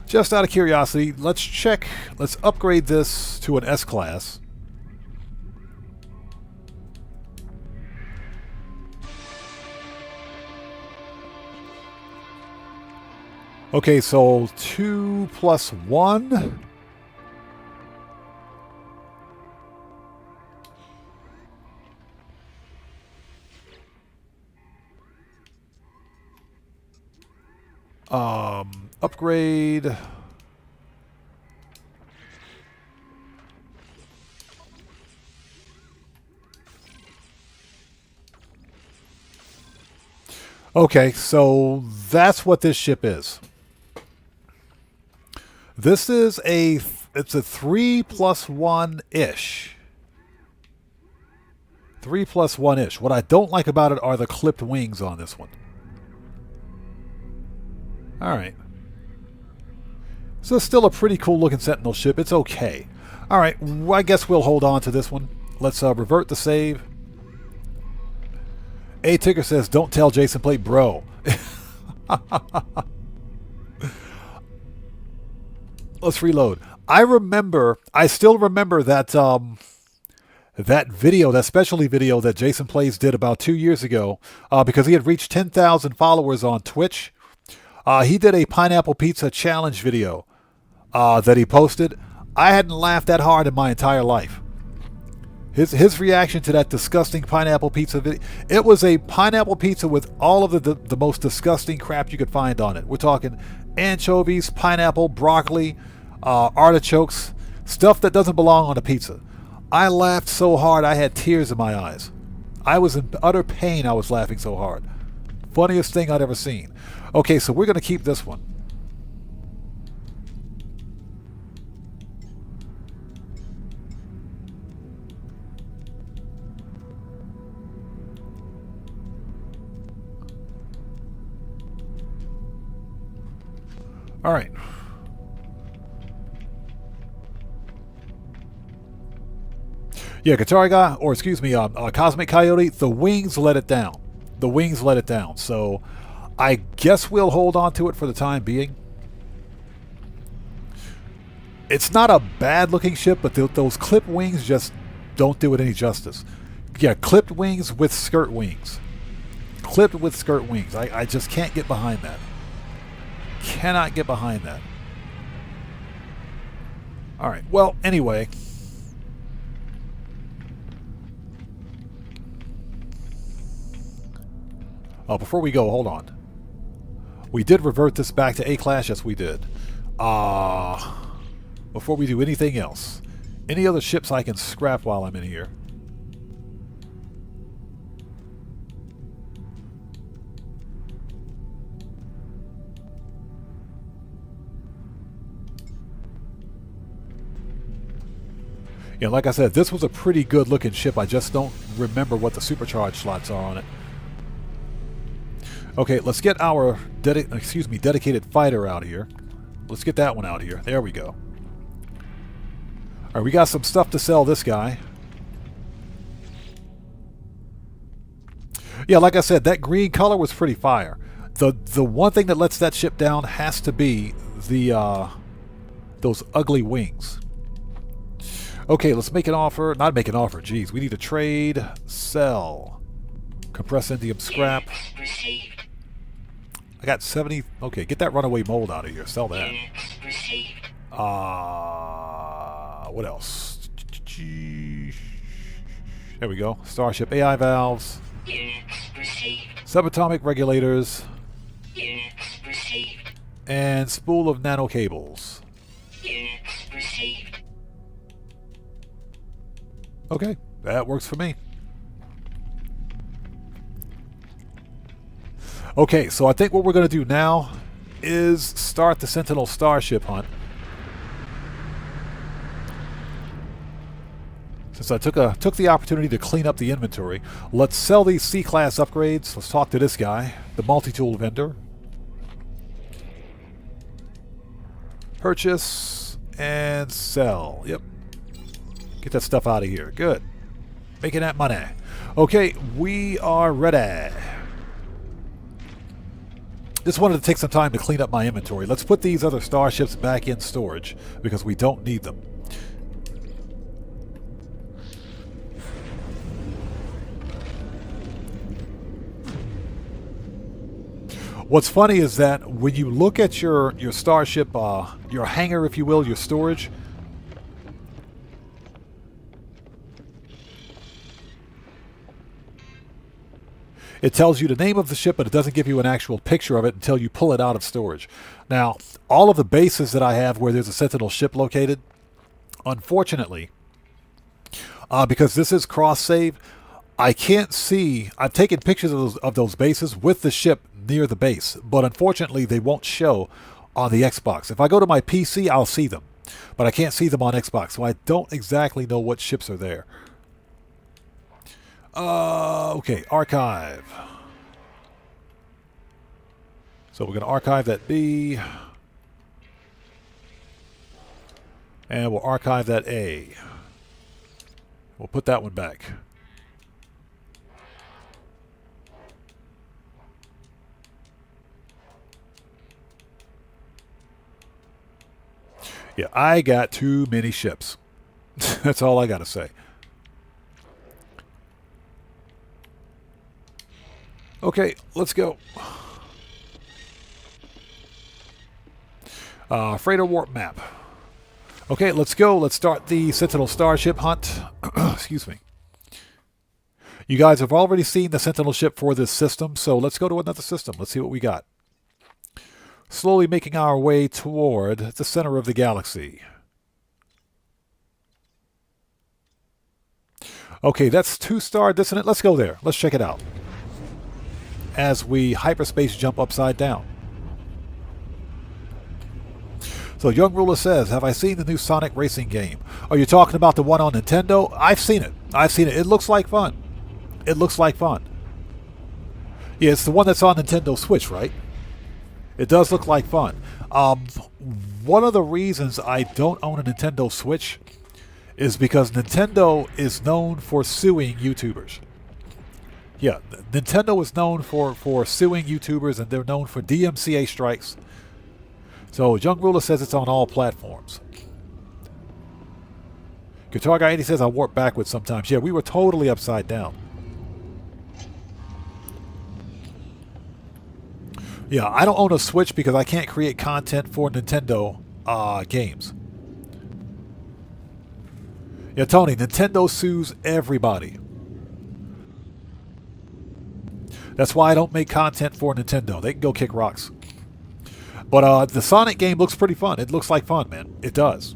Just out of curiosity, let's check. Let's upgrade this to an S class. Okay, so 2+1. Upgrade. Okay, so that's what this ship is. This is it's a 3+1-ish. 3+1-ish. What I don't like about it are the clipped wings on this one. Alright. So it's still a pretty cool looking Sentinel ship. It's okay. Alright, I guess we'll hold on to this one. Let's revert the save. A Ticker says, don't tell Jason Plate, bro. Let's reload. I still remember that that video, that specialty video that Jason Plays did about 2 years ago, because he had reached 10,000 followers on Twitch. He did a pineapple pizza challenge video that he posted. I hadn't laughed that hard in my entire life. His reaction to that disgusting pineapple pizza video, it was a pineapple pizza with all of the most disgusting crap you could find on it. We're talking anchovies, pineapple, broccoli, artichokes, stuff that doesn't belong on a pizza. I laughed so hard I had tears in my eyes. I was in utter pain. I was laughing so hard. Funniest thing I'd ever seen. Okay, so we're going to keep this one. All right. Yeah, Guitar Guy, or excuse me, Cosmic Coyote, the wings let it down. The wings let it down. So I guess we'll hold on to it for the time being. It's not a bad looking ship, but those clip wings just don't do it any justice. Yeah, clipped wings with skirt wings. Clipped with skirt wings. I just can't get behind that. Cannot get behind that. All right. Well, anyway. Oh, before we go, hold on. We did revert this back to A-Class. Yes, we did. Before we do anything else, any other ships I can scrap while I'm in here? Yeah, like I said, this was a pretty good looking ship. I just don't remember what the supercharged slots are on it. Okay, let's get our dedicated fighter out here. Let's get that one out here. There we go. All right, we got some stuff to sell this guy. Yeah, like I said, that green color was pretty fire. The one thing that lets that ship down has to be the those ugly wings. Okay, let's make an offer. Not make an offer, geez. We need to trade, sell. Compressed indium scrap. I got 70. Okay, get that runaway mold out of here. Sell that. What else? There we go. Starship AI valves. Subatomic regulators. And spool of nano cables. Okay, that works for me. Okay, so I think what we're going to do now is start the Sentinel Starship hunt. Since I took the opportunity to clean up the inventory, let's sell these C-Class upgrades. Let's talk to this guy, the multi-tool vendor. Purchase and sell. Yep. Get that stuff out of here. Good. Making that money. Okay, we are ready. Just wanted to take some time to clean up my inventory. Let's put these other starships back in storage because we don't need them. What's funny is that when you look at your starship, your hangar, if you will, your storage, it tells you the name of the ship, but it doesn't give you an actual picture of it until you pull it out of storage. Now, all of the bases that I have where there's a Sentinel ship located, unfortunately, because this is cross-save, I can't see. I've taken pictures of those bases with the ship near the base, but unfortunately they won't show on the Xbox. If I go to my PC, I'll see them, but I can't see them on Xbox, so I don't exactly know what ships are there. Okay, archive. So we're going to archive that B, and we'll archive that A. We'll put that one back. Yeah, I got too many ships. That's all I got to say. Okay, let's go. Freighter warp map. Okay, let's go. Let's start the Sentinel Starship hunt. Excuse me. You guys have already seen the Sentinel ship for this system, so let's go to another system. Let's see what we got. Slowly making our way toward the center of the galaxy. Okay, that's 2-star dissonant. Let's go there. Let's check it out. As we hyperspace jump upside down. So Young Ruler says, have I seen the new Sonic racing game? Are you talking about the one on Nintendo? I've seen it. I've seen it. It looks like fun. It looks like fun. Yeah, it's the one that's on Nintendo Switch, right? It does look like fun. One of the reasons I don't own a Nintendo Switch is because Nintendo is known for suing YouTubers. Yeah, Nintendo is known for suing YouTubers, and they're known for DMCA strikes. So Young Ruler says it's on all platforms. Guitar Guy 80 says I warp backwards sometimes. Yeah, we were totally upside down. Yeah, I don't own a Switch because I can't create content for Nintendo games. Yeah, Tony, Nintendo sues everybody. That's why I don't make content for Nintendo. They can go kick rocks. But the Sonic game looks pretty fun. It looks like fun, man. It does.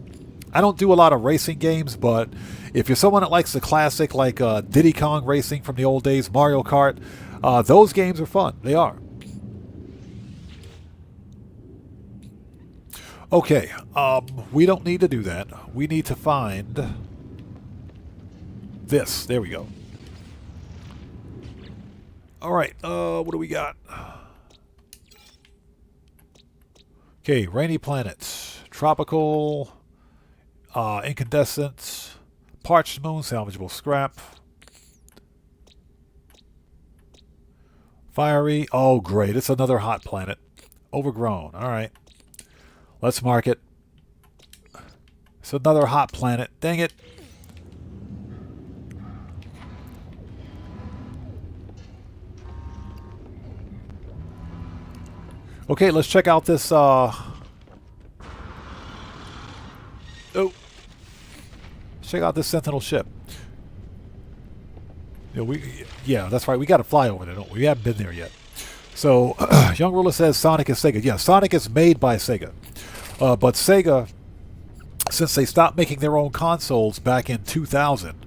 I don't do a lot of racing games, but if you're someone that likes the classic, like Diddy Kong Racing from the old days, Mario Kart, those games are fun. They are. Okay, we don't need to do that. We need to find this. There we go. All right, what do we got? Okay, rainy planets, tropical, incandescent, parched moon, salvageable scrap, fiery. Oh, great! It's another hot planet, overgrown. All right, let's mark it. It's another hot planet. Dang it! Okay, let's check out this, let's check out this Sentinel ship. Yeah, that's right. We got to fly over there, don't we? We haven't been there yet. So, Young Ruler says Sonic is Sega. Yeah, Sonic is made by Sega. But Sega, since they stopped making their own consoles back in 2000,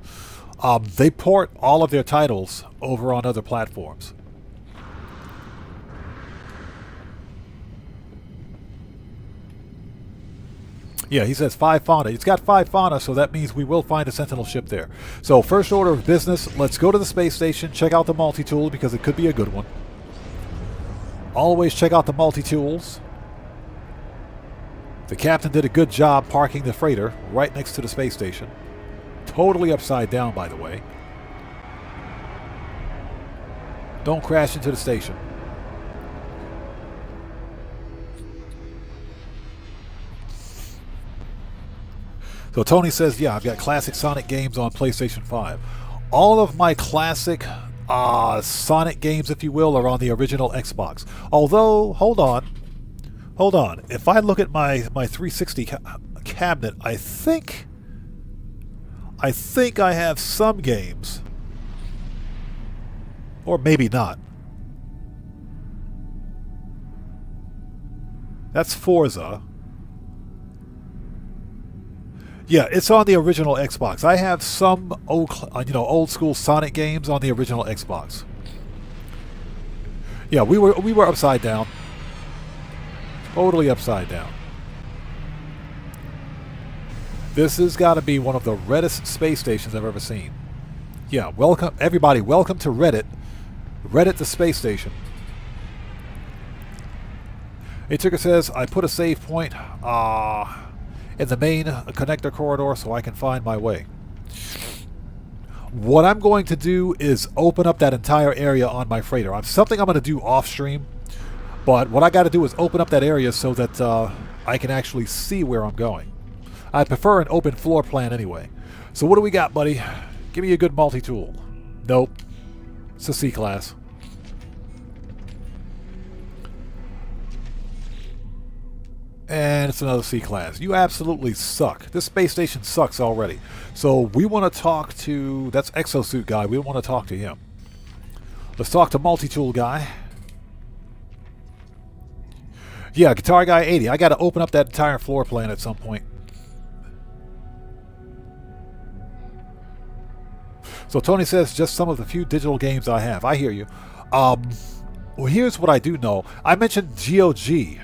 they port all of their titles over on other platforms. Yeah, he says 5 fauna. It's got 5 fauna, so that means we will find a Sentinel ship there. So first order of business, let's go to the space station, check out the multi-tool because it could be a good one. Always check out the multi-tools. The captain did a good job parking the freighter right next to the space station. Totally upside down, by the way. Don't crash into the station. So Tony says, yeah, I've got classic Sonic games on PlayStation 5. All of my classic Sonic games, if you will, are on the original Xbox. Although, hold on. If I look at my 360 cabinet, I think I have some games. Or maybe not. That's Forza. Yeah, it's on the original Xbox. I have some old school Sonic games on the original Xbox. Yeah, we were upside down. Totally upside down. This has got to be one of the reddest space stations I've ever seen. Yeah, welcome everybody. Welcome to Reddit. Reddit the space station. A Ticker says, I put a save point in the main connector corridor so I can find my way. What I'm going to do is open up that entire area on my freighter. Something I'm going to do off stream, but what I got to do is open up that area so that I can actually see where I'm going. I prefer an open floor plan anyway. So what do we got, buddy? Give me a good multi-tool. Nope. It's a C-class. And it's another C-class. You absolutely suck. This space station sucks already. So we want to talk to... That's Exosuit guy. We want to talk to him. Let's talk to Multi-Tool guy. Yeah, Guitar Guy 80. I got to open up that entire floor plan at some point. So Tony says, just some of the few digital games I have. I hear you. Well, here's what I do know. I mentioned GOG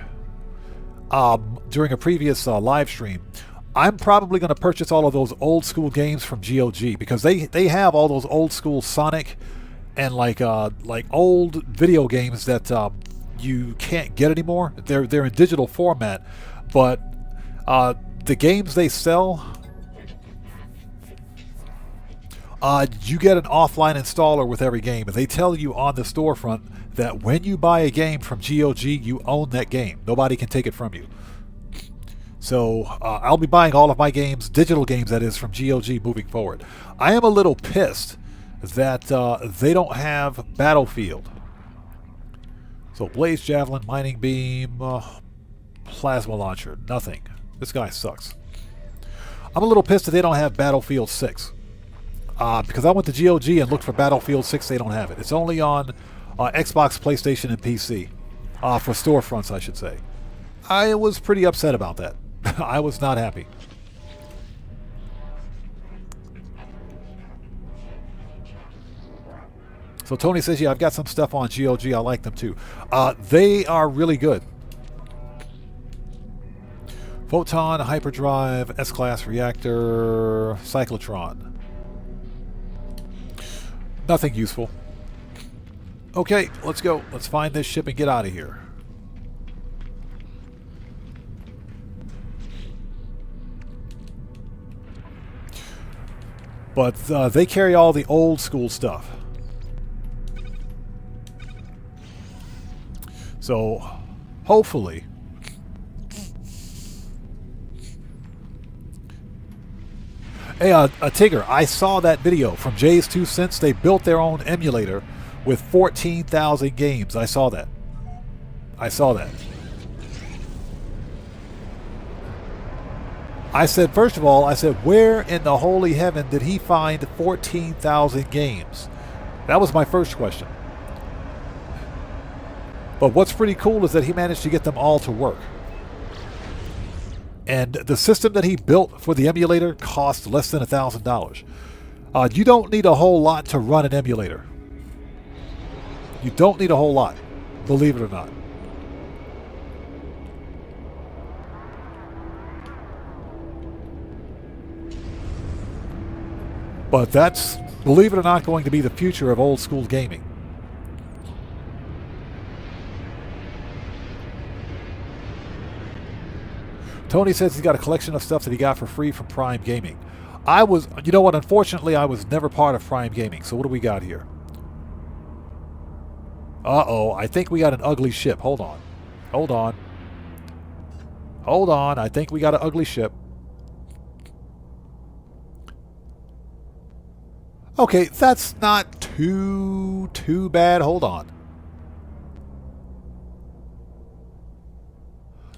during a previous live stream. I'm probably going to purchase all of those old school games from GOG because they have all those old school Sonic and like old video games that you can't get anymore. They're in digital format, but the games they sell, you get an offline installer with every game, and they tell you on the storefront that when you buy a game from GOG, you own that game. Nobody can take it from you. So I'll be buying all of my games, digital games that is, from GOG moving forward. I am a little pissed that they don't have Battlefield. So Blaze Javelin, Mining Beam, Plasma Launcher, nothing. This guy sucks. I'm a little pissed that they don't have Battlefield 6. Because I went to GOG and looked for Battlefield 6, they don't have it. It's only on Xbox, PlayStation, and PC. For storefronts, I should say. I was pretty upset about that. I was not happy. So Tony says, yeah, I've got some stuff on GOG. I like them too. They are really good. Photon, Hyperdrive, S-Class Reactor, Cyclotron. Nothing useful. Okay, let's go. Let's find this ship and get out of here. But they carry all the old school stuff. So, hopefully... Hey, Tigger, I saw that video from Jay's 2 Cents. They built their own emulator with 14,000 games. I saw that. I saw that. I said, first of all, I said, where in the holy heaven did he find 14,000 games? That was my first question. But what's pretty cool is that he managed to get them all to work. And the system that he built for the emulator cost less than $1,000. You don't need a whole lot to run an emulator. You don't need a whole lot, believe it or not. But that's, believe it or not, going to be the future of old school gaming. Tony says he's got a collection of stuff that he got for free from Prime Gaming. You know what, unfortunately I was never part of Prime Gaming, so what do we got here? Uh-oh, I think we got an ugly ship. Hold on. Hold on. Hold on, I think we got an ugly ship. Okay, that's not too bad. Hold on.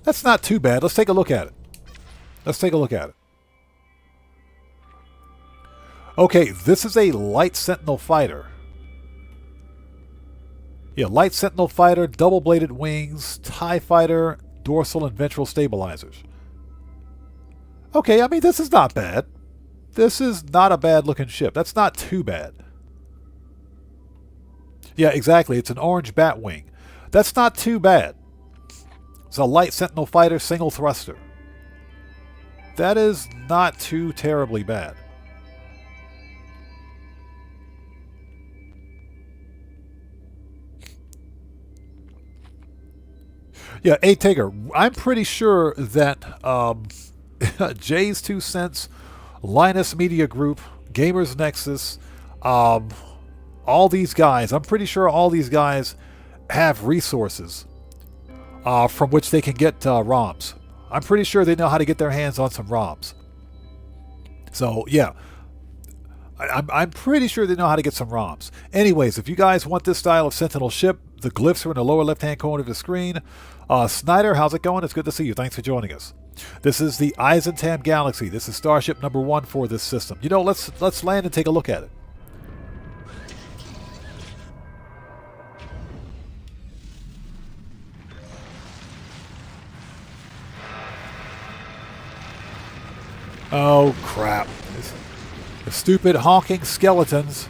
That's not too bad. Let's take a look at it. Let's take a look at it. Okay, this is a Light Sentinel fighter. Yeah, Light Sentinel fighter, double-bladed wings, TIE fighter, dorsal and ventral stabilizers. Okay, I mean, this is not bad. This is not a bad-looking ship. That's not too bad. Yeah, exactly. It's an orange bat wing. That's not too bad. It's a Light Sentinel fighter, single thruster. That is not too terribly bad. Yeah, hey Tigger, I'm pretty sure that Jay's 2 Cents, Linus Media Group, Gamers Nexus, all these guys, I'm pretty sure all these guys have resources from which they can get ROMs. I'm pretty sure they know how to get their hands on some ROMs. So, yeah. I'm pretty sure they know how to get some ROMs. Anyways, if you guys want this style of Sentinel ship, the glyphs are in the lower left-hand corner of the screen. Snyder, how's it going? It's good to see you. Thanks for joining us. This is the Eisentam Galaxy. This is Starship number 1 for this system. You know, let's land and take a look at it. Oh, crap. The stupid honking skeletons.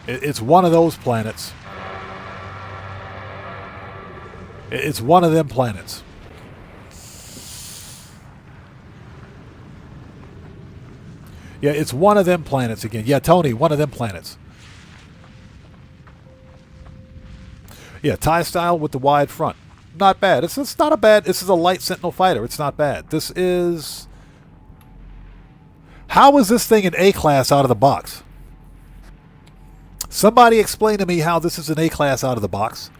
It's one of those planets. It's one of them planets. Yeah, it's one of them planets again. Yeah, Tony, one of them planets. Yeah, TIE style with the wide front. Not bad. It's not a bad... This is a light Sentinel fighter. It's not bad. This is... How is this thing an A-class out of the box? Somebody explain to me how this is an A-class out of the box.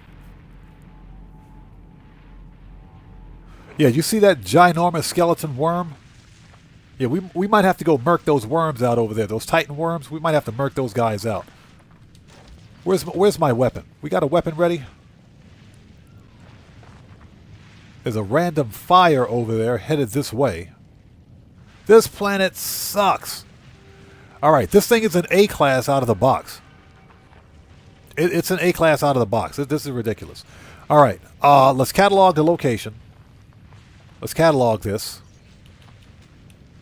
Yeah, you see that ginormous skeleton worm? Yeah, we might have to go murk those worms out over there. Those Titan worms. We might have to murk those guys out. Where's my weapon? We got a weapon ready? There's a random fire over there headed this way. This planet sucks. Alright, this thing is an A-class out of the box. It's an A-class out of the box. This is ridiculous. Alright, let's catalog the location. Let's catalog this.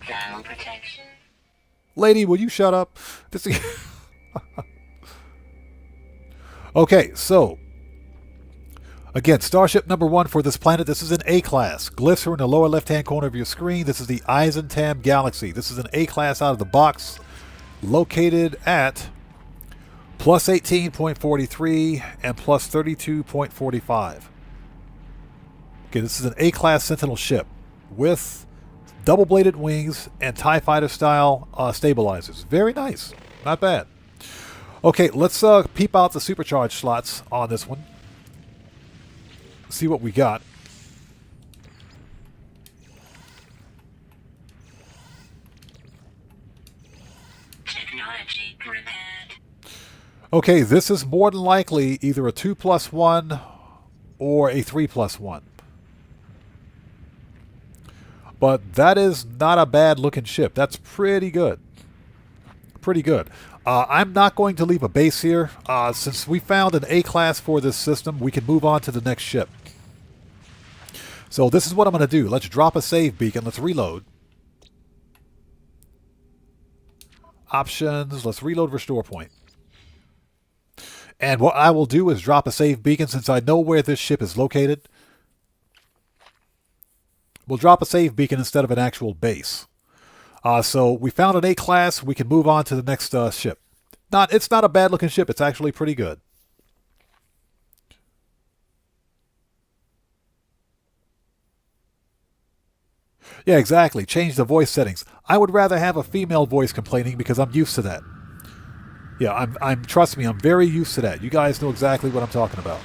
Thermal protection. Lady, will you shut up? Okay, so... Again, Starship number 1 for this planet. This is an A-class. Glyphs are in the lower left-hand corner of your screen. This is the Eisentam Galaxy. This is an A-class out of the box. Located at plus 18.43 and plus 32.45. Okay, this is an A-class Sentinel ship with double-bladed wings and TIE Fighter style stabilizers. Very nice. Not bad. Okay, let's peep out the supercharged slots on this one. See what we got. Technology repaired. Okay, this is more than likely either a 2+1 or a 3+1. But that is not a bad looking ship. That's pretty good. Pretty good. I'm not going to leave a base here. Since we found an A-class for this system, we can move on to the next ship. So this is what I'm going to do. Let's drop a save beacon. Let's reload. Options. Let's reload restore point. And what I will do is drop a save beacon since I know where this ship is located. We'll drop a save beacon instead of an actual base. So we found an A-class. We can move on to the next ship. It's not a bad looking ship. It's actually pretty good. Yeah, exactly. Change the voice settings. I would rather have a female voice complaining because I'm used to that. Yeah, trust me, I'm very used to that. You guys know exactly what I'm talking about.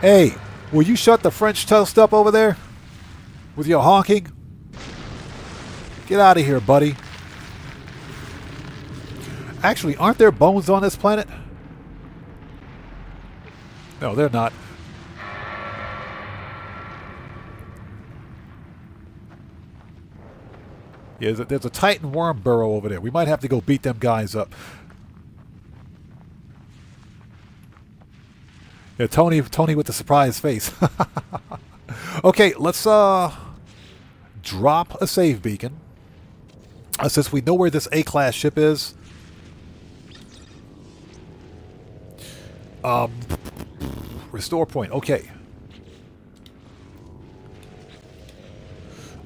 Hey, will you shut the French toast up over there? With your honking? Get out of here, buddy. Actually, aren't there bones on this planet? No, they're not. Yeah, there's a Titan worm burrow over there. We might have to go beat them guys up. Yeah, Tony with the surprise face. Okay, let's drop a save beacon. Since we know where this A-class ship is. Restore point. Okay.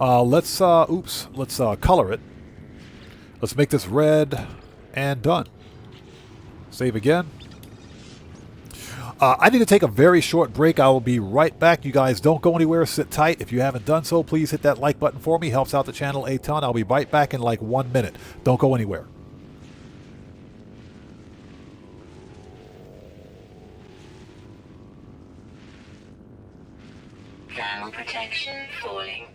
Let's color it. Let's make this red and done. Save again. I need to take a very short break. I will be right back. You guys don't go anywhere. Sit tight. If you haven't done so, please hit that like button for me. Helps out the channel a ton. I'll be right back in like 1 minute. Don't go anywhere. Thermal protection falling.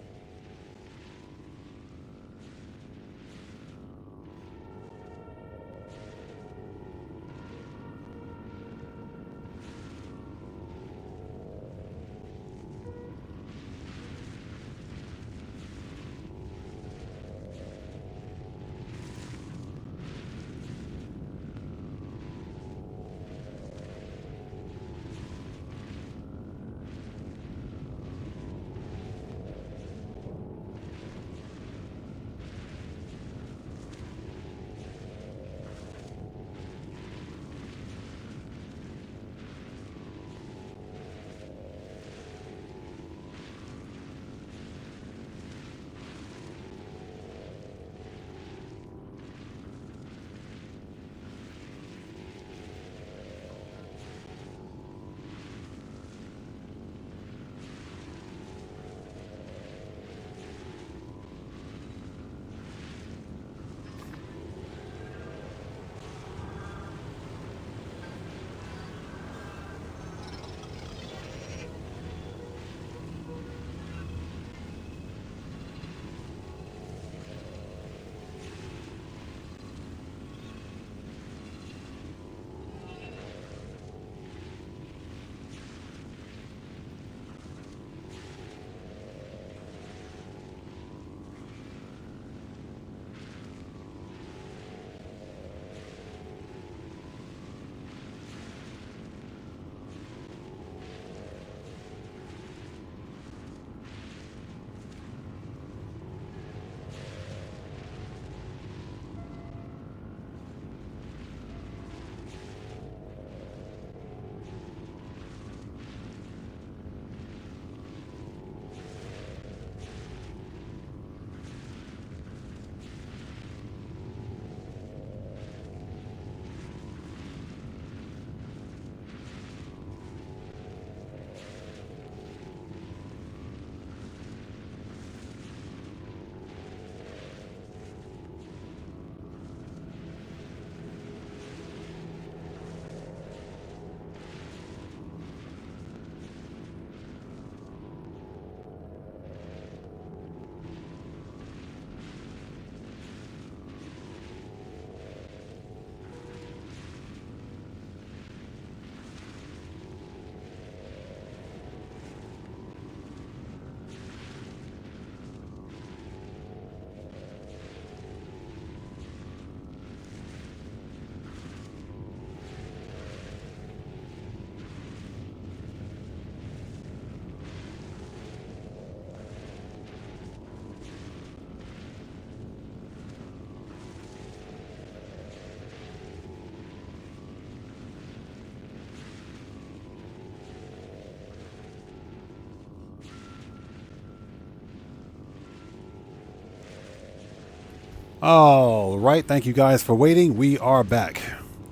All right, thank you guys for waiting. We are back.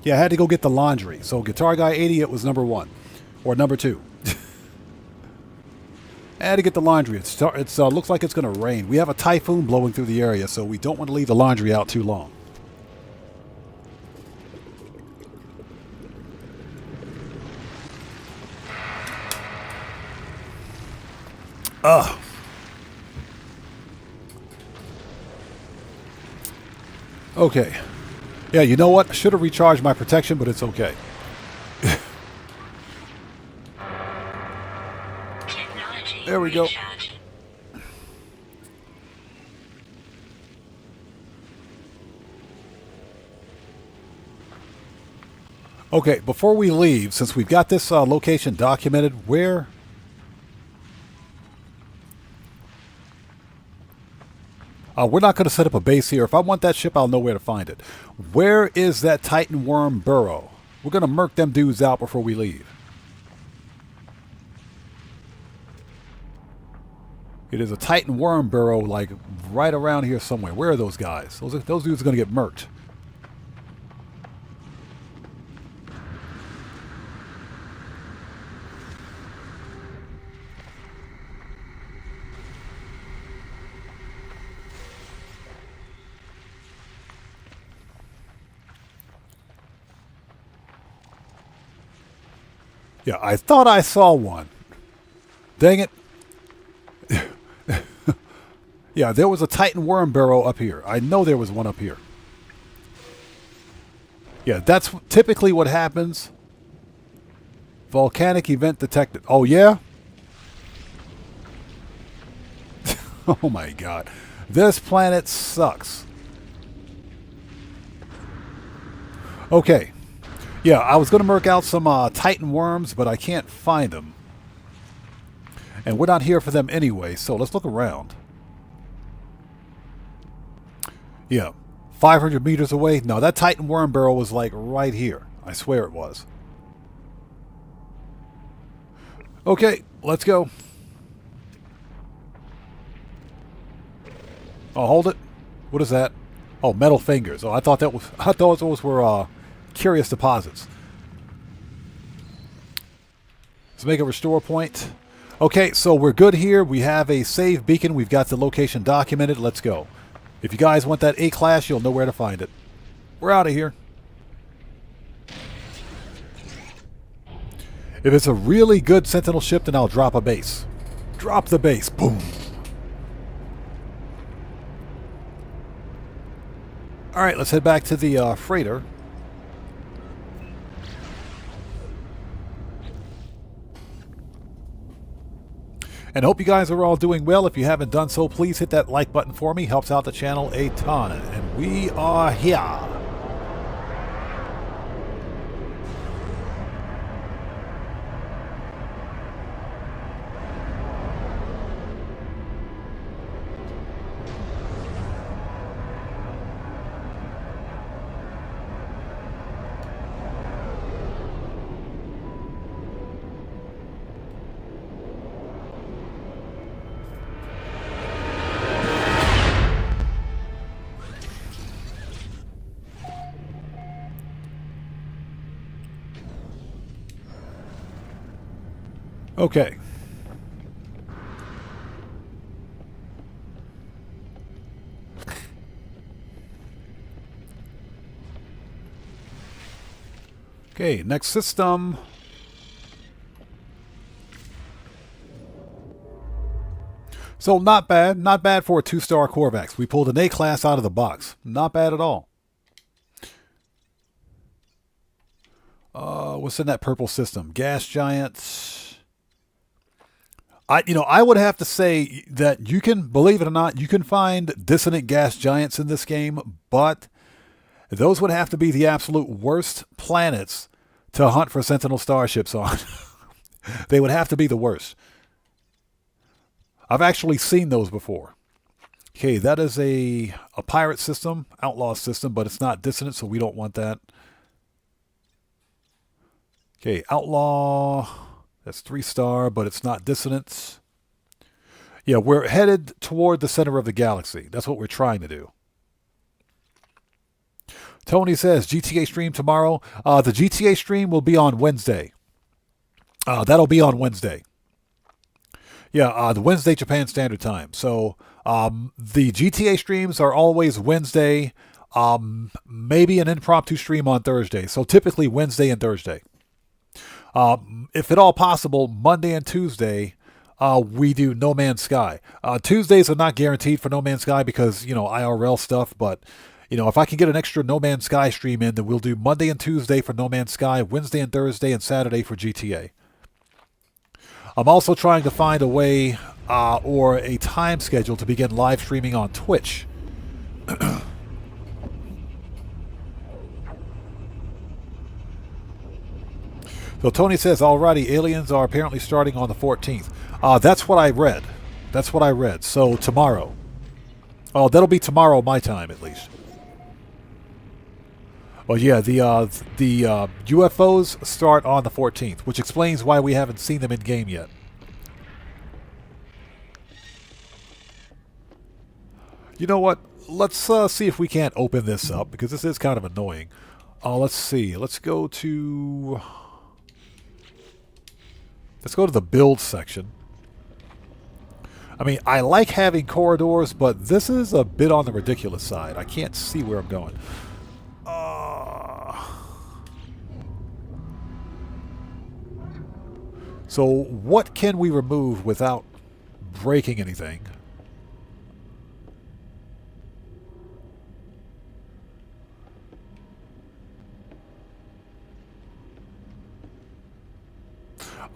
Yeah, I had to go get the laundry. So Guitar Guy 80, it was number 1. Or number 2. I had to get the laundry. It looks like it's going to rain. We have a typhoon blowing through the area, so we don't want to leave the laundry out too long. Ugh. Okay. Yeah, you know what? I should have recharged my protection, but it's okay. There we go. Okay, before we leave, since we've got this location documented, where... we're not going to set up a base here. If I want that ship, I'll know where to find it. Where is that Titan Worm burrow? We're going to murk them dudes out before we leave. It is a Titan Worm burrow, like, right around here somewhere. Where are those guys? Those dudes are going to get murked. Yeah, I thought I saw one. Dang it. Yeah, there was a Titan Worm burrow up here. I know there was one up here. Yeah, that's typically what happens. Volcanic event detected. Oh, yeah? Oh, my God. This planet sucks. Okay. Yeah, I was going to murk out some Titan worms, but I can't find them. And we're not here for them anyway, so let's look around. Yeah, 500 meters away. No, that Titan worm burrow was like right here. I swear it was. Okay, let's go. Oh, hold it. What is that? Oh, metal fingers. Oh, I thought those were curious deposits. Let's make a restore point. Okay, so we're good here. We have a save beacon. We've got the location documented. Let's go. If you guys want that A-class, you'll know where to find it. We're out of here. If it's a really good Sentinel ship, then I'll drop a base. Drop the base. Boom. All right, let's head back to the freighter. And hope you guys are all doing well. If you haven't done so, please hit that like button for me. Helps out the channel a ton. And we are here. Okay. Okay, next system. So not bad. Not bad for a 2-star Corvax. We pulled an A-class out of the box. Not bad at all. What's in that purple system? Gas giants. I would have to say that you can, believe it or not, you can find dissonant gas giants in this game, but those would have to be the absolute worst planets to hunt for Sentinel starships on. They would have to be the worst. I've actually seen those before. Okay, that is a pirate system, outlaw system, but it's not dissonant, so we don't want that. Okay, outlaw, that's 3-star, but it's not dissonance. Yeah, we're headed toward the center of the galaxy. That's what we're trying to do. Tony says GTA stream tomorrow. The GTA stream will be on Wednesday. That'll be on Wednesday. Yeah, the Wednesday Japan Standard Time. So the GTA streams are always Wednesday. Maybe an impromptu stream on Thursday. So typically Wednesday and Thursday. If at all possible, Monday and Tuesday, we do No Man's Sky. Tuesdays are not guaranteed for No Man's Sky because, IRL stuff. But, if I can get an extra No Man's Sky stream in, then we'll do Monday and Tuesday for No Man's Sky, Wednesday and Thursday, and Saturday for GTA. I'm also trying to find a way or a time schedule to begin live streaming on Twitch. So Tony says, alrighty, aliens are apparently starting on the 14th. That's what I read. That's what I read. So tomorrow. Oh, that'll be tomorrow my time at least. Well, yeah, the UFOs start on the 14th, which explains why we haven't seen them in game yet. You know what? Let's see if we can't open this up because this is kind of annoying. Let's see. Let's go to the build section. I mean, I like having corridors, but this is a bit on the ridiculous side. I can't see where I'm going. So what can we remove without breaking anything?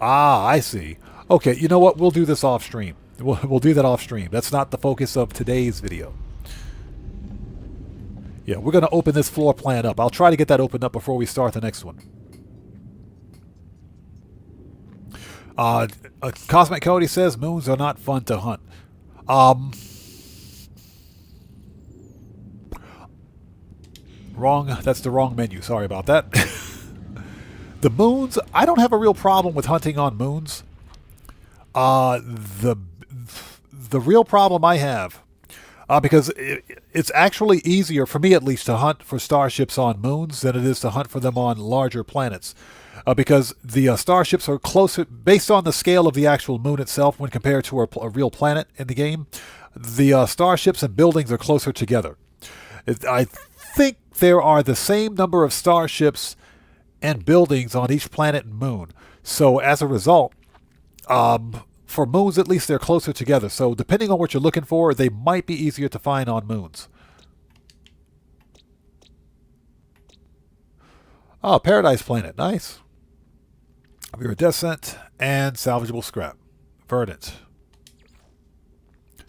I see. Okay, you know what? We'll do this off stream. We'll do that off stream. That's not the focus of today's video. Yeah, we're going to open this floor plan up. I'll try to get that opened up before we start the next one. Cosmic Cody says moons are not fun to hunt. Wrong. That's the wrong menu. Sorry about that. The moons, I don't have a real problem with hunting on moons. The real problem I have, because it's actually easier, for me at least, to hunt for starships on moons than it is to hunt for them on larger planets. Because the starships are closer, based on the scale of the actual moon itself when compared to a real planet in the game, the starships and buildings are closer together. I think there are the same number of starships and buildings on each planet and moon. So as a result, for moons at least, they're closer together. So depending on what you're looking for, they might be easier to find on moons. Oh, Paradise Planet. Nice. Iridescent and salvageable scrap. Verdant.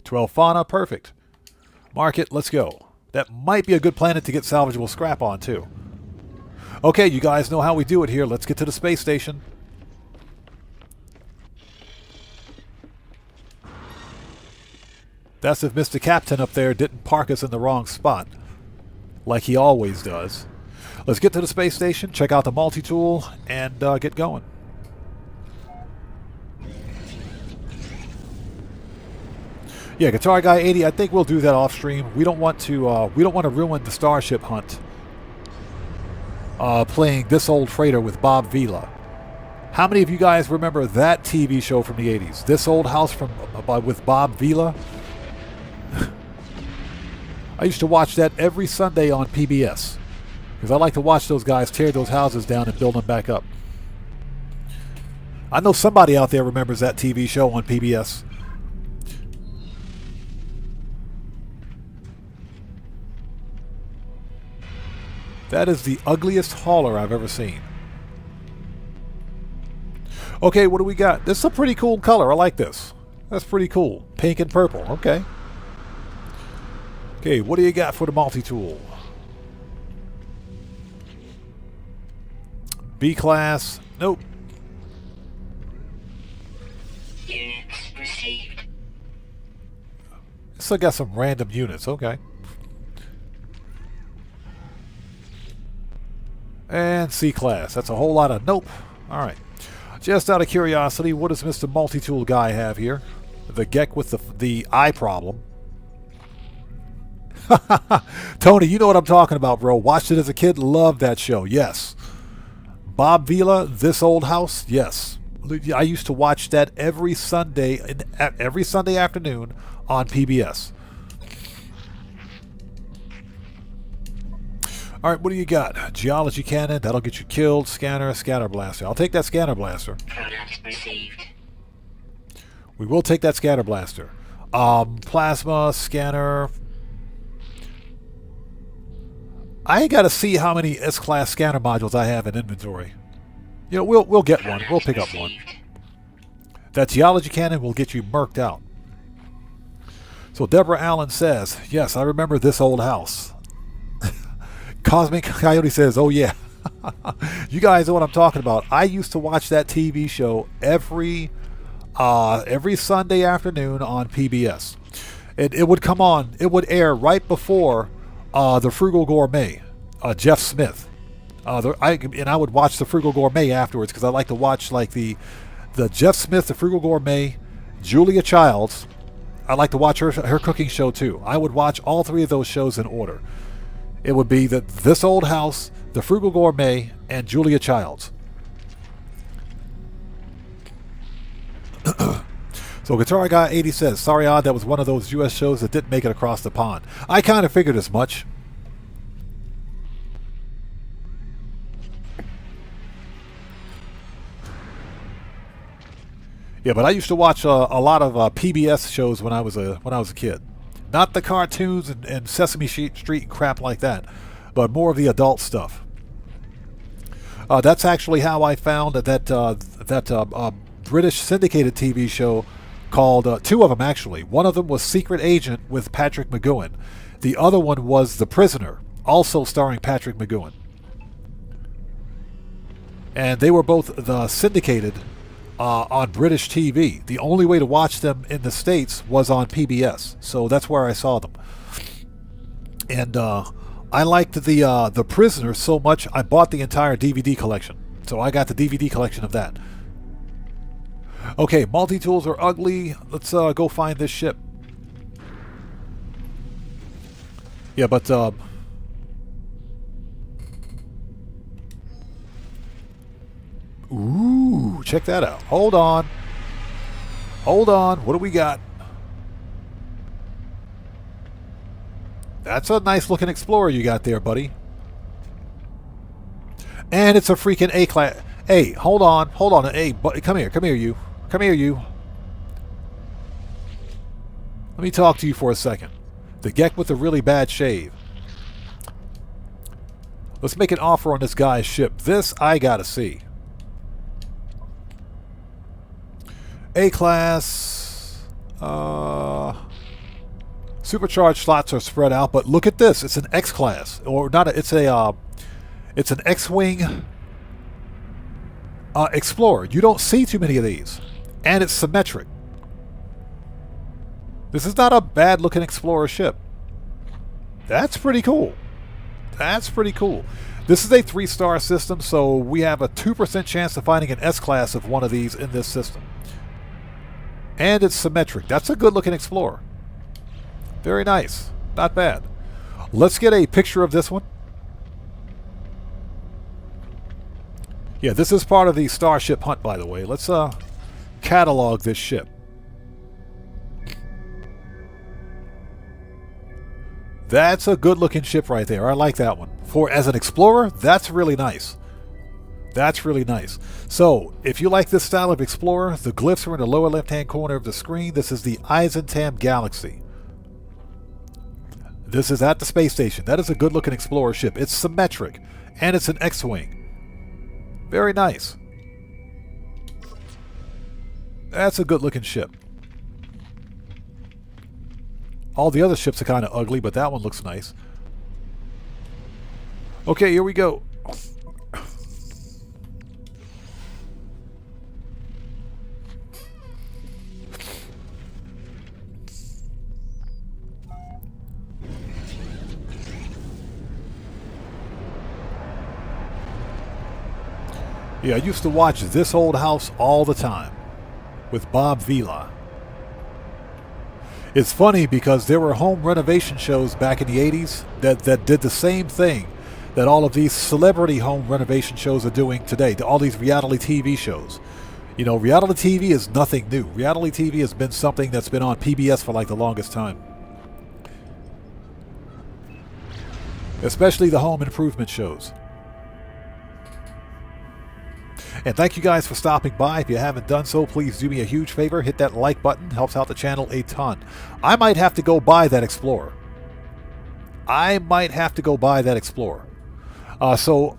12 fauna. Perfect. Market. Let's go. That might be a good planet to get salvageable scrap on, too. Okay, you guys know how we do it here. Let's get to the space station. That's if Mr. Captain up there didn't park us in the wrong spot, like he always does. Let's get to the space station, check out the multi-tool, and get going. Yeah, Guitar Guy 80, I think we'll do that off stream. We don't want to ruin the Starship hunt. Playing This Old Freighter with Bob Vila. How many of you guys remember that TV show from the 80s? This Old House with Bob Vila? I used to watch that every Sunday on PBS because I like to watch those guys tear those houses down and build them back up. I know somebody out there remembers that TV show on PBS. That is the ugliest hauler I've ever seen. Okay, what do we got? This is a pretty cool color. I like this. That's pretty cool. Pink and purple. Okay. Okay, what do you got for the multi-tool? B-class. Nope. Units received. Still got some random units. Okay. And C-class. That's a whole lot of nope. All right. Just out of curiosity, what does Mr. Multi-Tool guy have here? The Gek with the eye problem. Tony, you know what I'm talking about, bro. Watched it as a kid. Loved that show. Yes. Bob Vila, This Old House. Yes. I used to watch that every Sunday afternoon on PBS. All right, what do you got? Geology cannon. That'll get you killed. Scanner blaster. I'll take that scanner blaster. Product received. We will take that scatter blaster. Plasma, scanner. I got to see how many S-class scanner modules I have in inventory. You know, we'll get one. We'll pick up one. That geology cannon will get you murked out. So Deborah Allen says, yes, I remember This Old House. Cosmic Coyote says, oh yeah. You guys know what I'm talking about. I used to watch that TV show every Sunday afternoon on PBS. It would come on. It would air right before the Frugal Gourmet, Jeff Smith. I would watch the Frugal Gourmet afterwards because I like to watch like the Jeff Smith, the Frugal Gourmet, Julia Childs. I like to watch her cooking show too. I would watch all three of those shows in order. It would be This Old House, the Frugal Gourmet, and Julia Childs. So Guitar Guy 80 says, sorry Odd, that was one of those US shows that didn't make it across the pond. I kind of figured as much. Yeah, but I used to watch a lot of PBS shows when I was a kid. Not the cartoons and Sesame Street and crap like that, but more of the adult stuff. That's actually how I found that British syndicated TV show called, two of them actually. One of them was Secret Agent with Patrick McGowan. The other one was The Prisoner, also starring Patrick McGowan. And they were both syndicated on British TV. The only way to watch them in the States was on PBS, so that's where I saw them. And I liked the Prisoner so much, I bought the entire DVD collection. So I got the DVD collection of that. Okay, multi-tools are ugly. Let's go find this ship. Yeah, but ooh, check that out. Hold on. What do we got? That's a nice looking Explorer you got there, buddy. And it's a freaking A-class. Hey, hold on. Hey, come here, you. Let me talk to you for a second. The geck with the really bad shave. Let's make an offer on this guy's ship. This I gotta see. A-class. Supercharged slots are spread out, but look at this. It's an X-class, or not? It's an X-wing Explorer. You don't see too many of these, and it's symmetric. This is not a bad-looking Explorer ship. That's pretty cool. This is a 3-star system, so we have a 2% chance of finding an S-class of one of these in this system. And it's symmetric. That's a good-looking Explorer. Very nice. Not bad. Let's get a picture of this one. Yeah, this is part of the Starship hunt, by the way. Let's catalog this ship. That's a good-looking ship right there. I like that one. As an Explorer, that's really nice. So, if you like this style of Explorer, the glyphs are in the lower left-hand corner of the screen. This is the Eisentam Galaxy. This is at the space station. That is a good-looking Explorer ship. It's symmetric, and it's an X-wing. Very nice. That's a good-looking ship. All the other ships are kind of ugly, but that one looks nice. Okay, here we go. Yeah, I used to watch This Old House all the time with Bob Vila. It's funny because there were home renovation shows back in the 80s that did the same thing that all of these celebrity home renovation shows are doing today, all these reality TV shows. You know, reality TV is nothing new. Reality TV has been something that's been on PBS for like the longest time. Especially the home improvement shows. And thank you guys for stopping by. If you haven't done so, please do me a huge favor. Hit that like button. Helps out the channel a ton. I might have to go buy that Explorer. So,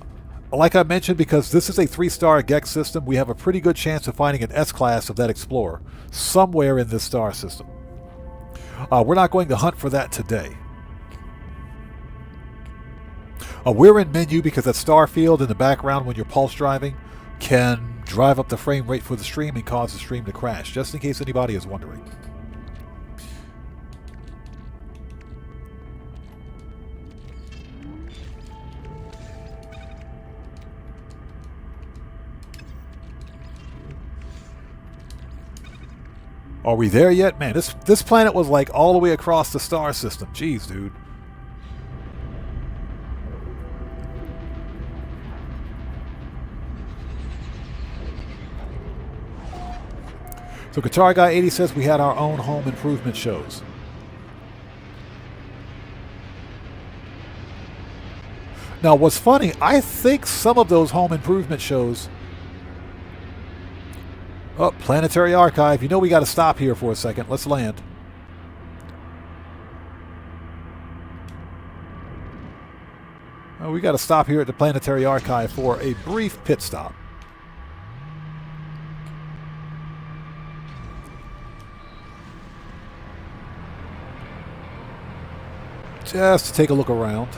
like I mentioned, because this is a 3-star GEX system, we have a pretty good chance of finding an S-class of that Explorer somewhere in this star system. We're not going to hunt for that today. We're in menu because that star field in the background when you're pulse driving can drive up the frame rate for the stream and cause the stream to crash, just in case anybody is wondering. Are we there yet? Man, this planet was like all the way across the star system. Jeez, dude. So Guitar Guy 80 says we had our own home improvement shows. Now, what's funny, I think some of those home improvement shows... Oh, Planetary Archive. You know we got to stop here for a second. Let's land. Oh, we got to stop here at the Planetary Archive for a brief pit stop. Just to take a look around.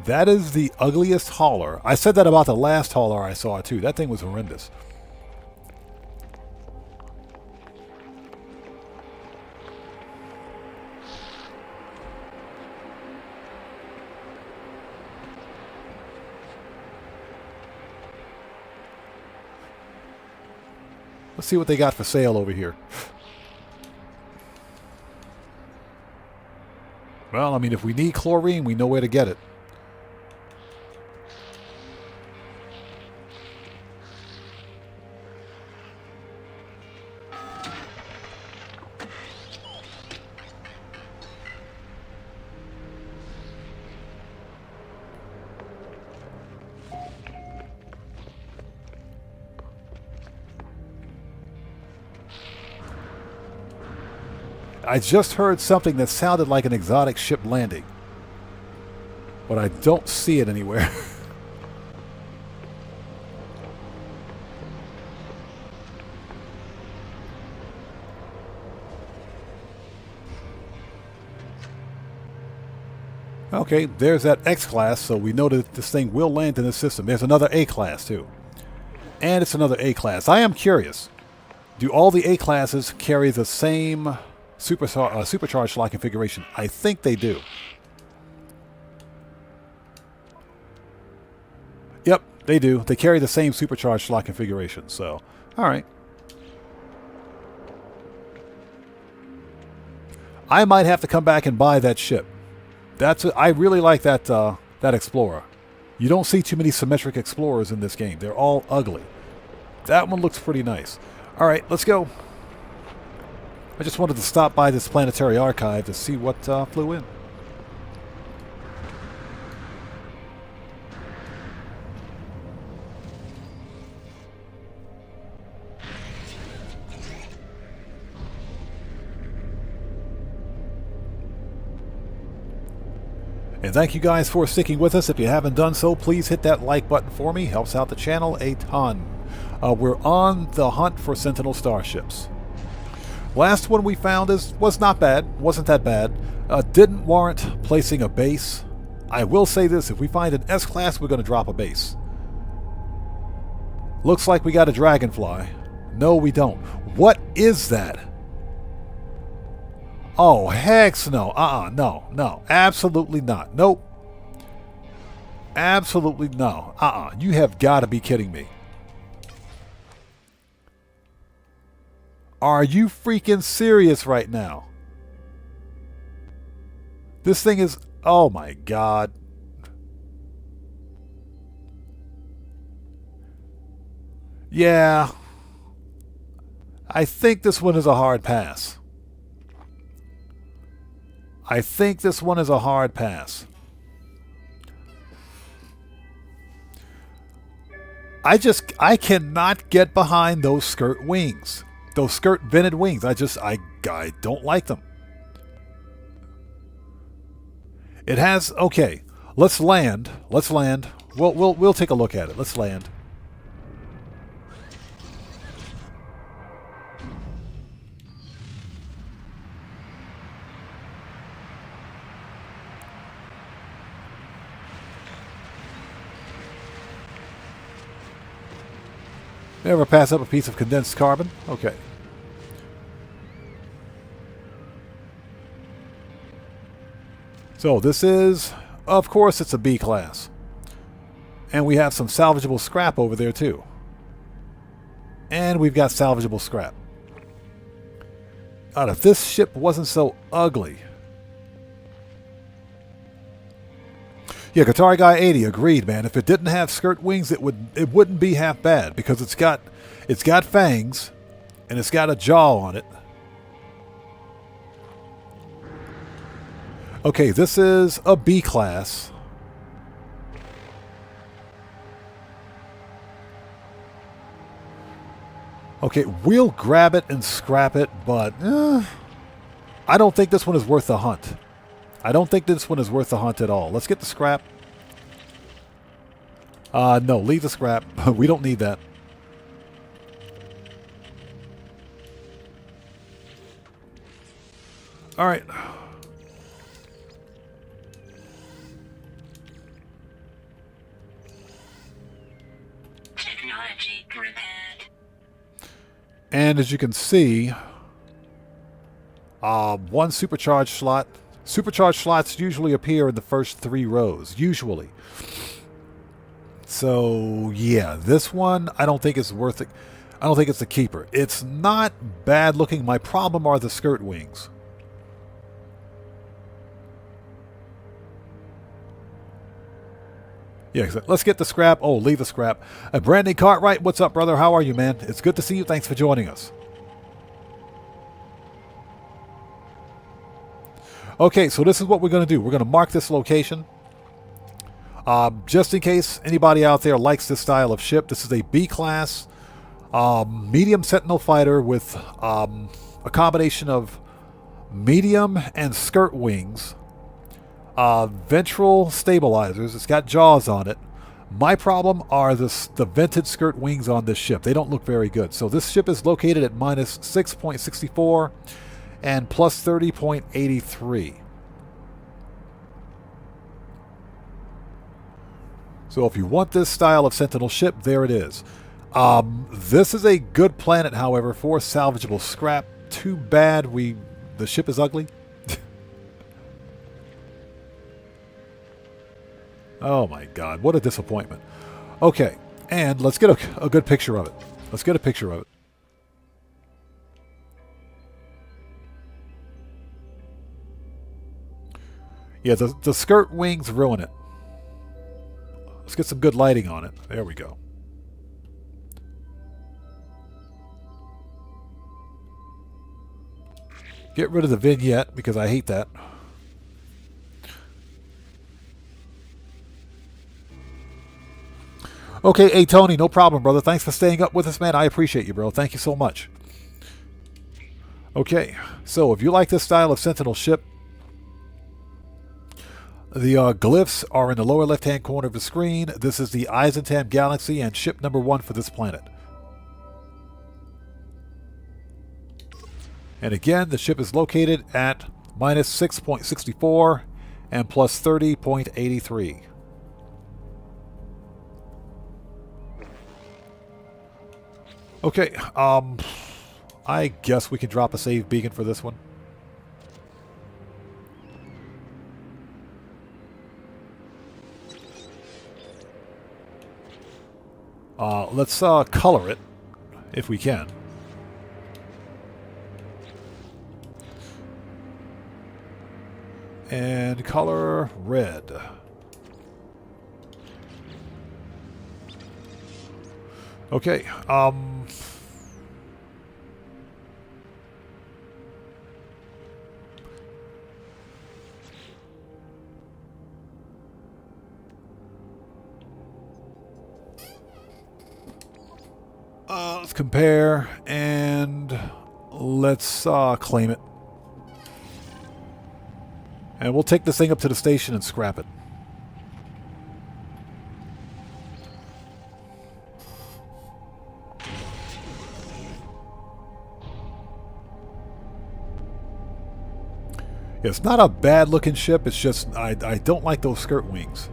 That is the ugliest hauler. I said that about the last hauler I saw too. That thing was horrendous. Let's see what they got for sale over here. Well, I mean, if we need chlorine, we know where to get it. I just heard something that sounded like an exotic ship landing, but I don't see it anywhere. Okay, there's that X-class, so we know that this thing will land in the system. There's another A-class too. And it's another A-class. I am curious. Do all the A-classes carry the same supercharged slot configuration? I think they do. Yep, they do. They carry the same supercharged slot configuration. So, all right. I might have to come back and buy that ship. I really like that that Explorer. You don't see too many symmetric Explorers in this game. They're all ugly. That one looks pretty nice. All right, let's go. I just wanted to stop by this Planetary Archive to see what flew in. And thank you guys for sticking with us. If you haven't done so, please hit that like button for me. Helps out the channel a ton. We're on the hunt for Sentinel starships. Last one we found was not bad. Wasn't that bad. Didn't warrant placing a base. I will say this. If we find an S-class, we're going to drop a base. Looks like we got a dragonfly. No, we don't. What is that? Oh, heck no. No, no. Absolutely not. Nope. Absolutely no. You have got to be kidding me. Are you freaking serious right now? This thing is... Oh my God. Yeah. I think this one is a hard pass. I think this one is a hard pass. I cannot get behind those skirt wings. Those skirt vented wings. I don't like them. It has... Okay. Let's land. Let's land. We'll take a look at it. Let's land. Never pass up a piece of condensed carbon. Okay. So this is, of course, it's a B class. And we have some salvageable scrap over there too. And we've got salvageable scrap. God, if this ship wasn't so ugly. Yeah, Qatari Guy 80 agreed, man. If it didn't have skirt wings, it wouldn't be half bad because it's got fangs and it's got a jaw on it. Okay, this is a B class. Okay, we'll grab it and scrap it, but I don't think this one is worth the hunt. I don't think this one is worth the hunt at all. Let's get the scrap. No, leave the scrap. We don't need that. All right. Technology repaired. And as you can see, one supercharged slot. Supercharged slots usually appear in the first 3 rows, usually. So, yeah, this one, I don't think it's worth it. I don't think it's a keeper. It's not bad looking. My problem are the skirt wings. Yeah, let's get the scrap. Oh, leave the scrap. Brandon Cartwright, what's up, brother? How are you, man? It's good to see you. Thanks for joining us. Okay, so this is what we're going to do. We're going to mark this location. Just in case anybody out there likes this style of ship, this is a B-class medium Sentinel fighter with a combination of medium and skirt wings, ventral stabilizers. It's got jaws on it. My problem are the vented skirt wings on this ship. They don't look very good. So this ship is located at minus 6.64 and plus 30.83. So if you want this style of Sentinel ship, there it is. This is a good planet, however, for salvageable scrap. Too bad the ship is ugly. Oh my God, what a disappointment. Okay, and let's get a good picture of it. Let's get a picture of it. Yeah, the skirt wings ruin it. Let's get some good lighting on it. There we go. Get rid of the vignette because I hate that. Okay, hey Tony, no problem, brother. Thanks for staying up with us, man. I appreciate you, bro. Thank you so much. Okay, so if you like this style of Sentinel ship, the glyphs are in the lower left-hand corner of the screen. This is the Eisentam Galaxy and ship number 1 for this planet. And again, the ship is located at minus 6.64 and plus 30.83. Okay, I guess we can drop a save beacon for this one. Let's color it, if we can. And color red. Okay, let's compare and let's claim it. And we'll take this thing up to the station and scrap it. It's not a bad looking ship, it's just I don't like those skirt wings.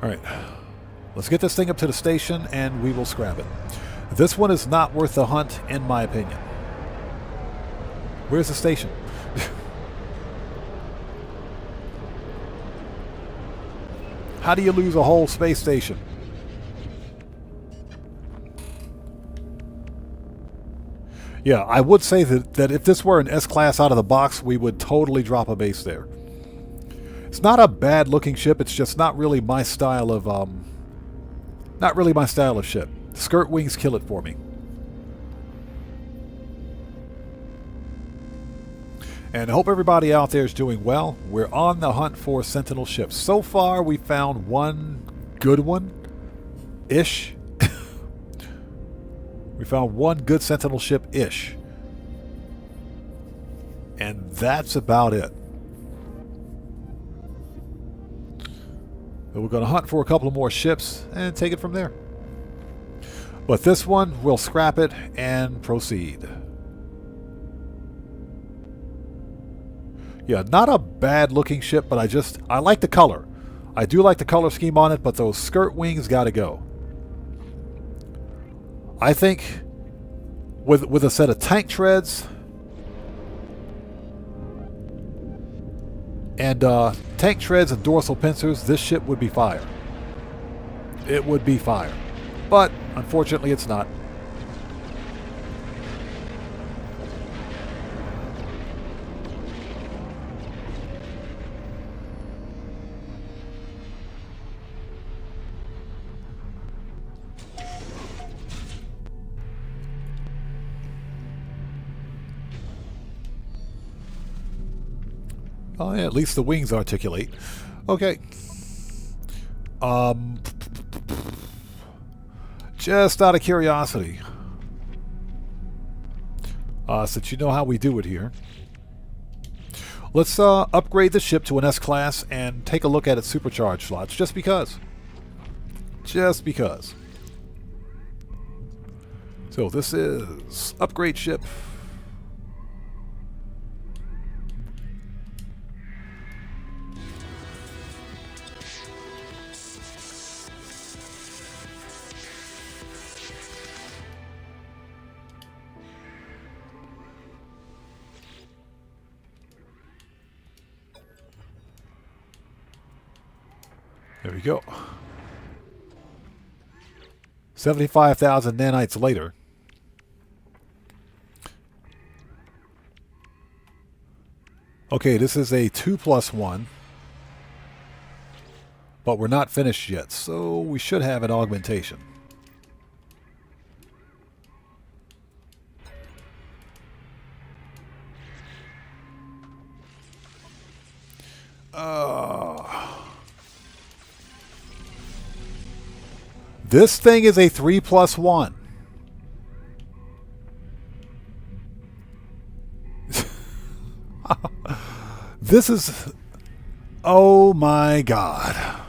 Alright, let's get this thing up to the station and we will scrap it. This one is not worth the hunt, in my opinion. Where's the station? How do you lose a whole space station? Yeah, I would say that if this were an S-Class out of the box, we would totally drop a base there. It's not a bad looking ship, it's just not really my style of ship. Skirt wings kill it for me. And I hope everybody out there is doing well. We're on the hunt for Sentinel ships. So far, we found one good one-ish. We found one good Sentinel ship-ish. And that's about it. So we're going to hunt for a couple of more ships and take it from there. But this one, we'll scrap it and proceed. Yeah, not a bad looking ship, but I like the color. I do like the color scheme on it, but those skirt wings gotta go. I think with a set of tank treads and dorsal pincers, this ship would be fire. It would be fire. But unfortunately it's not. Oh yeah, at least the wings articulate. Okay. Just out of curiosity, since you know how we do it here, let's upgrade the ship to an S-Class and take a look at its supercharge slots, just because. Just because. So this is upgrade ship. There we go. 75,000 nanites later. Okay, this is a 2+1. But we're not finished yet, so we should have an augmentation. This thing is a 3+1. This is... Oh my god.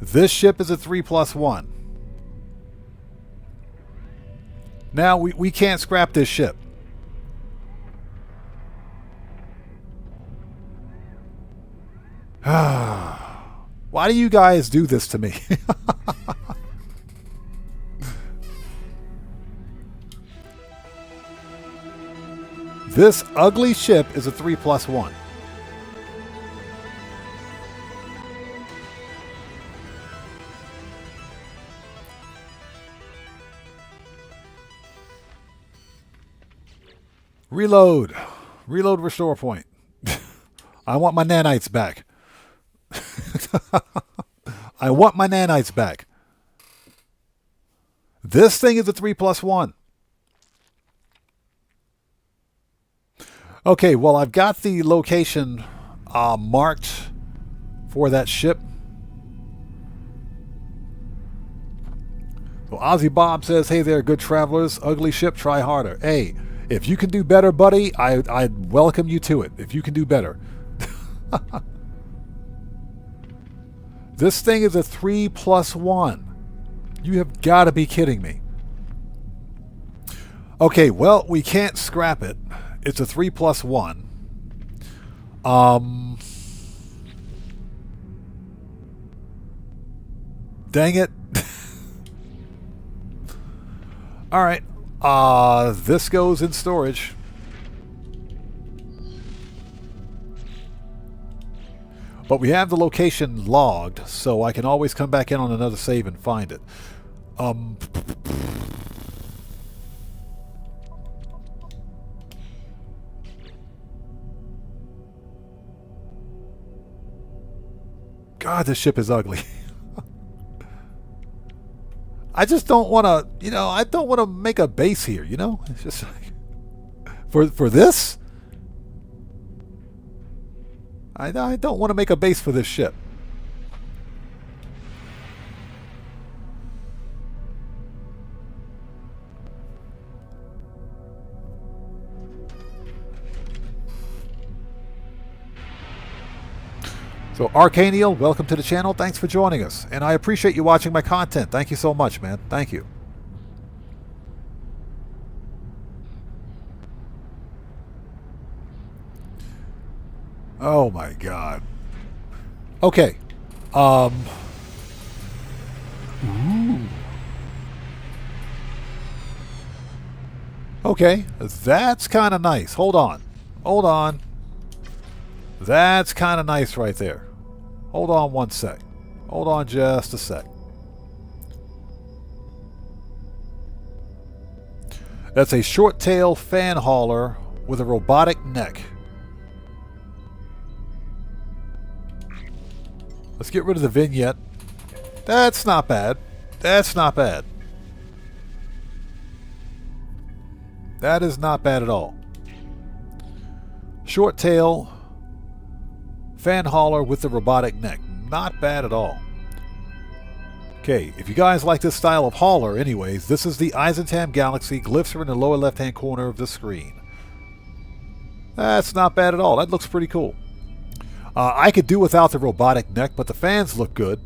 This ship is a 3+1. Now, we can't scrap this ship. Why do you guys do this to me? This ugly ship is a 3+1. Reload. Reload restore point. I want my nanites back. I want my nanites back. This thing is a 3+1. Okay, well, I've got the location marked for that ship. So Ozzy Bob says, hey there, good travelers. Ugly ship, try harder. Hey, if you can do better, buddy, I'd welcome you to it. If you can do better. This thing is a 3+1. You have got to be kidding me. Okay, well, we can't scrap it. It's a 3+1. Dang it. All right. This goes in storage. But we have the location logged, so I can always come back in on another save and find it. God, this ship is ugly. I just don't want to, I don't want to make a base here, It's just like, for this? I don't want to make a base for this ship. So Arcaniel, welcome to the channel. Thanks for joining us. And I appreciate you watching my content. Thank you so much, man. Thank you. Oh my God. Okay. Ooh. Okay, that's kind of nice. Hold on. Hold on. That's kind of nice right there. Hold on one sec. Hold on just a sec. That's a short tail fan hauler with a robotic neck. Let's get rid of the vignette. That's not bad. That's not bad. That is not bad at all. Short tail fan hauler with the robotic neck. Not bad at all. Okay, if you guys like this style of hauler anyways, this is the Eisentam Galaxy. Glyphs are in the lower left hand corner of the screen. That's not bad at all. That looks pretty cool. I could do without the robotic neck, but the fans look good.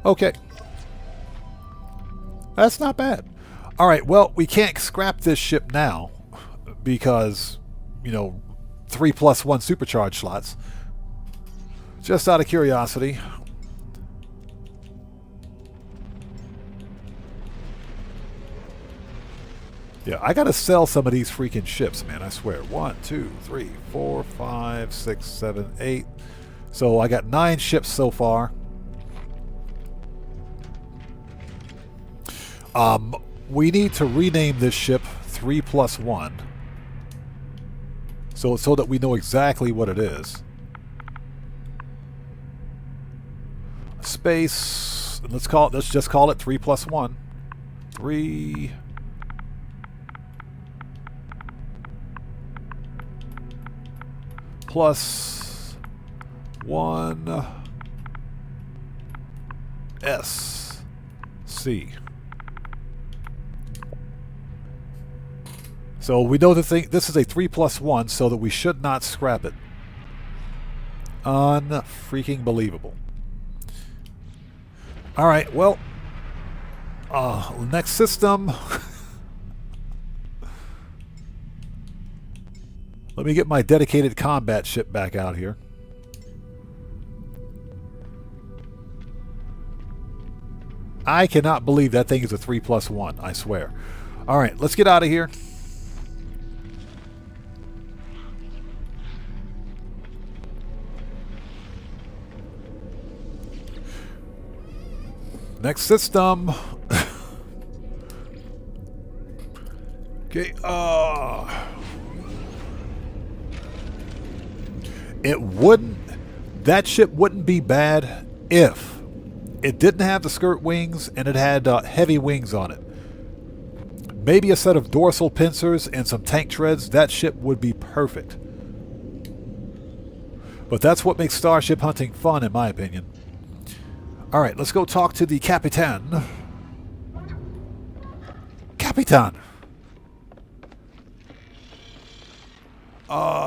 Okay. That's not bad. Alright, well, we can't scrap this ship now because, 3+1 supercharge slots. Just out of curiosity. Yeah, I gotta sell some of these freaking ships, man, I swear. 1, 2, 3, 4, 5, 6, 7, 8. So I got 9 ships so far. We need to rename this ship 3+1. So that we know exactly what it is. Space. Let's just call it 3+1. 3 plus 1 S C. So we know this is a 3+1, so that we should not scrap it. Unfreaking believable. All right, well, next system. Let me get my dedicated combat ship back out here. I cannot believe that thing is a 3+1, I swear. Alright, let's get out of here. Next system. Okay, it wouldn't, that ship wouldn't be bad if it didn't have the skirt wings and it had heavy wings on it. Maybe a set of dorsal pincers and some tank treads, that ship would be perfect. But that's what makes starship hunting fun, in my opinion. Alright, let's go talk to the Capitan. Capitan!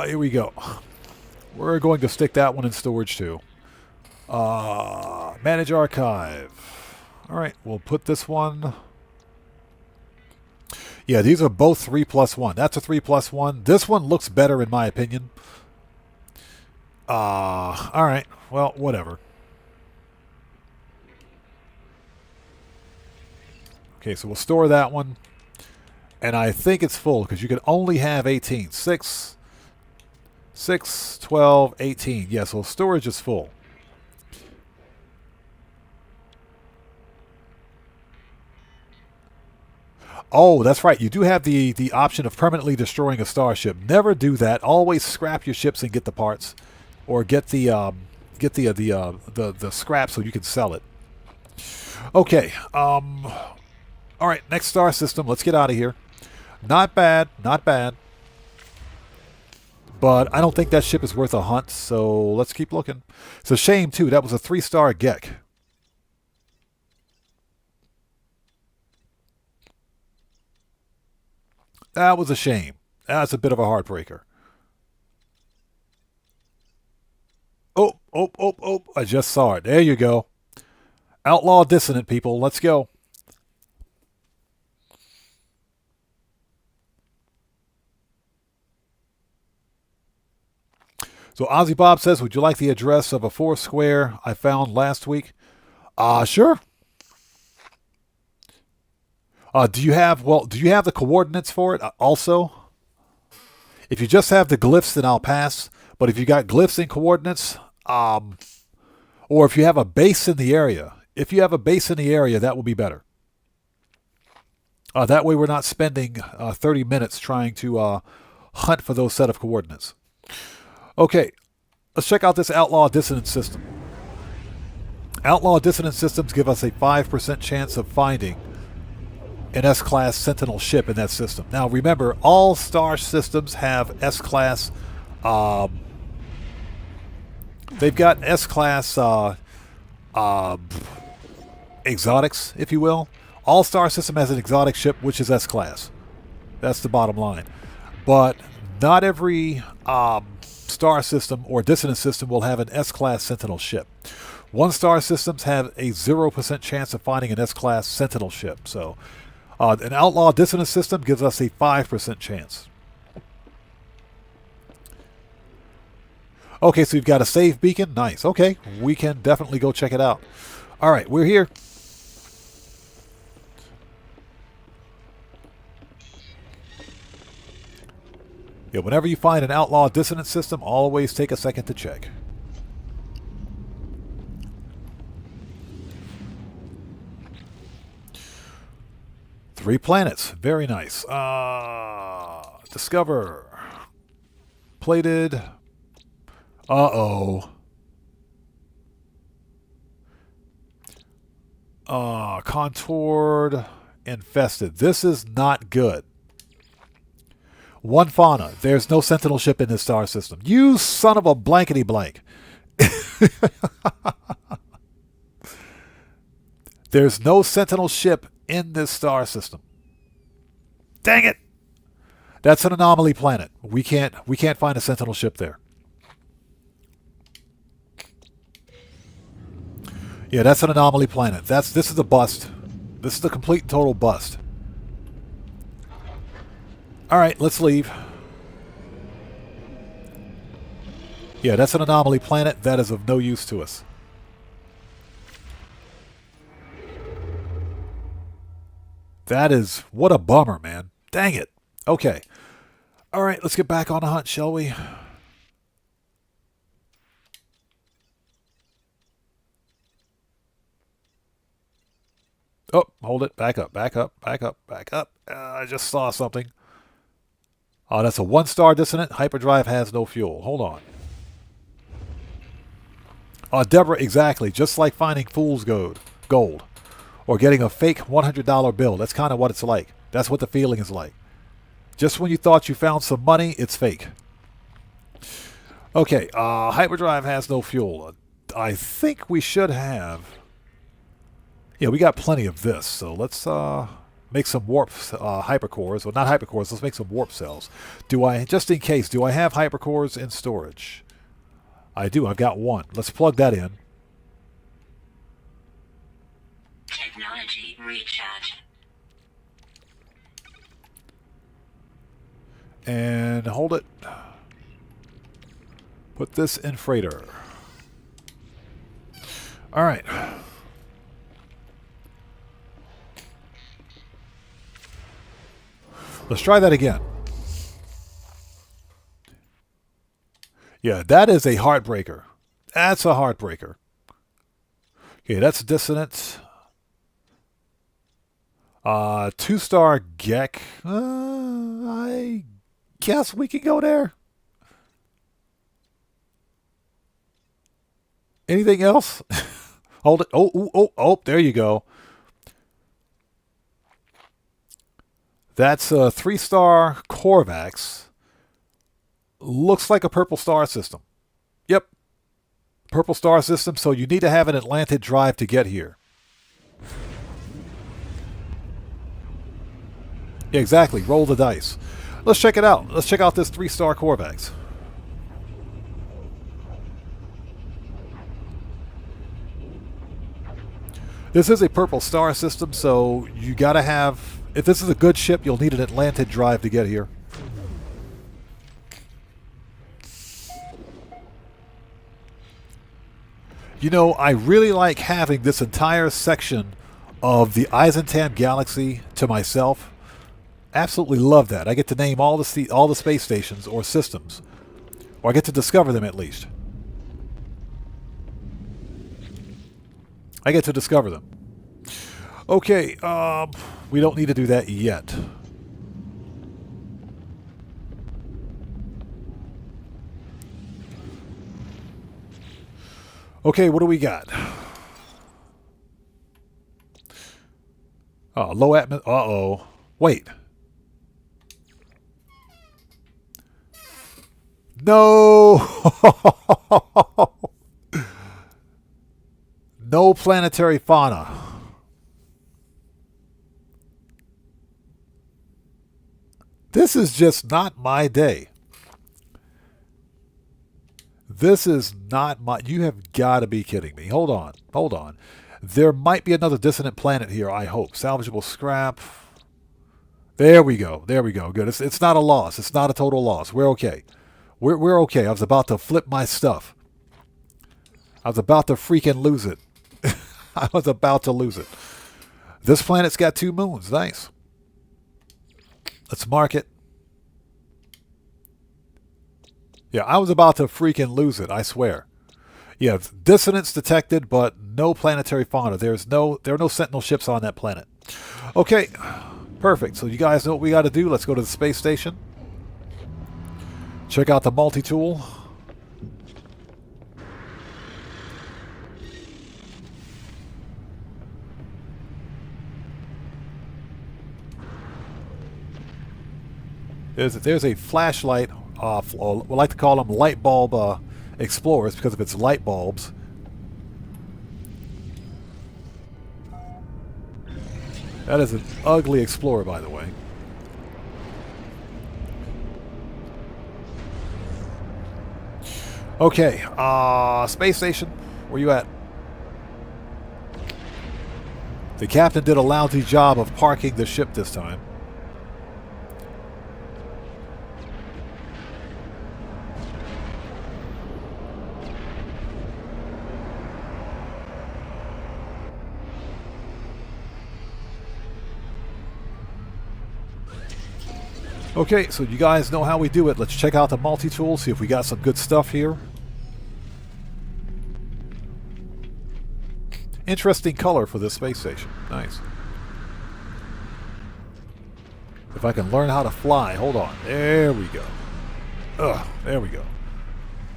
Here we go. We're going to stick that one in storage too. Manage archive. Alright, we'll put this one. Yeah, these are both 3+1. That's a 3+1. This one looks better in my opinion. Alright, well, whatever. Okay, so we'll store that one. And I think it's full because you can only have 18. 6, 12, 18. Yeah, so storage is full. Oh, that's right. You do have the option of permanently destroying a starship. Never do that. Always scrap your ships and get the parts, or get the scrap so you can sell it. Okay. All right. Next star system. Let's get out of here. Not bad. Not bad. But I don't think that ship is worth a hunt, so let's keep looking. It's a shame, too. That was a 3-star Gek. That was a shame. That's a bit of a heartbreaker. Oh, oh, oh, oh. I just saw it. There you go. Outlaw Dissonant, people. Let's go. So Ozzy Bob says, would you like the address of a 4-square I found last week? Sure. Do you have the coordinates for it also? If you just have the glyphs, then I'll pass. But if you got glyphs and coordinates, or if you have a base in the area, that will be better. That way we're not spending 30 minutes trying to hunt for those set of coordinates. Okay, let's check out this Outlaw Dissonance system. Outlaw Dissonance systems give us a 5% chance of finding an S-Class Sentinel ship in that system. Now remember, all star systems have S-Class. They've got S-Class exotics, if you will. All star system has an exotic ship, which is S-Class. That's the bottom line. But not every star system or dissonance system will have an S-Class Sentinel ship. 1-star systems have a 0% chance of finding an S-Class Sentinel ship. So an Outlaw Dissonance system gives us a 5% chance. Okay, so you've got a save beacon. Nice. Okay, we can definitely go check it out. All right, we're here. Yeah, whenever you find an Outlaw Dissonance system, always take a second to check. Three planets. Very nice. Discover. Plated. Uh-oh. Contoured. Infested. This is not good. One fauna. There's no Sentinel ship in this star system. You son of a blankety blank. There's no Sentinel ship in this star system. Dang it! That's an anomaly planet. We can't find a Sentinel ship there. Yeah, that's an anomaly planet. This is a bust. This is a complete and total bust. All right, let's leave. Yeah, that's an anomaly planet. That is of no use to us. That is... What a bummer, man. Dang it. Okay. All right, let's get back on the hunt, shall we? Oh, hold it. Back up, back up, back up, back up. I just saw something. Oh, that's a 1-star dissonant. Hyperdrive has no fuel. Hold on. Oh, Deborah, exactly. Just like finding fool's gold. Or getting a fake $100 bill. That's kind of what it's like. That's what the feeling is like. Just when you thought you found some money, it's fake. Okay, hyperdrive has no fuel. I think we should have... Yeah, we got plenty of this, so let's make some warp hypercores. Well, not hypercores, let's make some warp cells. Just in case, do I have hypercores in storage? I do, I've got one. Let's plug that in. Technology recharge. And hold it. Put this in freighter. All right. Let's try that again. Yeah, that is a heartbreaker. That's a heartbreaker. Okay, that's dissonant. 2-star Gek. I guess we can go there. Anything else? Hold it. Oh, there you go. That's a 3-star Korvax. Looks like a purple star system. Yep. Purple star system, so you need to have an Atlantid drive to get here. Yeah, exactly. Roll the dice. Let's check it out. Let's check out this 3-star Korvax. This is a purple star system, so you gotta have... If this is a good ship, you'll need an Atlantid drive to get here. You know, I really like having this entire section of the Eisentam galaxy to myself. Absolutely love that. I get to name all the space stations or systems. Or I get to discover them at least. I get to discover them. Okay, we don't need to do that yet. Okay, what do we got? Oh, low atmosphere. Uh-oh. Wait. No! No planetary fauna. This is just not my day. This is not my... You have got to be kidding me. Hold on. Hold on. There might be another dissonant planet here, I hope. Salvageable scrap. There we go. There we go. Good. It's not a loss. It's not a total loss. We're okay. We're okay. I was about to flip my stuff. I was about to freaking lose it. I was about to lose it. This planet's got 2 moons. Nice. Let's mark it. Yeah, I was about to freaking lose it, I swear. Yeah, dissonance detected, but no planetary fauna. There are no Sentinel ships on that planet. Okay, perfect. So you guys know what we got to do. Let's go to the space station. Check out the multi-tool. There's a flashlight. We like to call them light bulb explorers because of its light bulbs. That is an ugly explorer, by the way. Okay, space station, where you at? The captain did a lousy job of parking the ship this time. Okay, so you guys know how we do it. Let's check out the multi-tool, see if we got some good stuff here. Interesting color for this space station. Nice. If I can learn how to fly. Hold on. There we go. Ugh, there we go.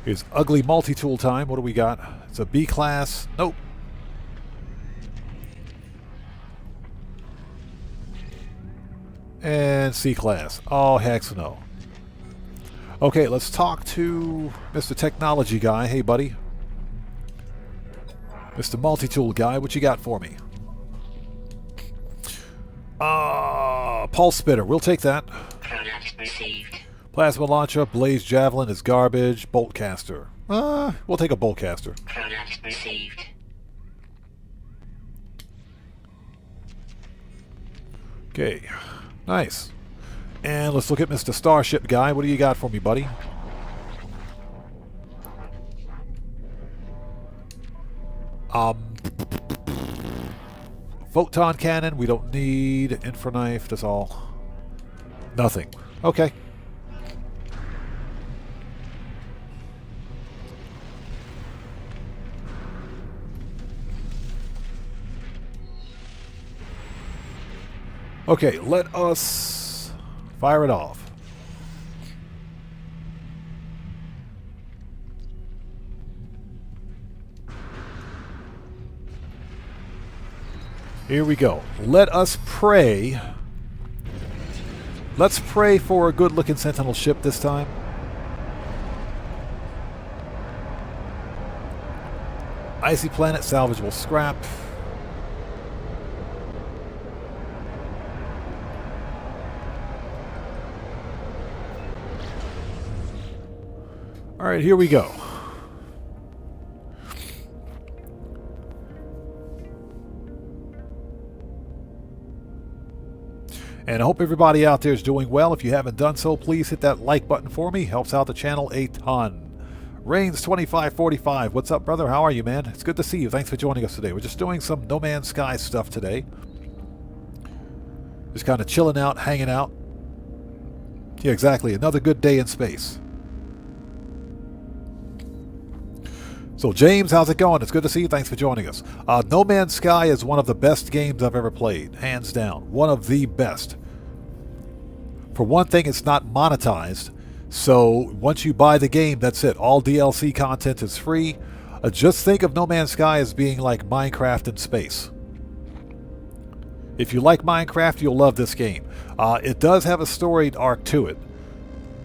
Here's ugly multi-tool time. What do we got? It's a B class. Nope. And C class. Oh, heck no. Okay, let's talk to Mr. Technology Guy. Hey, buddy. Mr. Multi-tool Guy, what you got for me? Pulse Spitter. We'll take that. Product received. Plasma Launcher, Blaze Javelin is garbage. Bolt Caster. We'll take a Bolt Caster. Product received. Okay. Nice. And let's look at Mr. Starship Guy. What do you got for me, buddy? Photon Cannon. We don't need Infraknife. That's all. Nothing. Okay. Okay, let us fire it off. Here we go. Let us pray. Let's pray for a good-looking Sentinel ship this time. Icy planet, salvageable scrap. All right, here we go. And I hope everybody out there is doing well. If you haven't done so, please hit that like button for me. Helps out the channel a ton. Reigns2545, what's up, brother? How are you, man? It's good to see you. Thanks for joining us today. We're just doing some No Man's Sky stuff today. Just kind of chilling out, hanging out. Yeah, exactly. Another good day in space. So, James, how's it going? It's good to see you. Thanks for joining us. No Man's Sky is one of the best games I've ever played. Hands down. One of the best. For one thing, it's not monetized. So, once you buy the game, that's it. All DLC content is free. Just think of No Man's Sky as being like Minecraft in space. If you like Minecraft, you'll love this game. It does have a story arc to it.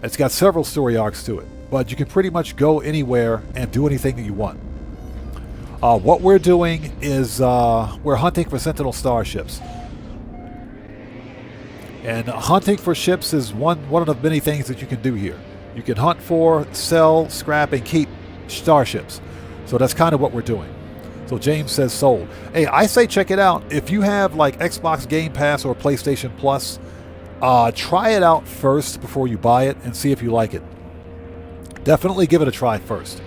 It's got several story arcs to it. But you can pretty much go anywhere and do anything that you want. What we're doing is we're hunting for Sentinel starships. And hunting for ships is one of the many things that you can do here. You can hunt for, sell, scrap, and keep starships. So that's kind of what we're doing. So James says sold. Hey, I say check it out. If you have like Xbox Game Pass or PlayStation Plus, try it out first before you buy it and see if you like it. Definitely give it a try first.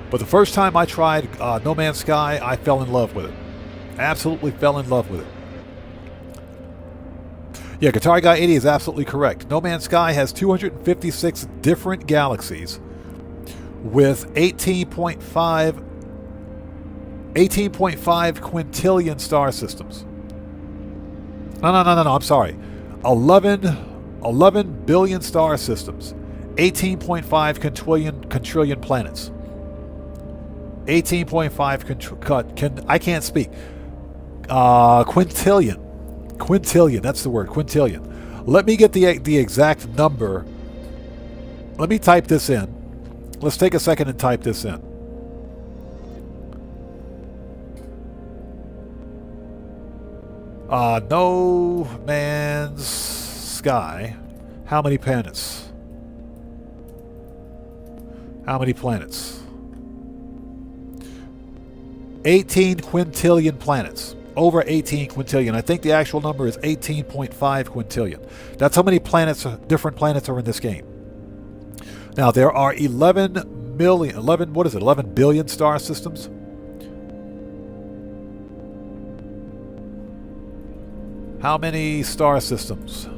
But the first time I tried No Man's Sky, I fell in love with it. Absolutely fell in love with it. Yeah, Guitar Guy 80 is absolutely correct. No Man's Sky has 256 different galaxies with 18.5 quintillion star systems. No, I'm sorry. 11 billion star systems, 18.5 quintillion planets, 18.5 I can't speak. Quintillion, that's the word, quintillion. Let me get the exact number. Let me type this in. Let's take a second and type this in. No Man's Sky. How many planets? How many planets? 18 quintillion planets. Over 18 quintillion. I think the actual number is 18.5 quintillion. That's how many planets, different planets are in this game. Now there are 11 billion star systems. How many star systems?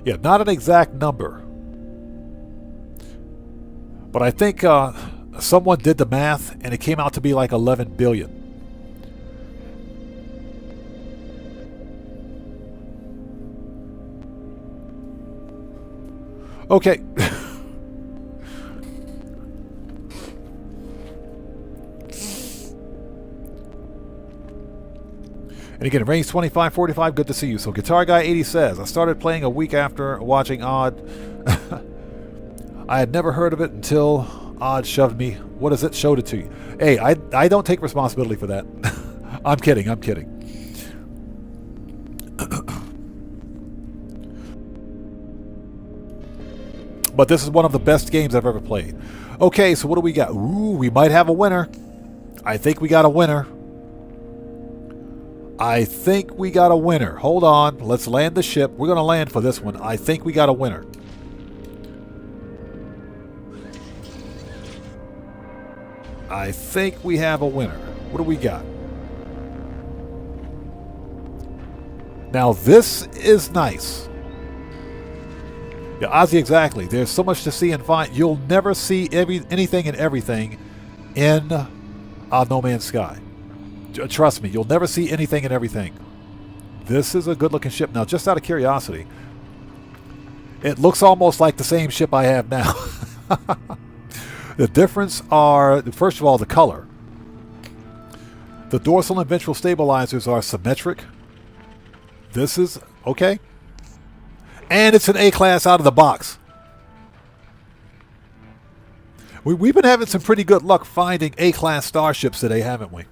Yeah, not an exact number. But I think someone did the math and it came out to be like 11 billion. Okay. And again, range 2545, good to see you. So Guitar Guy 80 says, I started playing a week after watching Odd. I had never heard of it until Odd shoved me. What is it? Showed it to you. Hey, I don't take responsibility for that. I'm kidding, I'm kidding. But this is one of the best games I've ever played. Okay, so what do we got? Ooh, we might have a winner. I think we got a winner. I think we got a winner. Hold on. Let's land the ship. We're going to land for this one. I think we got a winner. I think we have a winner. What do we got? Now, this is nice. Yeah, Ozzy, exactly. There's so much to see and find. You'll never see anything and everything in No Man's Sky. Trust me, you'll never see anything and everything. This is a good-looking ship. Now, just out of curiosity, it looks almost like the same ship I have now. The difference are, first of all, the color. The dorsal and ventral stabilizers are symmetric. This is okay. And it's an A-class out of the box. We've been having some pretty good luck finding A-class starships today, haven't we?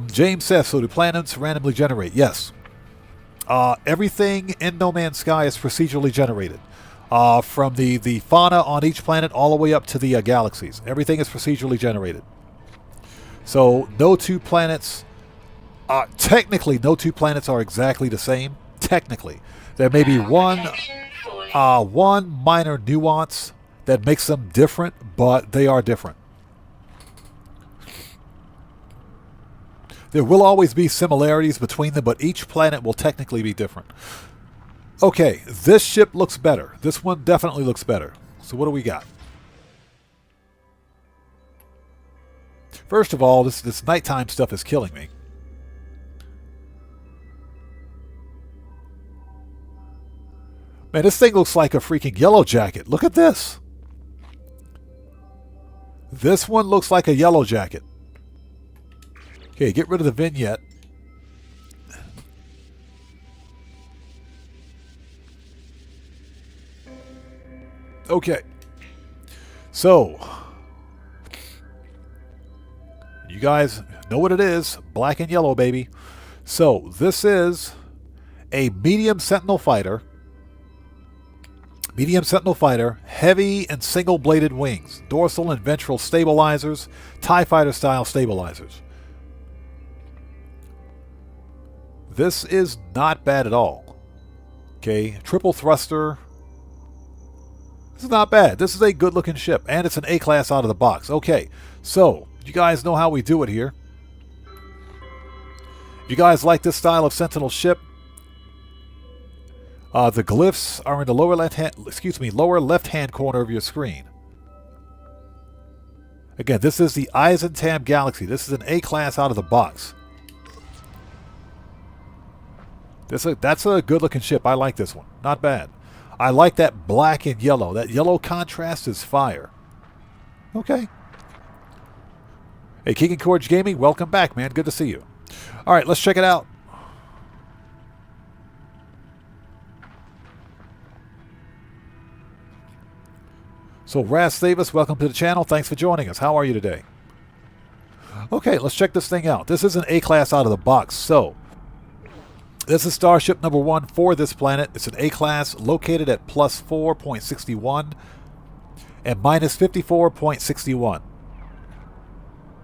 James says, so do planets randomly generate? Yes. Everything in No Man's Sky is procedurally generated. From the fauna on each planet all the way up to the galaxies. Everything is procedurally generated. So no two planets... technically, no two planets are exactly the same. Technically. There may be one minor nuance that makes them different, but they are different. There will always be similarities between them, but each planet will technically be different. Okay, this ship looks better. This one definitely looks better. So what do we got? First of all, this nighttime stuff is killing me. Man, this thing looks like a freaking yellow jacket. Look at this. This one looks like a yellow jacket. Okay, get rid of the vignette. Okay. So, you guys know what it is. Black and yellow, baby. So, this is a medium Sentinel fighter. Medium Sentinel fighter, heavy and single-bladed wings. Dorsal and ventral stabilizers. TIE fighter style stabilizers. This is not bad at all. Okay, triple thruster. This is not bad. This is a good-looking ship, and it's an A-class out of the box. Okay, so you guys know how we do it here. If you guys like this style of Sentinel ship, the glyphs are in the lower left-hand corner of your screen. Again, this is the Eisentam Galaxy. This is an A-class out of the box. That's a good-looking ship. I like this one. Not bad. I like that black and yellow. That yellow contrast is fire. Okay. Hey, King and Corge Gaming, welcome back, man. Good to see you. All right, let's check it out. So, Raz Davis, welcome to the channel. Thanks for joining us. How are you today? Okay, let's check this thing out. This is an A-class out of the box. So, this is Starship number 1 for this planet. It's an A-class located at plus 4.61 and minus 54.61.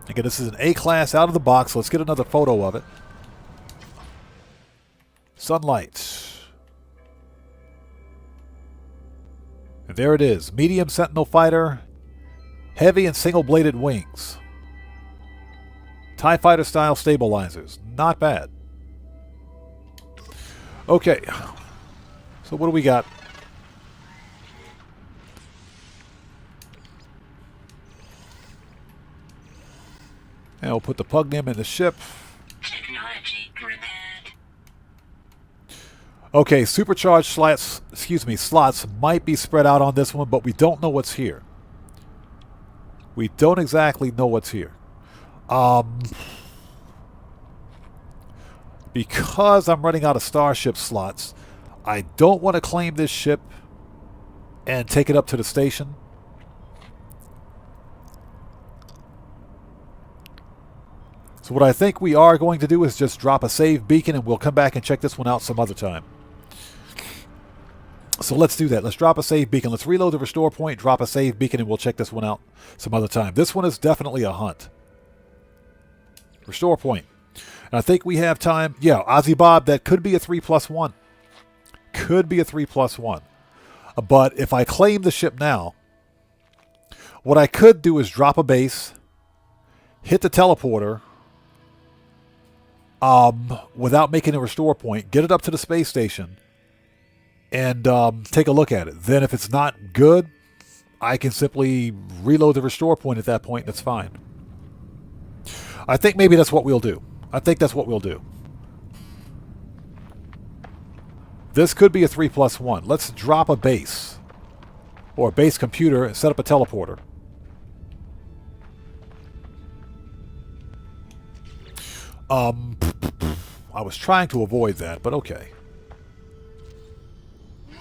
Again, this is an A-class out of the box. Let's get another photo of it. Sunlight. And there it is. Medium Sentinel fighter. Heavy and single-bladed wings. TIE fighter style stabilizers. Not bad. Okay. So what do we got? And we'll put the Pugnium in the ship. Technology repaired. Okay, supercharged slots might be spread out on this one, but we don't know what's here. We don't exactly know what's here. Because I'm running out of Starship slots, I don't want to claim this ship and take it up to the station. So what I think we are going to do is just drop a save beacon, and we'll come back and check this one out some other time. So let's do that. Let's drop a save beacon. Let's reload the restore point, drop a save beacon, and we'll check this one out some other time. This one is definitely a hunt. Restore point. And I think we have time. Yeah, Ozzy Bob, that could be a 3+1. Could be a 3+1. But if I claim the ship now, what I could do is drop a base, hit the teleporter, without making a restore point, get it up to the space station, and take a look at it. Then if it's not good, I can simply reload the restore point at that point, and it's fine. I think maybe that's what we'll do. I think that's what we'll do. This could be a 3+1. Let's drop a base, or a base computer, and set up a teleporter. I was trying to avoid that, but okay. And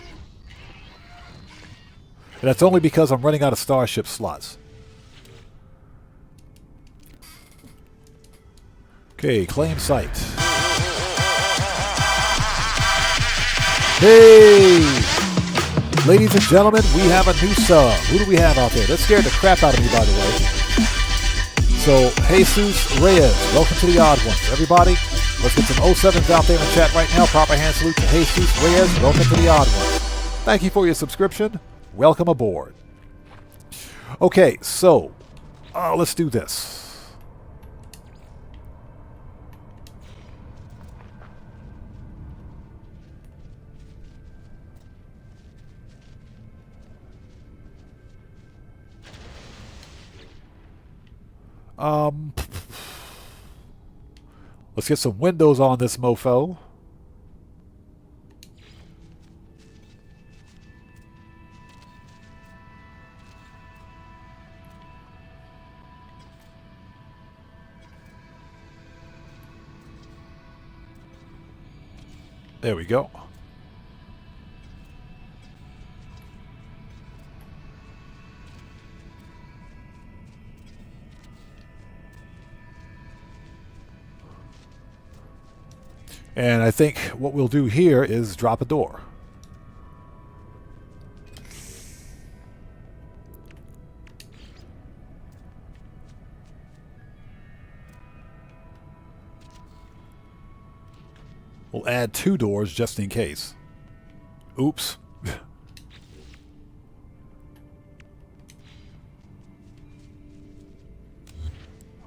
that's only because I'm running out of Starship slots. Okay, claim site. Hey! Ladies and gentlemen, we have a new sub. Who do we have out there? That scared the crap out of me, by the way. So, Jesus Reyes, welcome to the Odd Ones. Everybody, let's get some 07s out there in the chat right now. Proper hand salute to Jesus Reyes. Welcome to the Odd Ones. Thank you for your subscription. Welcome aboard. Okay, so, let's do this. Let's get some windows on this mofo. There we go. And I think what we'll do here is drop a door. We'll add 2 doors just in case. Oops.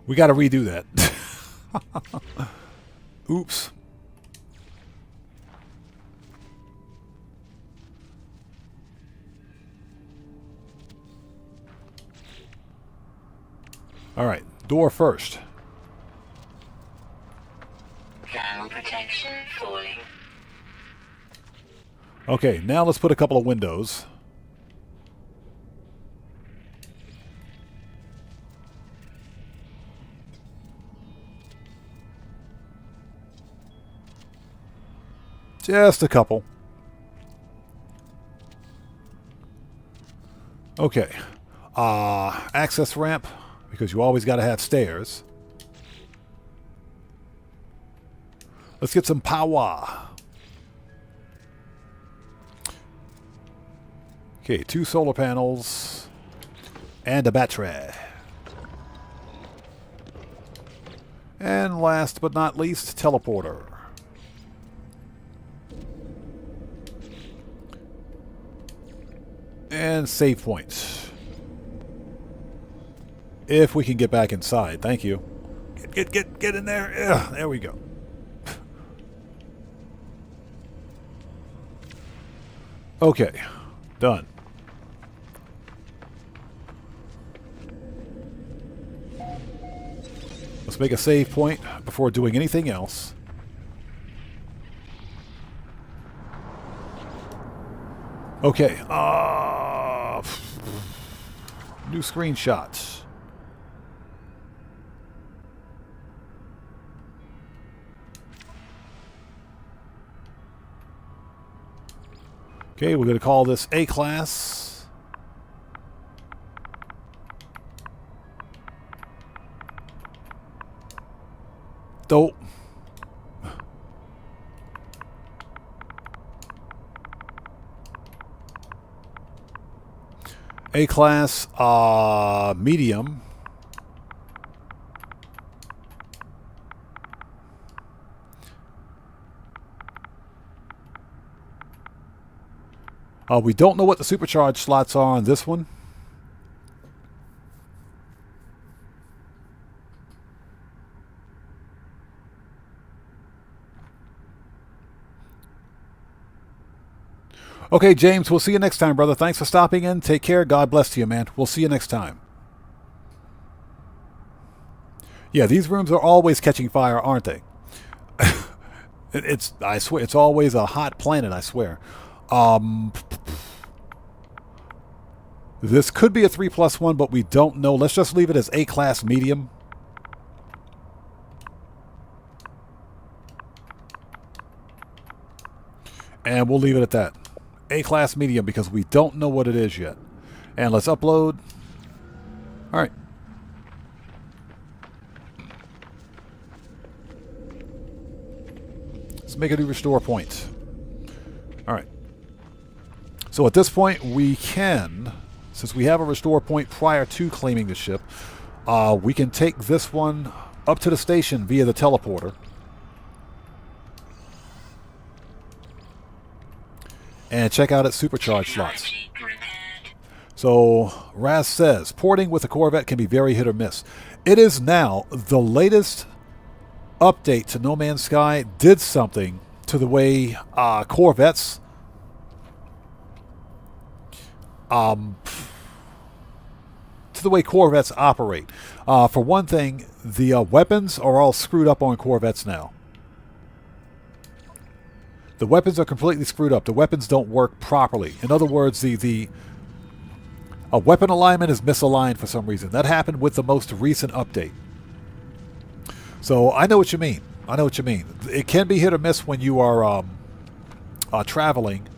We got to redo that. Oops. All right, door first. Thermal protection falling. Okay, now let's put a couple of windows. Just a couple. Okay. Access ramp, because you always got to have stairs. Let's get some power. Okay, 2 solar panels and a battery. And last but not least, teleporter. And save points. If we can get back inside. Thank you. Get in there. Ugh, there we go. Okay. Done. Let's make a save point before doing anything else. Okay. New screenshots. Okay, we're going to call this A class. Dope. A class, medium. We don't know what the supercharged slots are on this one. Okay, James, we'll see you next time, brother. Thanks for stopping in. Take care. God bless to you, man. We'll see you next time. Yeah, these rooms are always catching fire, aren't they? I swear, it's always a hot planet, I swear. This could be a 3+1, but we don't know. Let's just leave it as A-class medium. And we'll leave it at that. A-class medium, because we don't know what it is yet. And let's upload. All right. Let's make a new restore point. All right. So at this point, we can, since we have a restore point prior to claiming the ship, we can take this one up to the station via the teleporter. And check out its supercharged slots. So, Raz says, porting with a Corvette can be very hit or miss. It is now. The latest update to No Man's Sky did something to the way Corvettes operate. For one thing, the weapons are all screwed up on Corvettes now. The weapons are completely screwed up. The weapons don't work properly. In other words, the weapon alignment is misaligned for some reason. That happened with the most recent update. So I know what you mean. I know what you mean. It can be hit or miss when you are traveling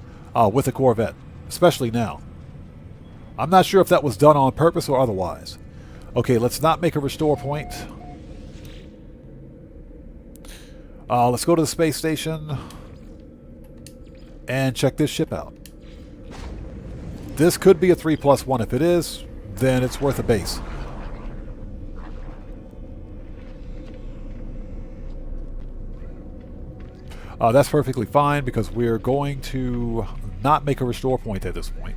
with a Corvette, especially now. I'm not sure if that was done on purpose or otherwise. Okay, let's not make a restore point. Let's go to the space station and check this ship out. This could be a 3+1. If it is, then it's worth a base. That's perfectly fine because we're going to not make a restore point at this point.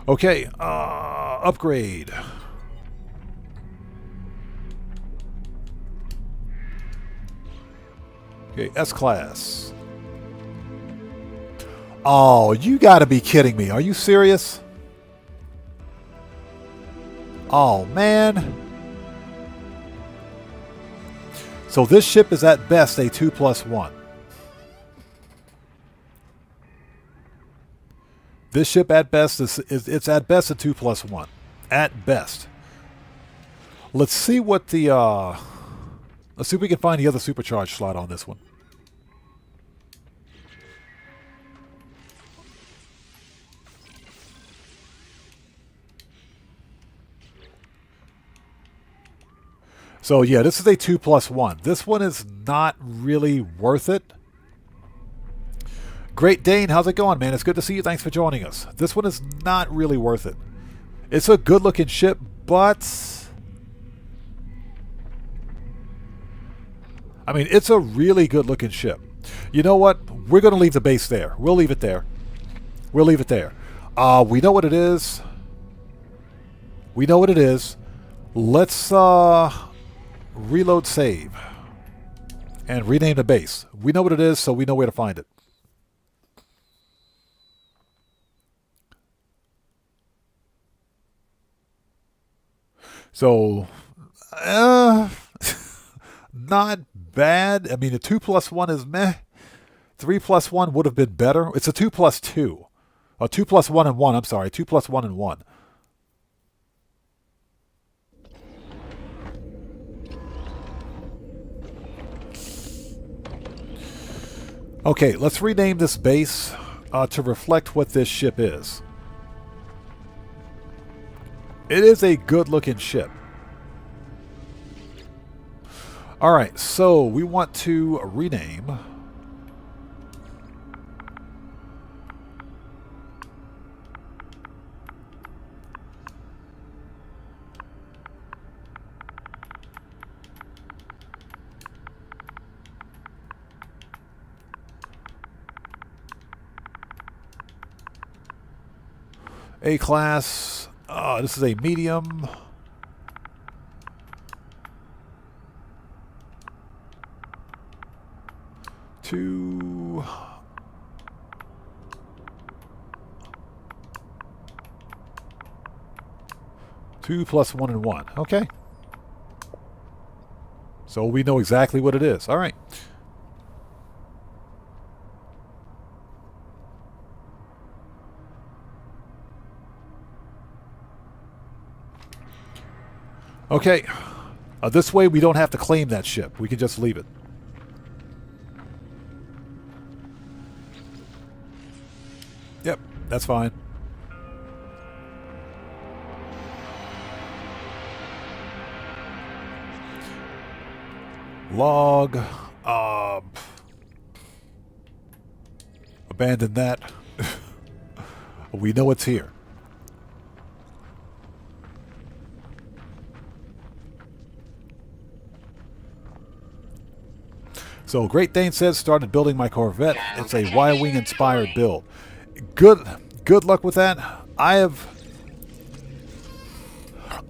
Okay, upgrade. Okay, S-Class. Oh, you gotta be kidding me. Are you serious? Oh, man. So this ship is at best a 2+1. This ship at best it's at best a 2+1. At best. Let's see what the let's see if we can find the other supercharged slot on this one. So yeah, this is a 2+1. This one is not really worth it. Great Dane, how's it going, man? It's good to see you. Thanks for joining us. This one is not really worth it. It's a good-looking ship, but I mean, it's a really good-looking ship. You know what? We're going to leave the base there. We'll leave it there. We'll leave it there. We know what it is. We know what it is. Let's reload save and rename the base. We know what it is, so we know where to find it. So, not bad. I mean, a 2 plus 1 is meh. 3 plus 1 would have been better. It's a 2 plus 2. A 2 plus 1 and 1. I'm sorry. 2 plus 1 and 1. Okay, let's rename this base to reflect what this ship is. It is a good-looking ship. Alright, so we want to rename. A class. This is a medium. Two. Two plus 1 and 1. Okay. So we know exactly what it is. All right. Okay, this way we don't have to claim that ship. We can just leave it. Yep, that's fine. Log. Abandon that. We know it's here. So Great Dane says, started building my Corvette. It's a Y-wing inspired build. Good luck with that.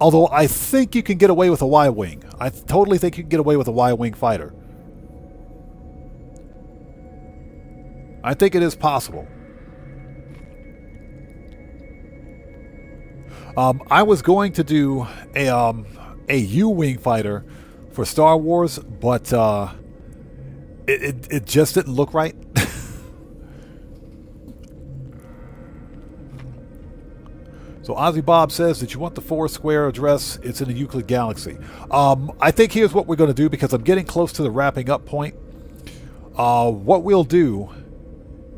Although I think you can get away with a Y-wing. I totally think you can get away with a Y-wing fighter. I think it is possible. I was going to do a U-wing fighter for Star Wars, but it just didn't look right. So Ozzy Bob says that you want the Foursquare address. It's in the Euclid Galaxy. I think here's what we're going to do, because I'm getting close to the wrapping up point. What we'll do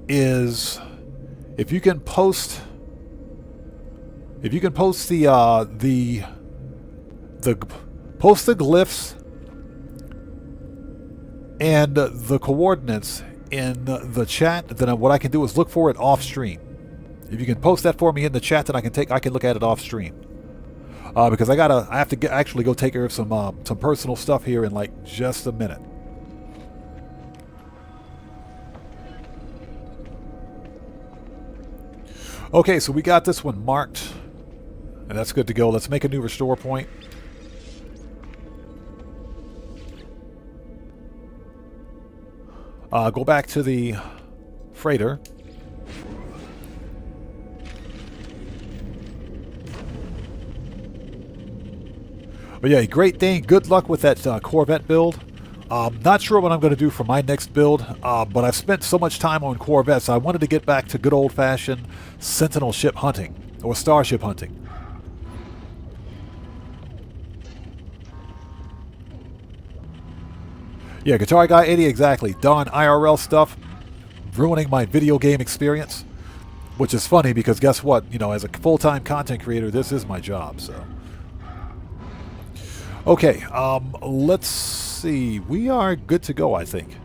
is, if you can post the glyphs and the coordinates in the chat, then what I can do is look for it off stream. If you can post that for me in the chat, then I can look at it off stream. Because I have to actually go take care of some personal stuff here in like just a minute. Okay, so we got this one marked, and that's good to go. Let's make a new restore point. Go back to the freighter. But yeah, Great Dane, good luck with that Corvette build. Not sure what I'm going to do for my next build, but I've spent so much time on Corvettes, I wanted to get back to good old-fashioned Sentinel ship hunting, or Starship hunting. Yeah, Guitar Guy 80, exactly. Darn IRL stuff, ruining my video game experience. Which is funny, because guess what? You know, as a full-time content creator, this is my job, so. Okay, let's see. We are good to go, I think.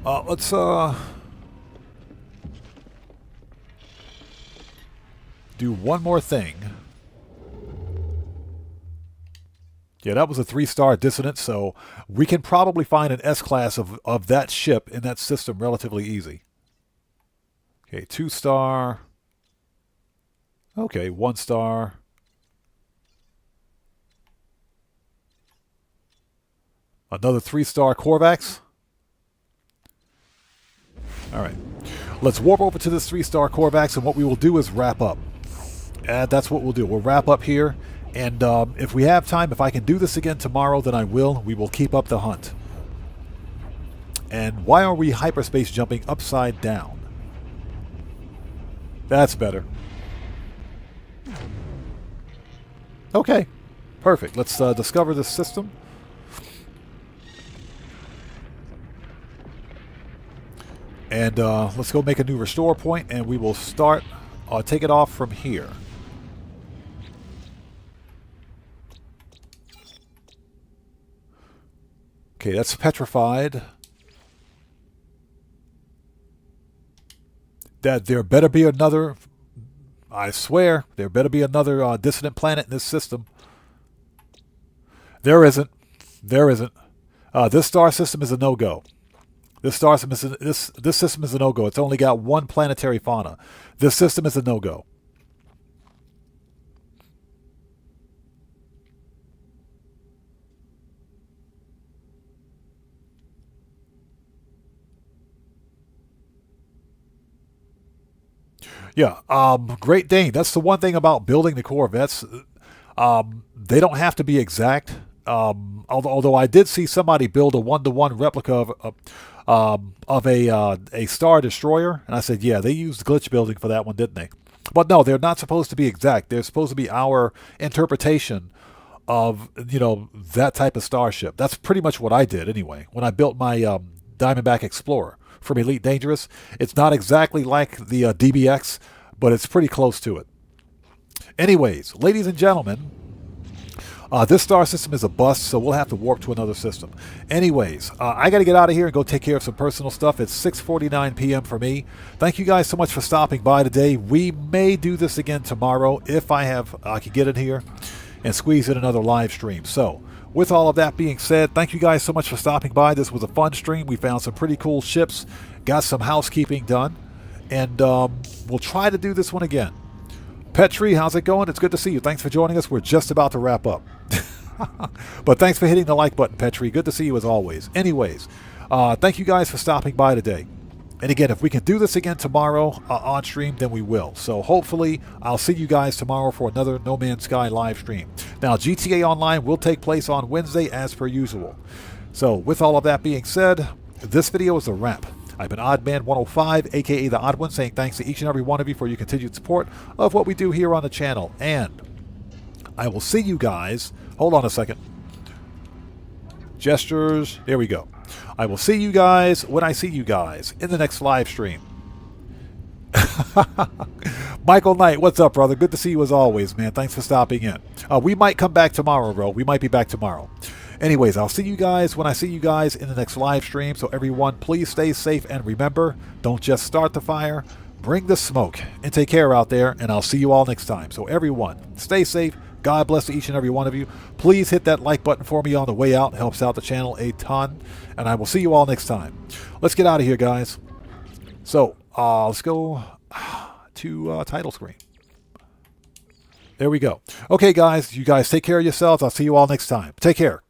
Let's do one more thing. Yeah, that was a 3-star dissonant, so we can probably find an S-class of that ship in that system relatively easy. Okay, 2-star. Okay, 1-star. Another 3-star Korvax. All right. Let's warp over to this 3-star Korvax, and what we will do is wrap up. And that's what we'll do. We'll wrap up here. And if we have time, if I can do this again tomorrow, then I will. We will keep up the hunt. And why are we hyperspace jumping upside down? That's better. Okay. Perfect. Let's discover this system. And let's go make a new restore point, and we will start, take it off from here. Okay, that's petrified. That there better be another, I swear, there better be another dissonant planet in this system. There isn't. There isn't. This star system is a no-go. This system is a no-go. It's only got one planetary fauna. This system is a no-go. Yeah, Great Dane. That's the one thing about building the Corvettes. They don't have to be exact. Although I did see somebody build a 1-to-1 replica of a Star Destroyer, and I said, yeah, they used glitch building for that one, didn't they? But no, they're not supposed to be exact. They're supposed to be our interpretation of, you know, that type of starship. That's pretty much what I did anyway when I built my Diamondback Explorer from Elite Dangerous. It's not exactly like the DBX, but it's pretty close to it. Anyways, ladies and gentlemen, this star system is a bust, so we'll have to warp to another system. Anyways, I got to get out of here and go take care of some personal stuff. It's 6:49 p.m. for me. Thank you guys so much for stopping by today. We may do this again tomorrow if I can get in here and squeeze in another live stream. So, with all of that being said, thank you guys so much for stopping by. This was a fun stream. We found some pretty cool ships, got some housekeeping done, and we'll try to do this one again. Petri, how's it going? It's good to see you. Thanks for joining us. We're just about to wrap up. But thanks for hitting the like button, Petri. Good to see you as always. Anyways, thank you guys for stopping by today. And again, if we can do this again tomorrow on stream, then we will. So hopefully I'll see you guys tomorrow for another No Man's Sky live stream. Now, GTA Online will take place on Wednesday as per usual. So with all of that being said, this video is a wrap. I've been Oddman105, aka The Odd One, saying thanks to each and every one of you for your continued support of what we do here on the channel. And I will see you guys. Hold on a second. Gestures. There we go. I will see you guys when I see you guys in the next live stream. Michael Knight, what's up, brother? Good to see you as always, man. Thanks for stopping in. We might come back tomorrow, bro. We might be back tomorrow. Anyways, I'll see you guys when I see you guys in the next live stream. So everyone, please stay safe and remember, don't just start the fire, bring the smoke. And take care out there, and I'll see you all next time. So everyone, stay safe. God bless to each and every one of you. Please hit that like button for me on the way out. It helps out the channel a ton. And I will see you all next time. Let's get out of here, guys. So, let's go to title screen. There we go. Okay, guys, you guys take care of yourselves. I'll see you all next time. Take care.